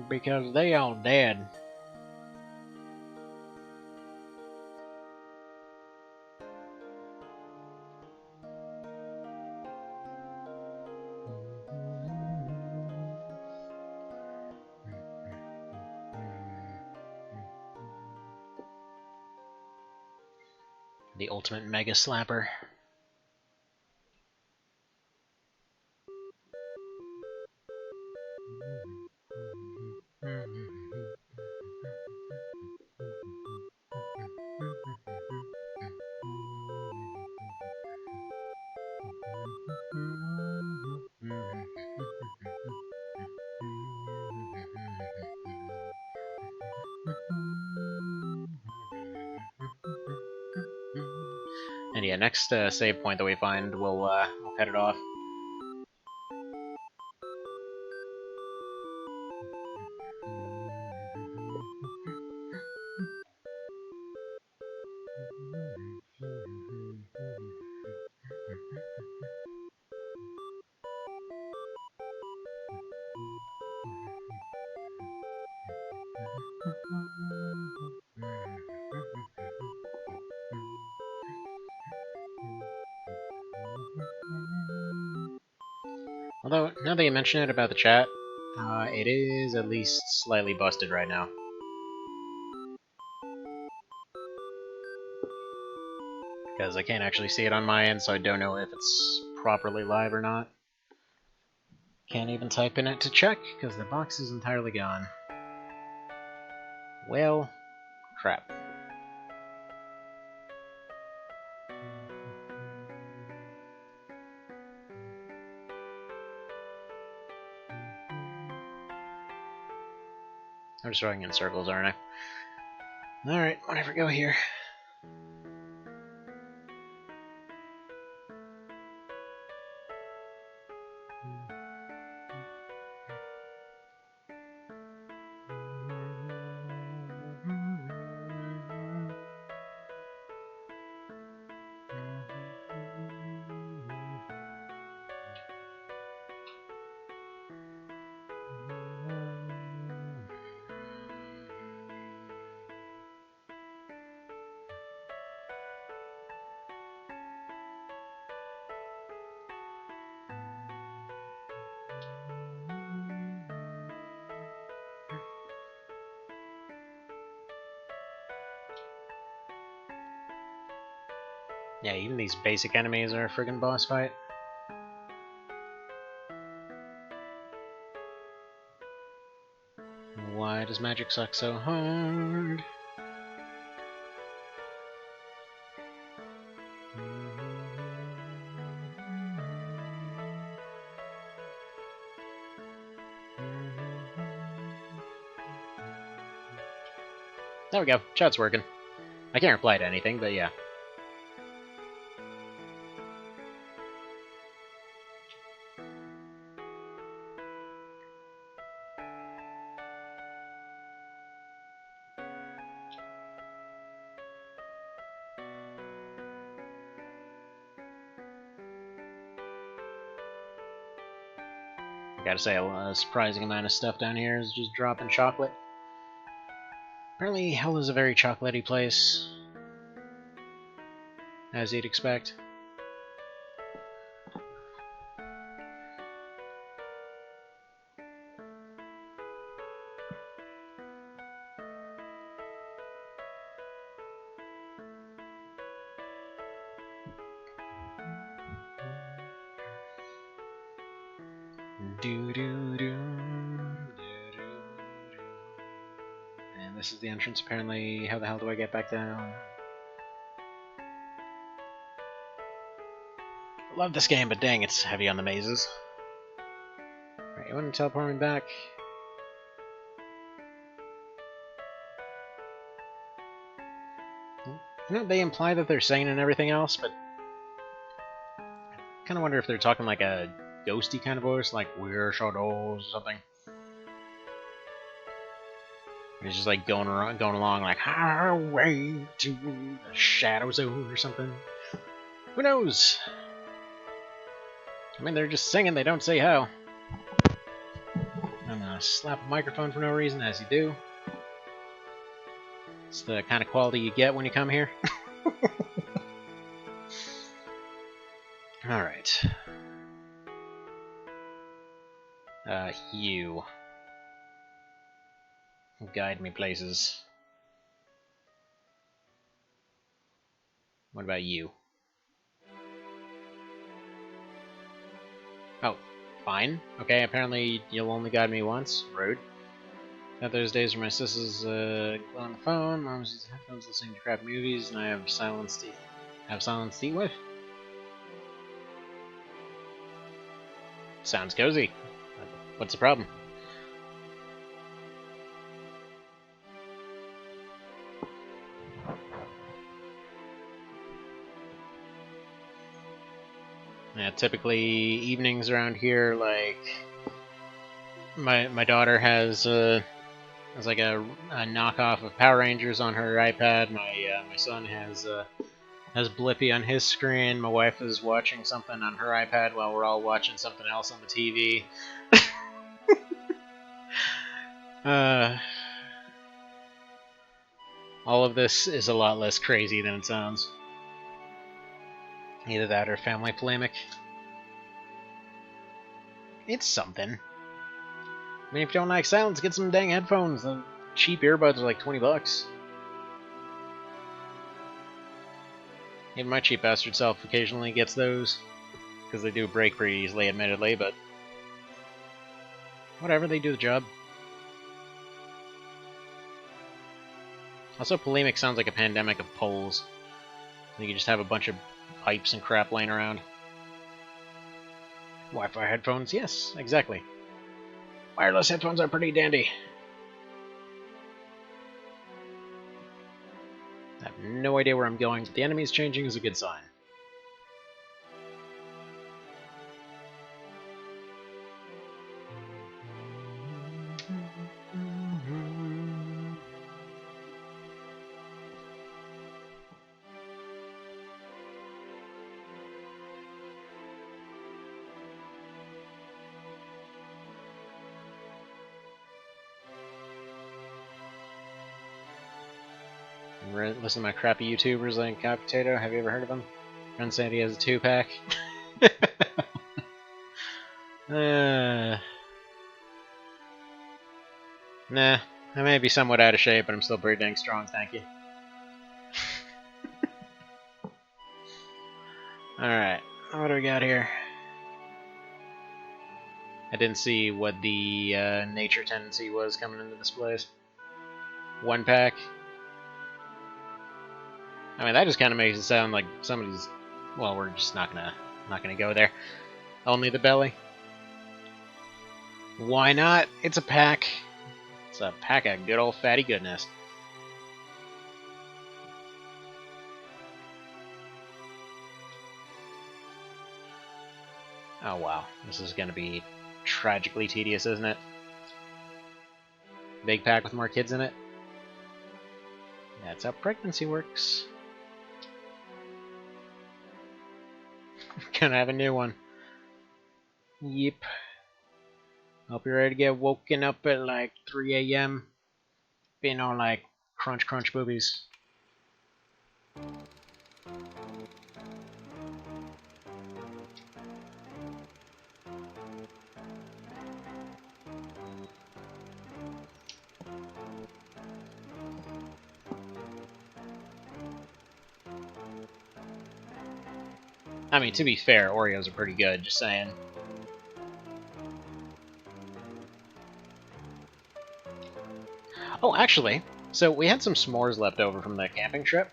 Because they all dead. The ultimate mega slapper. And yeah, next save point that we find, we'll cut it off. Although, now that you mention it about the chat, it is at least slightly busted right now. Because I can't actually see it on my end, so I don't know if it's properly live or not. Can't even type in it to check, because the box is entirely gone. Well, crap. I'm just running in circles, aren't I? Alright, whatever, go here. Yeah, even these basic enemies are a friggin' boss fight. Why does magic suck so hard? There we go, chat's working. I can't reply to anything, but yeah. I gotta say, a surprising amount of stuff down here is just dropping chocolate. Apparently, hell is a very chocolatey place, as you'd expect. And this is the entrance, apparently. How the hell do I get back down? I love this game, but dang, it's heavy on the mazes. Alright, you want to teleport me back? You know, they imply that they're sane and everything else, but I kind of wonder if they're talking like a ghosty kind of voice, like "We're shadows" or something. It's just like going along like "Highway to the Shadow Zone" or something. Who knows? I mean, they're just singing, they don't say how. I'm gonna slap a microphone for no reason, as you do. It's the kind of quality you get when you come here. Alright. You. Guide me places. What about you? Oh, fine. Okay, apparently you'll only guide me once. Rude. Got those days where my sister's on the phone, mom's using headphones listening to crap movies, and I have silence to eat with. Sounds cozy. What's the problem? Yeah, typically evenings around here, like my daughter has like a knockoff of Power Rangers on her iPad. My son has Blippi on his screen. My wife is watching something on her iPad while we're all watching something else on the TV. All of this is a lot less crazy than it sounds. Either that or family polemic. It's something. I mean, if you don't like silence, get some dang headphones. The cheap earbuds are like $20. Even my cheap bastard self occasionally gets those, because they do break pretty easily, admittedly, but whatever, they do the job. Also, polemic sounds like a pandemic of poles. You can just have a bunch of pipes and crap laying around. Wi-Fi headphones, yes, exactly. Wireless headphones are pretty dandy. I have no idea where I'm going, but the enemy's changing is a good sign. Listen to my crappy YouTubers like Cow Potato. Have you ever heard of him? Friend said he has a 2-pack. Nah, I may be somewhat out of shape, but I'm still pretty dang strong, thank you. Alright, what do we got here? I didn't see what the nature tendency was coming into this place. 1-pack. I mean, that just kind of makes it sound like somebody's... Well, we're just not gonna go there. Only the belly. Why not? It's a pack. It's a pack of good old fatty goodness. Oh wow, this is gonna be tragically tedious, isn't it? Big pack with more kids in it. That's how pregnancy works. Gonna have a new one. Yep. Hope you're ready to get woken up at like 3 a.m. Being all like crunch crunch boobies. I mean, to be fair, Oreos are pretty good, just saying. Oh, actually, so we had some s'mores left over from the camping trip.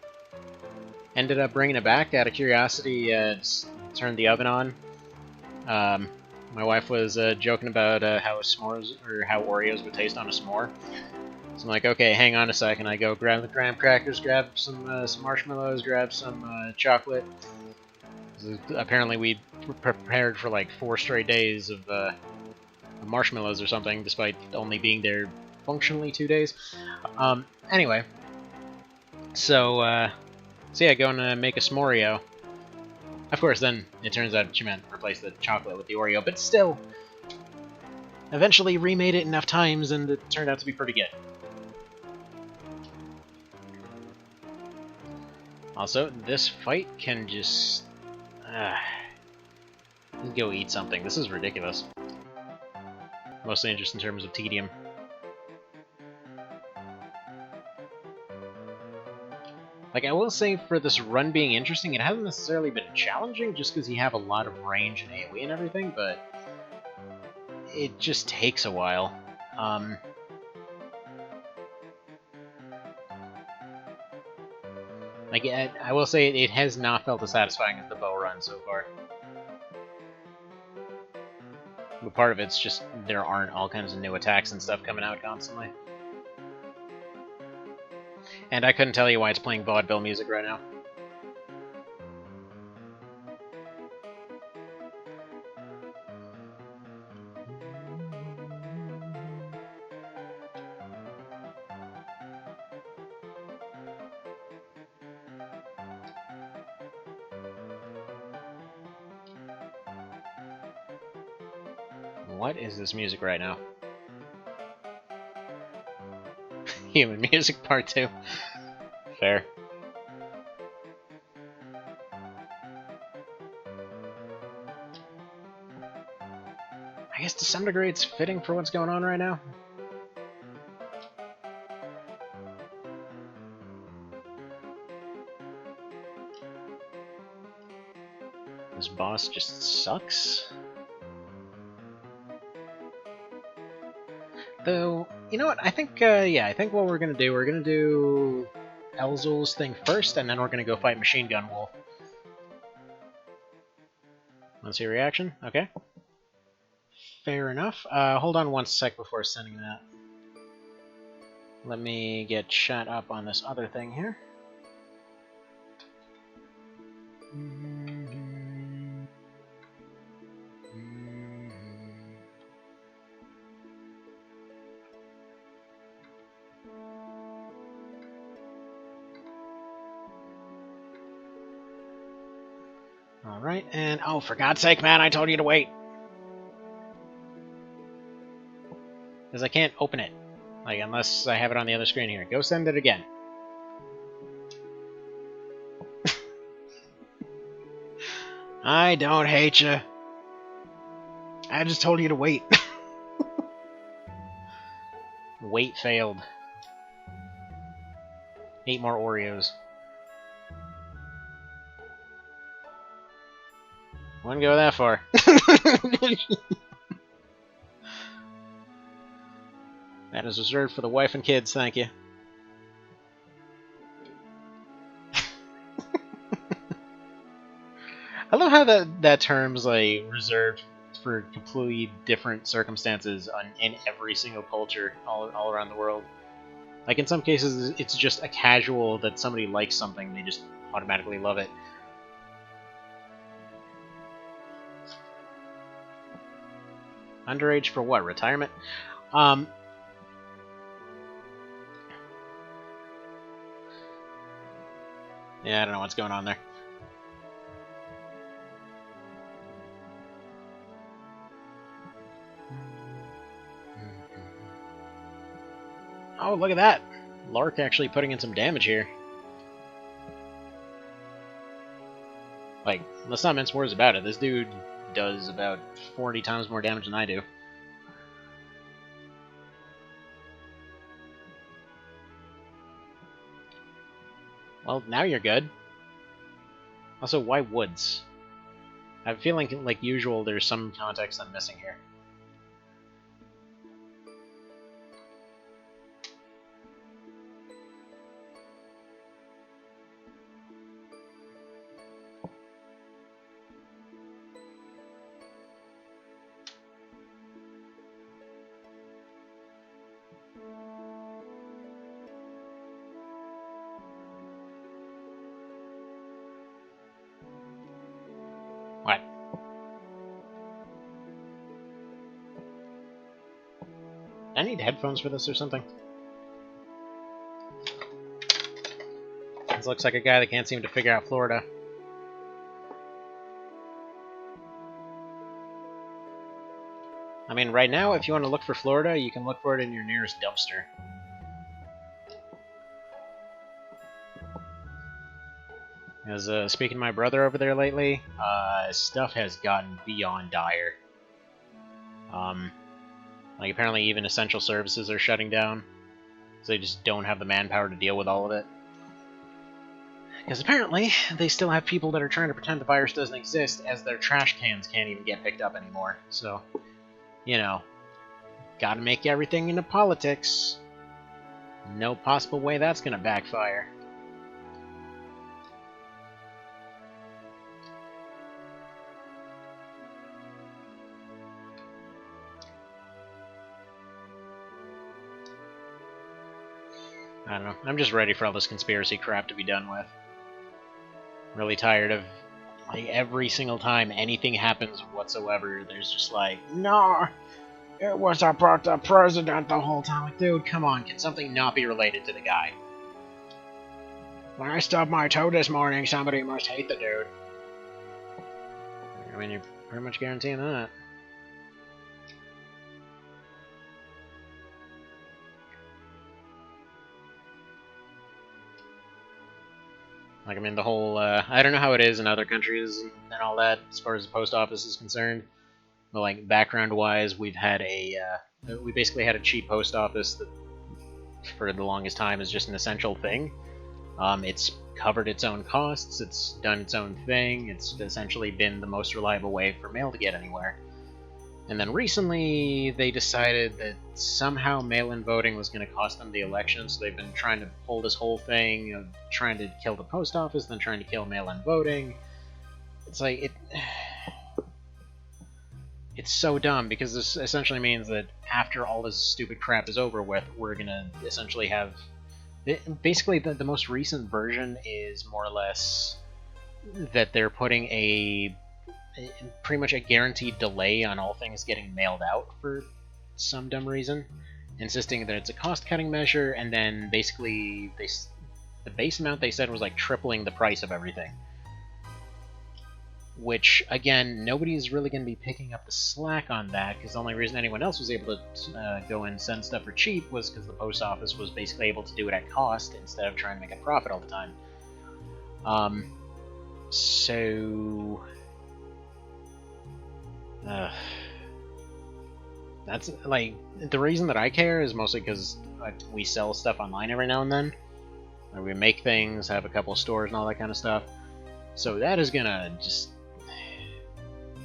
Ended up bringing it back out of curiosity, turned the oven on. My wife was joking about how s'mores, or how Oreos would taste on a s'more. So I'm like, okay, hang on a second. I go grab the graham crackers, grab some marshmallows, grab some chocolate. Apparently we prepared for like 4 straight days of marshmallows or something, despite only being there functionally 2 days. Anyway, so yeah, going to make a s'moreo. Of course, then it turns out she meant replace the chocolate with the Oreo, but still, eventually remade it enough times and it turned out to be pretty good. Also, this fight can just... go eat something. This is ridiculous. Mostly just in terms of tedium. Like, I will say, for this run being interesting, it hasn't necessarily been challenging, just because you have a lot of range and AoE and everything, but it just takes a while. Like, I will say, it has not felt as satisfying as the bow run so far. But part of it's just, there aren't all kinds of new attacks and stuff coming out constantly. And I couldn't tell you why it's playing vaudeville music right now. What is this music right now? Human music part 2. Fair. I guess to some degree it's fitting for what's going on right now. This boss just sucks. Though, you know what? I think, yeah, I think what we're gonna do Elzul's thing first, and then we're gonna go fight Machine Gun Wolf. Let's see your reaction? Okay. Fair enough. Hold on one sec before sending that. Let me get chat up on this other thing here. Alright, and oh, for God's sake, man, I told you to wait! Because I can't open it. Like, unless I have it on the other screen here. Go send it again. I don't hate you. I just told you to wait. Wait failed. 8 more Oreos. Wouldn't go that far. That is reserved for the wife and kids, thank you. I love how that term's like reserved for completely different circumstances in every single culture all around the world. Like, in some cases, it's just a casual that somebody likes something, they just automatically love it. Underage for what? Retirement? Yeah, I don't know what's going on there. Oh, look at that! Lark actually putting in some damage here. Like, let's not mince words about it. This dude does about 40 times more damage than I do. Well, now you're good. Also, why woods? I have a feeling, like usual, there's some context I'm missing here. What? I need headphones for this or something. This looks like a guy that can't seem to figure out Florida. I mean, right now, if you want to look for Florida, you can look for it in your nearest dumpster. As speaking to my brother over there lately, stuff has gotten beyond dire. Like, apparently even essential services are shutting down, so they just don't have the manpower to deal with all of it. Because apparently, they still have people that are trying to pretend the virus doesn't exist, as their trash cans can't even get picked up anymore. So, you know, gotta make everything into politics. No possible way that's gonna backfire. I don't know. I'm just ready for all this conspiracy crap to be done with. Really tired of, like, every single time anything happens whatsoever, there's just like, no, it was about the president the whole time. Like, dude, come on, can something not be related to the guy? When I stubbed my toe this morning, somebody must hate the dude. I mean, you're pretty much guaranteeing that. Like, I mean, the whole, I don't know how it is in other countries and all that, as far as the post office is concerned. But, like, background-wise, we basically had a cheap post office that, for the longest time, is just an essential thing. It's covered its own costs, it's done its own thing, it's essentially been the most reliable way for mail to get anywhere. And then recently, they decided that somehow mail-in voting was going to cost them the election, so they've been trying to pull this whole thing of trying to kill the post office, then trying to kill mail-in voting. It's like, it's so dumb, because this essentially means that after all this stupid crap is over with, we're going to essentially have... Basically, the most recent version is more or less that they're putting pretty much a guaranteed delay on all things getting mailed out for some dumb reason, insisting that it's a cost-cutting measure, and then basically the base amount they said was like tripling the price of everything. Which, again, nobody's really going to be picking up the slack on that, because the only reason anyone else was able to go and send stuff for cheap was because the post office was basically able to do it at cost instead of trying to make a profit all the time. So... that's, like, the reason that I care is mostly because we sell stuff online every now and then. Like, we make things, have a couple of stores and all that kind of stuff. So that is gonna just...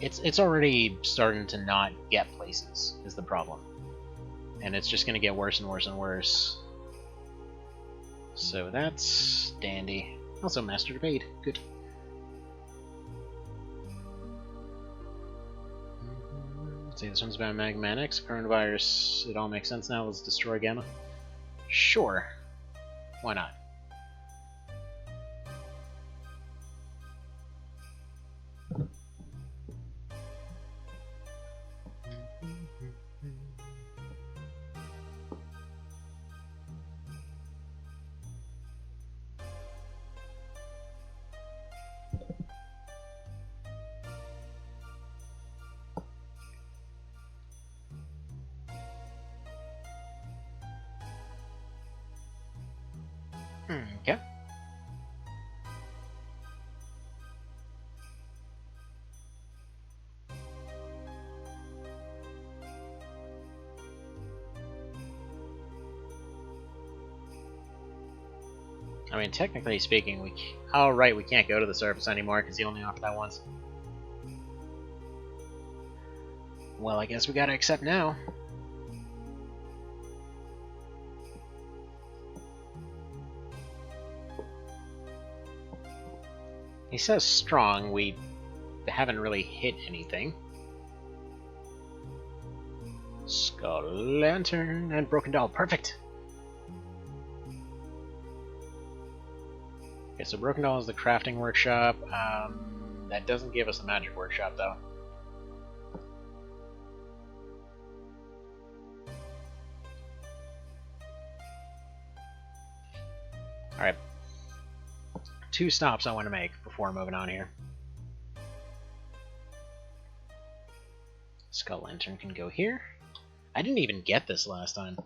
It's already starting to not get places, is the problem. And it's just gonna get worse and worse and worse. So that's dandy. Also, Master Debate. Good. Let's see, this one's about Magmanics, coronavirus. It all makes sense now. Let's destroy Gamma. Sure. Why not? Okay. I mean, technically speaking, we can't go to the surface anymore because he only offered that once. Well, I guess we gotta accept now. He says strong, we haven't really hit anything. Skull Lantern and Broken Doll, perfect! Okay, so Broken Doll is the crafting workshop. That doesn't give us a magic workshop, though. Alright. 2 stops I want to make before moving on here. Skull Lantern can go here. I didn't even get this last time.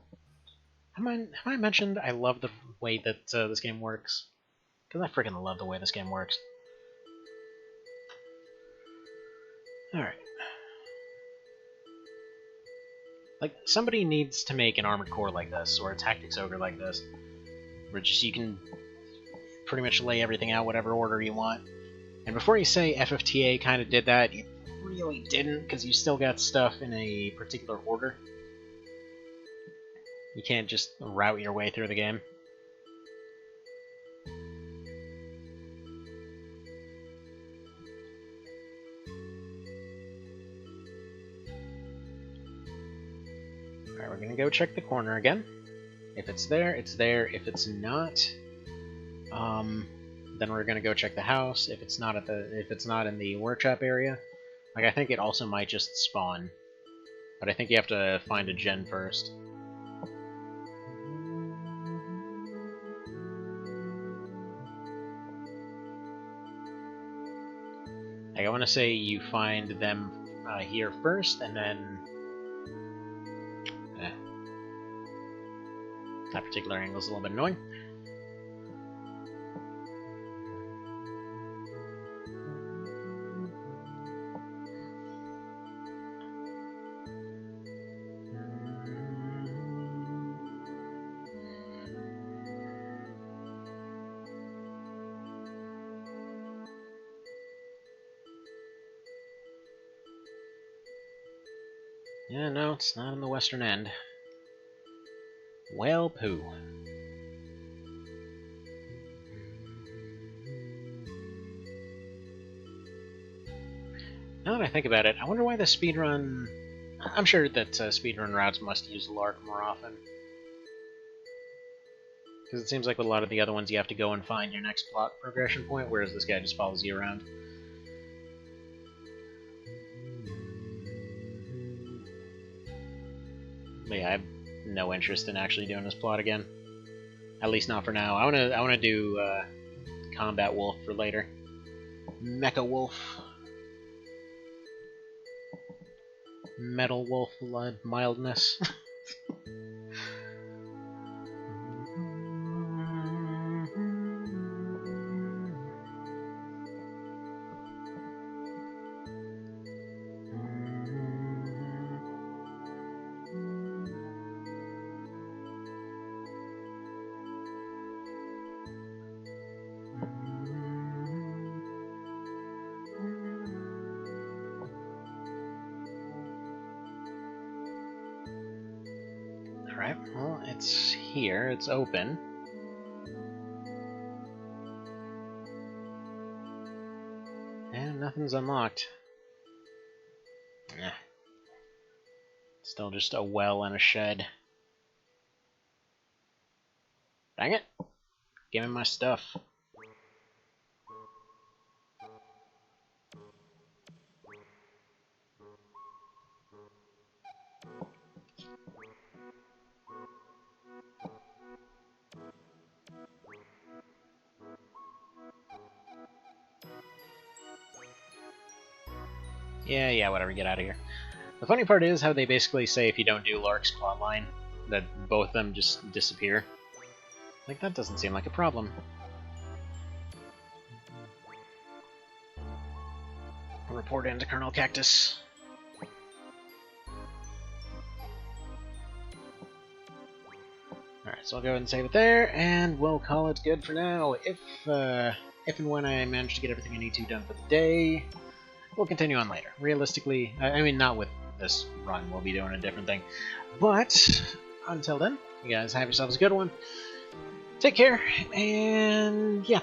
Have I mentioned I love the way that this game works? Because I freaking love the way this game works. Alright. Like, somebody needs to make an armored core like this, or a tactics ogre like this, where just you can pretty much lay everything out whatever order you want. And before you say FFTA kind of did that, it really didn't, because you still got stuff in a particular order. You can't just route your way through the game. Alright, we're gonna go check the corner again. If it's there, it's there. If it's not, then we're gonna go check the house. If it's not in the workshop area, like I think it also might just spawn, but I think you have to find a gen first. Like, I want to say you find them here first, and then that particular angle is a little bit annoying. Yeah, no, it's not in the western end. Well, poo. Now that I think about it, I wonder why the speedrun... I'm sure that speedrun routes must use Lark more often. Because it seems like with a lot of the other ones you have to go and find your next plot progression point, whereas this guy just follows you around. But yeah, I have no interest in actually doing this plot again. At least not for now. I wanna do Combat Wolf for later. Mecha Wolf. Metal Wolf mildness. Alright, well, it's here, it's open. And nothing's unlocked. Eh. Still just a well and a shed. Dang it! Give me my stuff. Yeah, whatever, get out of here. The funny part is how they basically say if you don't do Lark's plotline, that both of them just disappear. Like, that doesn't seem like a problem. I'll report into Colonel Cactus. Alright, so I'll go ahead and save it there, and we'll call it good for now. If and when I manage to get everything I need to done for the day, we'll continue on later. Realistically, I mean, not with this run, we'll be doing a different thing. But, until then, you guys have yourselves a good one. Take care, and yeah.